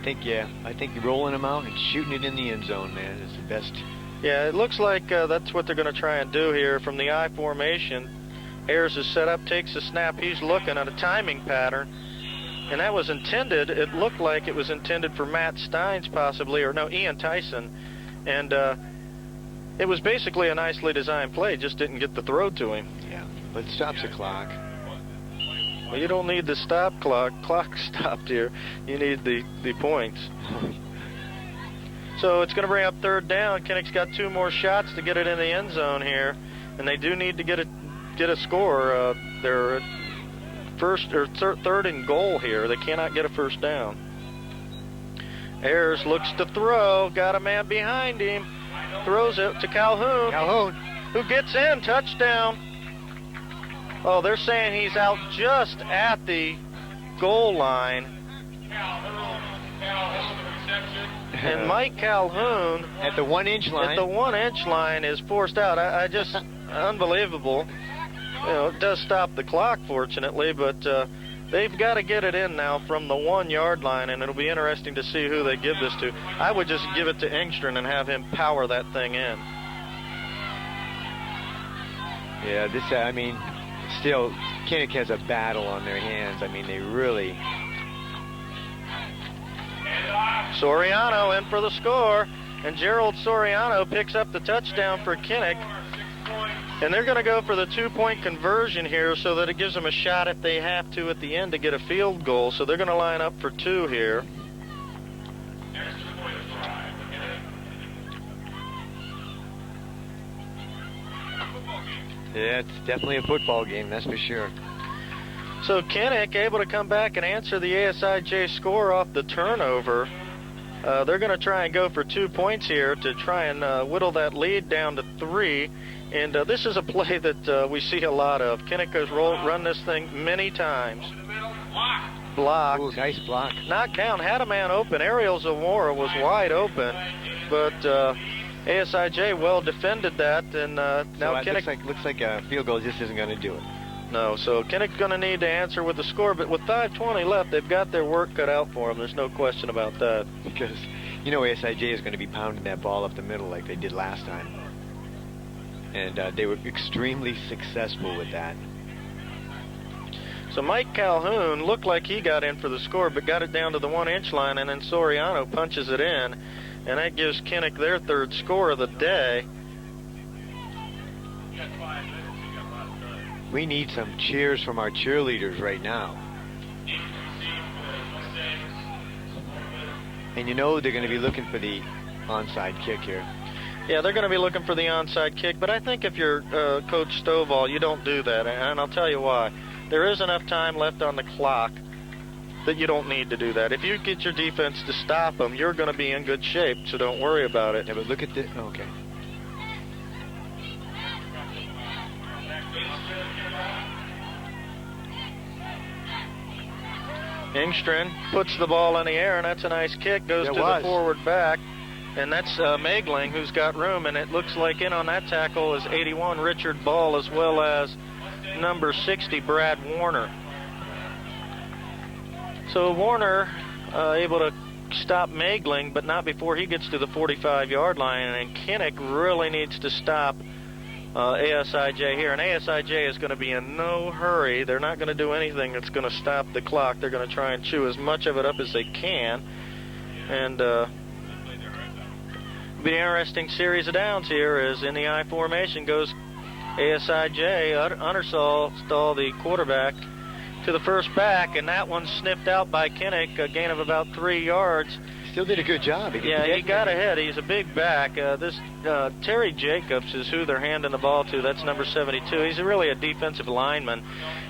I think rolling them out and shooting it in the end zone, man, is the best. Yeah, it looks like that's what they're going to try and do here from the I formation. Ayers is set up, takes the snap. He's looking at a timing pattern, and that was intended. It looked like it was intended for Matt Steins possibly, or no, Ian Tyson, and it was basically a nicely designed play. Just didn't get the throw to him. Yeah, but it stops the clock. Well, you don't need the stop clock. Clock stopped here. You need the points. So it's going to bring up 3rd down. Kinnick's got 2 more shots to get it in the end zone here, and they do need to get a score. They're 3rd and goal here. They cannot get a 1st down. Ayers looks to throw. Got a man behind him. Throws it to Calhoun. Calhoun, who gets in. Touchdown. Oh, they're saying he's out just at the goal line. And Mike Calhoun at the 1-inch line. At the 1-inch line is forced out. I just unbelievable. You know, it does stop the clock, fortunately, but they've got to get it in now from the 1-yard line, and it'll be interesting to see who they give this to. I would just give it to Engstrom and have him power that thing in. Yeah, this, I mean, still, Kinnick has a battle on their hands. I mean, they really... Soriano in for the score, and Gerald Soriano picks up the touchdown for Kinnick. And they're going to go for the 2-point conversion here so that it gives them a shot if they have to at the end to get a field goal. So they're going to line up for 2 here. Yeah, it's definitely a football game, that's for sure. So Kinnick able to come back and answer the ASIJ score off the turnover. They're going to try and go for 2 points here to try and whittle that lead down to 3. And this is a play that we see a lot of. Kinnick has run this thing many times. Blocked. Ooh, nice block. Knocked down, had a man open. Ariel Zamora was wide open, but ASIJ well defended that, and now Kinnick... Looks like a field goal just isn't going to do it. No, so Kinnick's going to need to answer with the score, but with 5:20 left, they've got their work cut out for them. There's no question about that. Because, you know, ASIJ is going to be pounding that ball up the middle like they did last time. And they were extremely successful with that. So Mike Calhoun looked like he got in for the score, but got it down to the 1-inch line, and then Soriano punches it in, and that gives Kinnick their 3rd score of the day. We need some cheers from our cheerleaders right now. And you know they're going to be looking for the onside kick here. Yeah, they're going to be looking for the onside kick, but I think if you're Coach Stovall, you don't do that, and I'll tell you why. There is enough time left on the clock that you don't need to do that. If you get your defense to stop them, you're going to be in good shape, so don't worry about it. Yeah, but look at this. Oh, okay. Engstrom puts the ball in the air, and that's a nice kick. Goes to the forward back, and that's Megling who's got room, and it looks like in on that tackle is 81 Richard Ball as well as number 60 Brad Warner. So Warner able to stop Megling, but not before he gets to the 45-yard line, and Kinnick really needs to stop ASIJ here, and ASIJ is going to be in no hurry. They're not going to do anything that's going to stop the clock. They're going to try and chew as much of it up as they can. And be an interesting series of downs here as in the I formation goes ASIJ, Understall, the quarterback, to the first back, and that one's sniffed out by Kinnick, a gain of about 3 yards. Still did a good job. He got ahead. He's a big back. This Terry Jacobs is who they're handing the ball to. That's number 72. He's really a defensive lineman.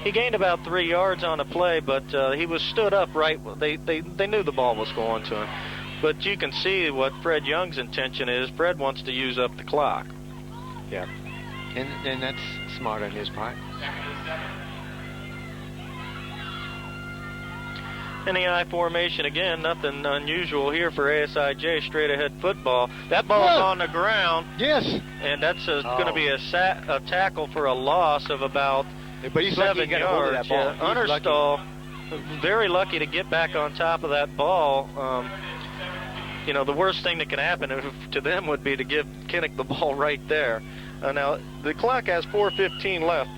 He gained about 3 yards on the play, but he was stood up right. They knew the ball was going to him. But you can see what Fred Young's intention is. Fred wants to use up the clock. Yeah, and that's smart on his part. In the I formation again, nothing unusual here for ASIJ, straight ahead football. That ball's on the ground. Yes. And that's going to be a tackle for a loss of about but he's 7 lucky yards. Yeah, Understall, very lucky to get back on top of that ball. You know, the worst thing that can happen to them would be to give Kinnick the ball right there. Now, the clock has 4:15 left.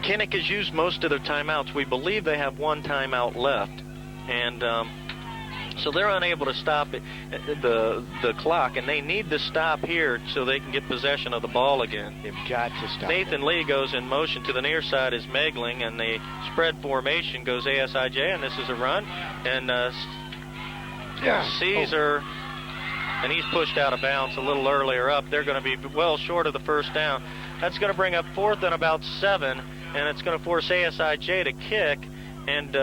Kinnick has used most of their timeouts. We believe they have 1 timeout left. And so they're unable to stop the clock, and they need to stop here so they can get possession of the ball again. They've got to stop. Nathan Lee goes in motion. To the near side is Megling, and the spread formation goes ASIJ, and this is a run. And Caesar, and he's pushed out of bounds a little earlier up. They're going to be well short of the first down. That's going to bring up 4th and about 7, and it's going to force ASIJ to kick. And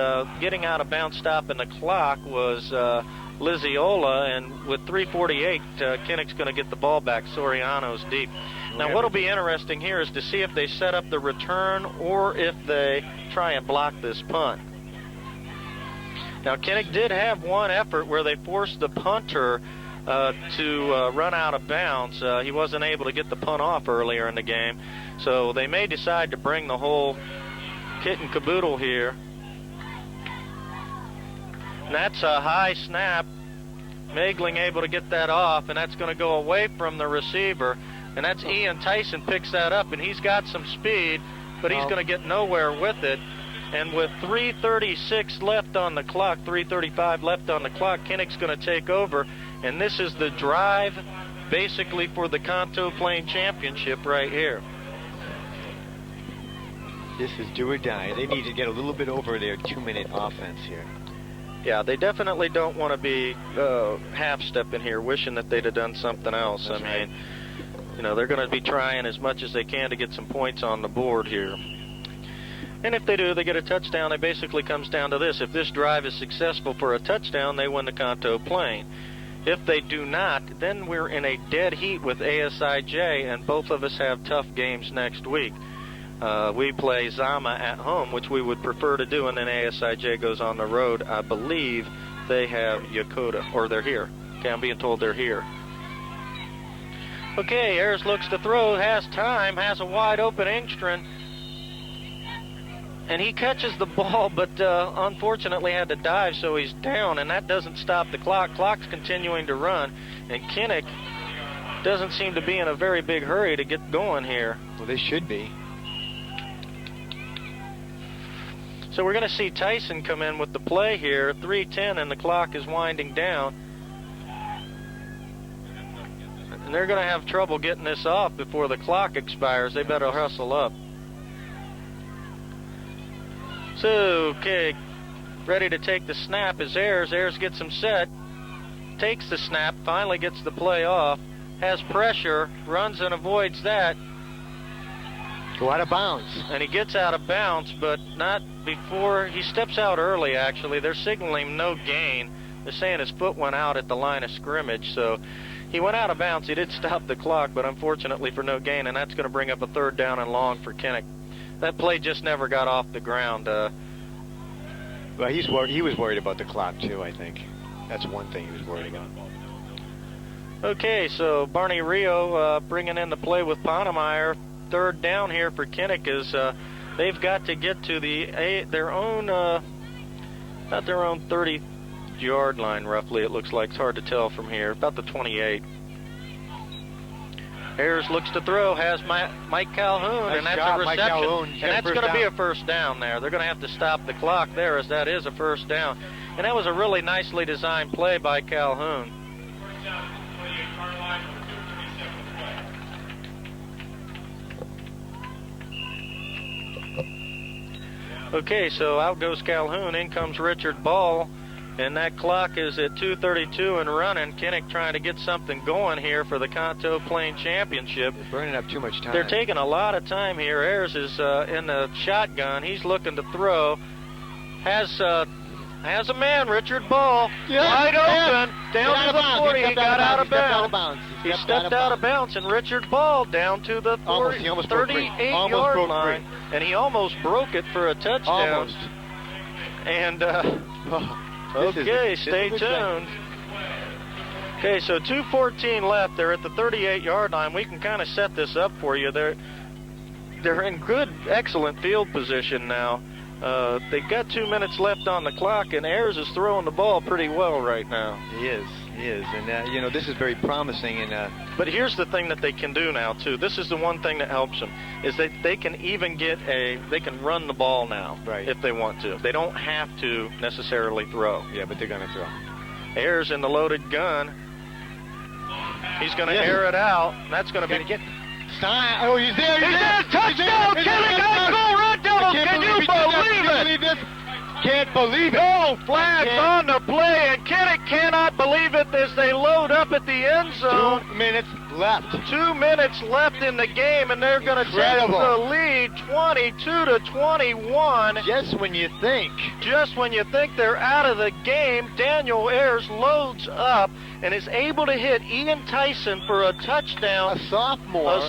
getting out of bounds, stopping the clock was Liziola, and with 3:48, Kinnick's going to get the ball back. Soriano's deep. Now, what'll be interesting here is to see if they set up the return or if they try and block this punt. Now, Kinnick did have one effort where they forced the punter to run out of bounds. He wasn't able to get the punt off earlier in the game, so they may decide to bring the whole kit and caboodle here. And that's a high snap. Megling able to get that off, and that's going to go away from the receiver. And that's Ian Tyson picks that up, and he's got some speed, but he's going to get nowhere with it. And with 3:36 left on the clock, 3:35 left on the clock, Kinnick's going to take over. And this is the drive, basically, for the Kanto Plain Championship right here. This is do or die. They need to get a little bit over their 2-minute offense here. Yeah, they definitely don't want to be half-stepping here, wishing that they'd have done something else. That's right. You know, they're going to be trying as much as they can to get some points on the board here. And if they do, they get a touchdown. It basically comes down to this. If this drive is successful for a touchdown, they win the Kanto Plain. If they do not, then we're in a dead heat with ASIJ, and both of us have tough games next week. We play Zama at home, which we would prefer to do, and then ASIJ goes on the road. I believe they have Yokota, or they're here. Okay, I'm being told they're here. Okay, Ayers looks to throw, has time, has a wide open Engstrand, and he catches the ball, but unfortunately had to dive, so he's down, and that doesn't stop the clock. Clock's continuing to run, and Kinnick doesn't seem to be in a very big hurry to get going here. Well, they should be. So we're going to see Tyson come in with the play here, 3:10, and the clock is winding down. And they're going to have trouble getting this off before the clock expires. They better hustle up. So, okay, ready to take the snap is Ayers. Ayers gets him set, takes the snap, finally gets the play off, has pressure, runs and avoids that. Go out of bounds. And he gets out of bounds, but not before he steps out early, actually. They're signaling no gain. They're saying his foot went out at the line of scrimmage, so he went out of bounds. He did stop the clock, but unfortunately for no gain, and that's going to bring up a 3rd down and long for Kinnick. That play just never got off the ground. Well, he was worried about the clock, too, I think. That's one thing he was worried about. Okay, so Barney Rio bringing in the play with Ponemeyer. 3rd down here for Kinnick is they've got to get to their own, not their own 30-yard line, roughly, it looks like. It's hard to tell from here. About the 28. Ayers looks to throw, has Mike Calhoun, Nice and that's job, a Mike reception. Calhoun. And that's going to be a 1st down there. They're going to have to stop the clock there, as that is a 1st down. And that was a really nicely designed play by Calhoun. First down at the 28-yard line with 2:37 to play. Okay, so out goes Calhoun. In comes Richard Ball. And that clock is at 2:32 and running. Kinnick trying to get something going here for the Kanto Plain Championship. They're burning up too much time. They're taking a lot of time here. Ayers is in the shotgun. He's looking to throw. Has a man, Richard Ball, wide open, down to the 40. He got out of bounds. He stepped out of bounds, and Richard Ball down to the 38-yard line, and he almost broke it for a touchdown. Almost. And okay, stay tuned. Okay, so 2:14 left. They're at the 38-yard line. We can kind of set this up for you. They're in good, excellent field position now. They've got 2 minutes left on the clock, and Ayers is throwing the ball pretty well right now. He is. And, you know, this is very promising. And But here's the thing that they can do now, too. This is the one thing that helps them, is that they can even they can run the ball now, right, if they want to. They don't have to necessarily throw. Yeah, but they're going to throw. Ayers in the loaded gun. He's going to air it out. That's going to be... Stein. Oh, he's there. He's there. Touchdown! Kinnick high school Red Devils. Can you believe it? Can't believe it. No flags on the play, and Kinnick cannot believe it as they load up at the end zone. 2 minutes left. 2 minutes left in the game, and they're going to take the lead 22-21. Just when you think they're out of the game, Daniel Ayers loads up and is able to hit Ian Tyson for a touchdown. A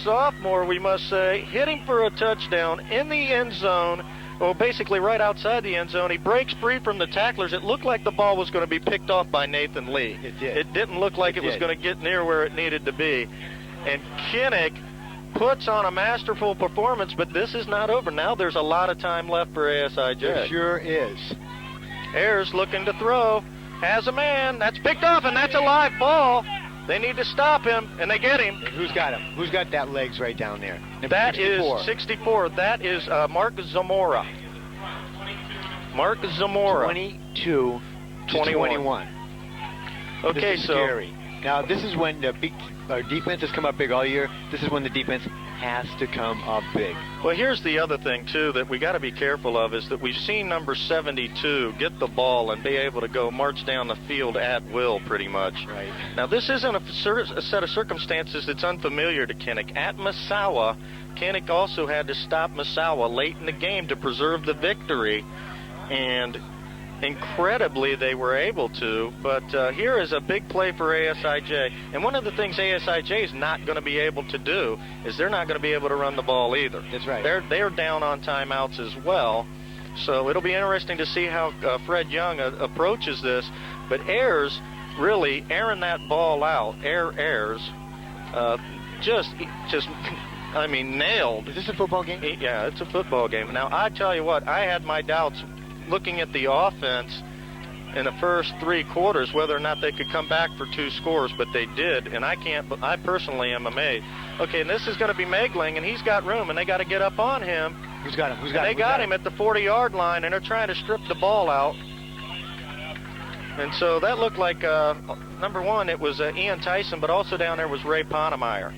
sophomore, we must say, hit him for a touchdown in the end zone. Well, basically right outside the end zone. He breaks free from the tacklers. It looked like the ball was going to be picked off by Nathan Lee. It did. It didn't look like it was going to get near where it needed to be. And Kinnick puts on a masterful performance, but this is not over. Now there's a lot of time left for ASIJ. There sure is. Ayers looking to throw. Has a man. That's picked off, and that's a live ball. They need to stop him, and they get him. And who's got him? Who's got that legs right down there? That 64. Is 64. That is Mark Zamora. Mark Zamora. 22-21. Okay, so scary. Now this is when our defense has come up big all year. This is when the defense has to come up big. Well, here's the other thing too that we got to be careful of is that we've seen number 72 get the ball and be able to go march down the field at will, pretty much. Right. Now this isn't a set of circumstances that's unfamiliar to Kinnick. At Massawa, Kinnick also had to stop Massawa late in the game to preserve the victory, and incredibly they were able to, but here is a big play for ASIJ. And one of the things ASIJ is not going to be able to do is they're not going to be able to run the ball either. That's right. They're down on timeouts as well. So it'll be interesting to see how Fred Young approaches this. But Ayers really airing that ball out. Ayers just I mean, nailed. Is this a football game? Yeah, it's a football game. Now, I tell you what, I had my doubts looking at the offense in the first 3 quarters whether or not they could come back for 2 scores, but they did, and I personally am amazed. Okay, and this is going to be Megling, and he's got room, and they got to get up on him. Who's got him? They got him at the 40-yard line, and they're trying to strip the ball out. And so that looked like, number one, it was Ian Tyson, but also down there was Ray Ponemeyer.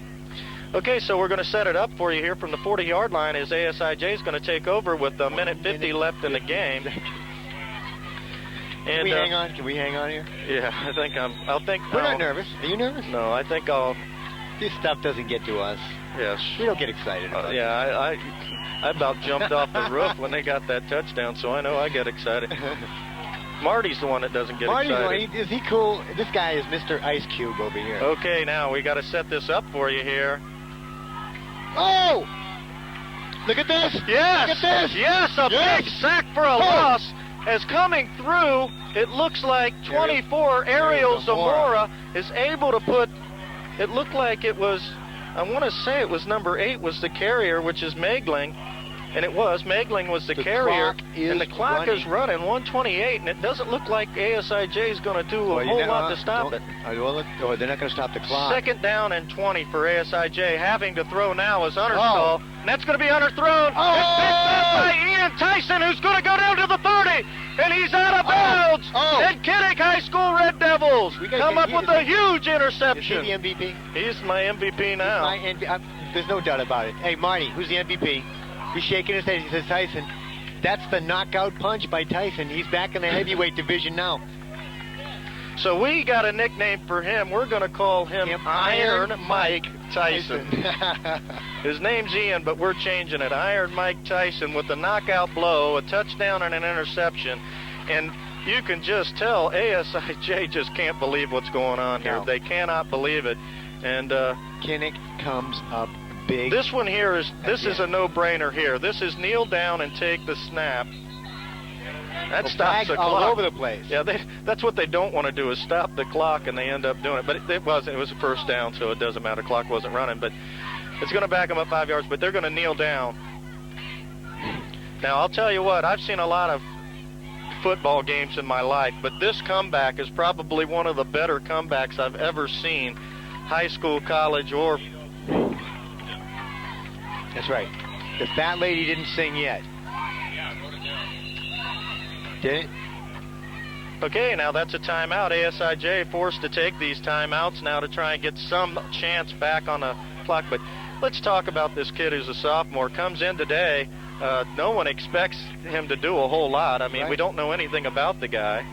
Okay, so we're going to set it up for you here from the 40-yard line as ASIJ is going to take over with a minute 50 left in the game. And, Can we hang on? Can we hang on here? Yeah, I think We're not nervous. Are you nervous? No, I think I'll... This stuff doesn't get to us. Yes. We don't get excited about it. Yeah, I about jumped off the roof when they got that touchdown, so I know I get excited. Marty's the one that doesn't get excited. Is he cool? This guy is Mr. Ice Cube over here. Okay, now we got to set this up for you here. Oh! Look at this! Yes! Look at this! Yes, a big sack for a loss. As coming through, it looks like 24, Ariel Zamora is able to put, it looked like it was, I want to say it was number 8 was the carrier, which is Megling. And it was. Megling was the carrier, and the clock is running 128, and it doesn't look like ASIJ is going to do a whole lot to stop it. Well, they're not going to stop the clock. Second down and 20 for ASIJ. Having to throw now is Understall, and that's going to be underthrown. It's picked up by Ian Tyson, who's going to go down to the 30, and he's out of bounds. And Kinnick High School Red Devils come up with a huge interception. Is he the MVP? He's my MVP now. There's no doubt about it. Hey, Marty, who's the MVP? He's shaking his head. He says, Tyson. That's the knockout punch by Tyson. He's back in the heavyweight division now. So we got a nickname for him. We're going to call him Iron Mike Tyson. His name's Ian, but we're changing it. Iron Mike Tyson with a knockout blow, a touchdown, and an interception. And you can just tell ASIJ just can't believe what's going on here. No. They cannot believe it. And Kinnick comes up big. This one here is a no-brainer here. This is kneel down and take the snap. That stops the clock. All over the place. Yeah, that's what they don't want to do, is stop the clock, and they end up doing it. But it was a first down, so it doesn't matter. Clock wasn't running, but it's going to back them up 5 yards. But they're going to kneel down. Now I'll tell you what, I've seen a lot of football games in my life, but this comeback is probably one of the better comebacks I've ever seen, high school, college, or. That's right. The fat lady didn't sing yet. Did it? Okay, now that's a timeout. ASIJ forced to take these timeouts now to try and get some chance back on the clock. But let's talk about this kid who's a sophomore. Comes in today. No one expects him to do a whole lot. I mean, we don't know anything about the guy.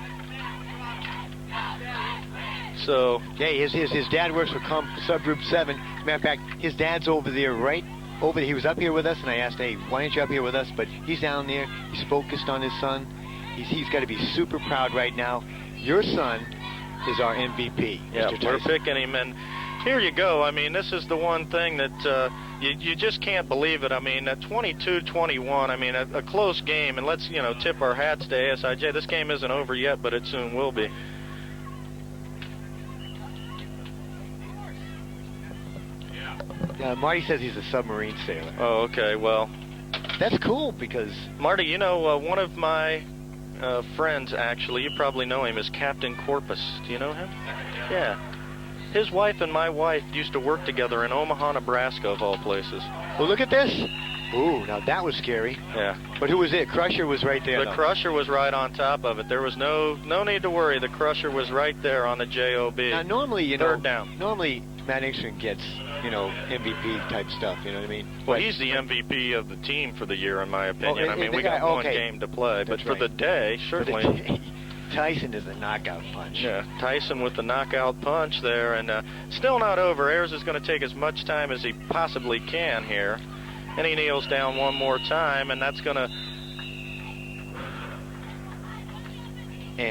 So, yeah, his dad works for Subgroup 7. As a matter of fact, his dad's over there, he was up here with us, and I asked, hey, why aren't you up here with us? But he's down there. He's focused on his son. He's got to be super proud right now. Your son is our MVP, yeah, Mr. Tyson. We're picking him, and here you go. I mean, this is the one thing that you just can't believe it. I mean, 22-21, I mean, a close game, and let's, tip our hats to ASIJ. This game isn't over yet, but it soon will be. Marty says he's a submarine sailor. Oh, okay, well. That's cool because... Marty, one of my friends, actually, you probably know him, is Captain Corpus. Do you know him? Yeah. His wife and my wife used to work together in Omaha, Nebraska, of all places. Well, look at this. Ooh, now that was scary. Yeah. But who was it? Crusher was right there. The Crusher was right on top of it. There was no need to worry. The Crusher was right there on the JOB. Now, normally, third down. Normally, Matt Ingstrom gets, MVP type stuff, you know what I mean? Well, he's the MVP of the team for the year, in my opinion. We got one game to play, but for the day, certainly. Tyson is a knockout punch. Yeah, Tyson with the knockout punch there, and still not over. Ayers is going to take as much time as he possibly can here. And he kneels down one more time, and that's going to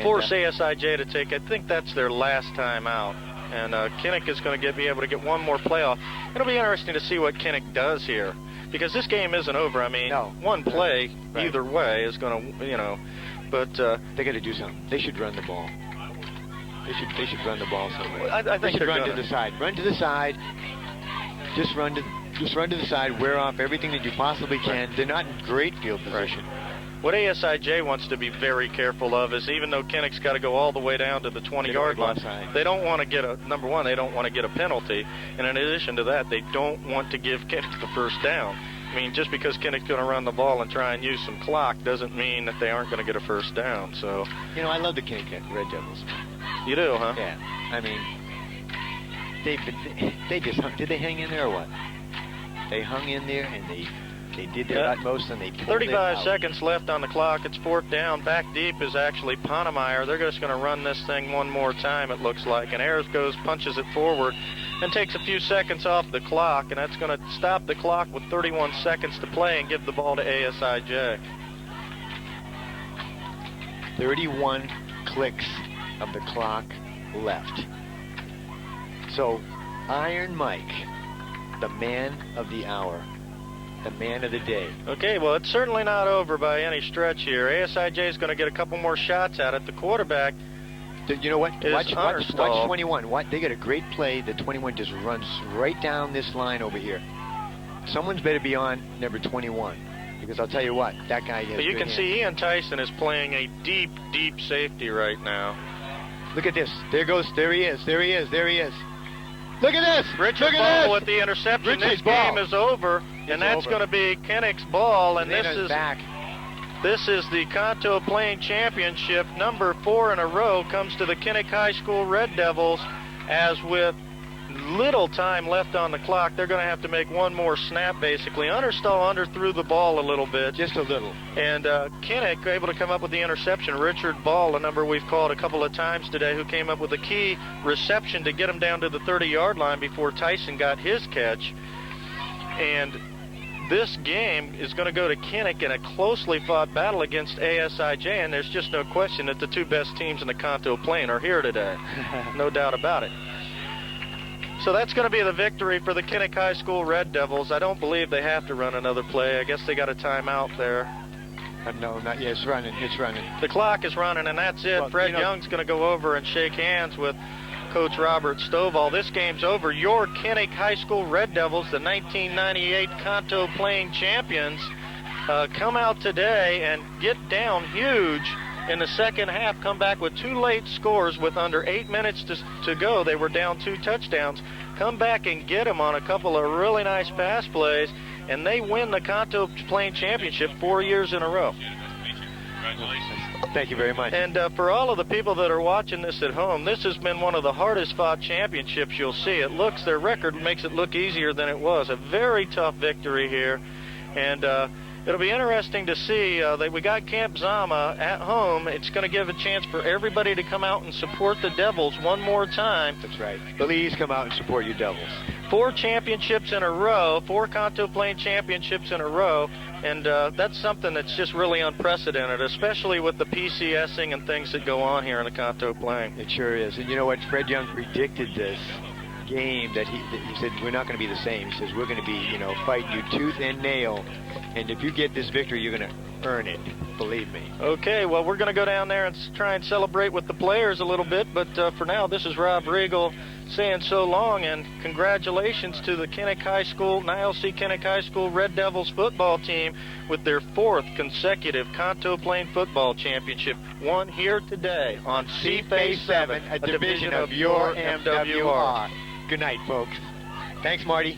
force ASIJ to take, I think that's their last time out. And Kinnick is going to be able to get one more playoff. It'll be interesting to see what Kinnick does here, because this game isn't over. I mean, one play either way is going to, but they got to do something. They should run the ball. They should run the ball somewhere. I think they should run to the side. Run to the side. Just run to the side. Wear off everything that you possibly can. They're not in great field position. What ASIJ wants to be very careful of is, even though Kinnick's got to go all the way down to the 20-yard line, they don't want to get number one, they don't want to get a penalty. And in addition to that, they don't want to give Kinnick the first down. I mean, just because Kinnick's going to run the ball and try and use some clock doesn't mean that they aren't going to get a first down. So, I love the Kinnick Red Devils. You do, huh? Yeah. I mean, they just hung. Did they hang in there or what? They hung in there, and they did their utmost, and they pulled 35 seconds left on the clock. It's fourth down. Back deep is actually Ponemeyer. They're just going to run this thing one more time, it looks like. And Ayers punches it forward and takes a few seconds off the clock, and that's going to stop the clock with 31 seconds to play and give the ball to ASIJ. 31 clicks of the clock left. So, Iron Mike, the man of the hour, the man of the day. Okay, well, it's certainly not over by any stretch here. ASIJ is going to get a couple more shots at it. The quarterback, you know what? Watch 21. They got a great play. The 21 just runs right down this line over here. Someone's better be on number 21. Because I'll tell you what, that guy has But you good can hands. see Ian Tyson is playing a deep, deep safety right now. Look at this. There he is. There he is. There he is. Look at this. Richard Look at Ball this. with the interception. Richard's This game ball. is over, It's and that's over. going to be Kinnick's ball. And this Lena's is back. the Kanto Plain Championship. Number 4 in a row comes to the Kinnick High School Red Devils, as with little time left on the clock, they're going to have to make one more snap, basically. Understall underthrew the ball a little bit. Just a little. And Kinnick able to come up with the interception. Richard Ball, a number we've called a couple of times today, who came up with a key reception to get him down to the 30-yard line before Tyson got his catch. And this game is going to go to Kinnick in a closely fought battle against ASIJ, and there's just no question that the two best teams in the Kanto Plain are here today. No doubt about it. So that's going to be the victory for the Kinnick High School Red Devils. I don't believe they have to run another play. I guess they got a timeout there. No, not yet. It's running. It's running. The clock is running, and that's it. Well, Fred you know, Young's going to go over and shake hands with Coach Robert Stovall. This game's over. Your Kinnick High School Red Devils, the 1998 Kanto Plain champions, come out today and get down huge in the second half, come back with 2 late scores with under 8 minutes to go. They were down 2 touchdowns. Come back and get them on a couple of really nice pass plays, and they win the Kanto Plain Championship 4 years in a row. Congratulations. Thank you very much. And for all of the people that are watching this at home, this has been one of the hardest fought championships you'll see. Their record makes it look easier than it was. A very tough victory here. And it'll be interesting to see that we got Camp Zama at home. It's going to give a chance for everybody to come out and support the Devils one more time. That's right. Please come out and support your Devils. 4 championships in a row, 4 Kanto Plain championships in a row, and that's something that's just really unprecedented, especially with the PCSing and things that go on here in the Kanto Plain. It sure is. And you know what? Fred Young predicted this game that he said we're not going to be the same. He says we're going to be, fighting you tooth and nail. And if you get this victory, you're going to earn it. Believe me. Okay, well, we're going to go down there and try and celebrate with the players a little bit, but for now, this is Rob Riegel saying so long, and congratulations to the Kinnick High School, NILC Kinnick High School Red Devils football team with their 4th consecutive Kanto Plain football championship, won here today on C-Phase 7, a division of your MWR. Good night, folks. Thanks, Marty.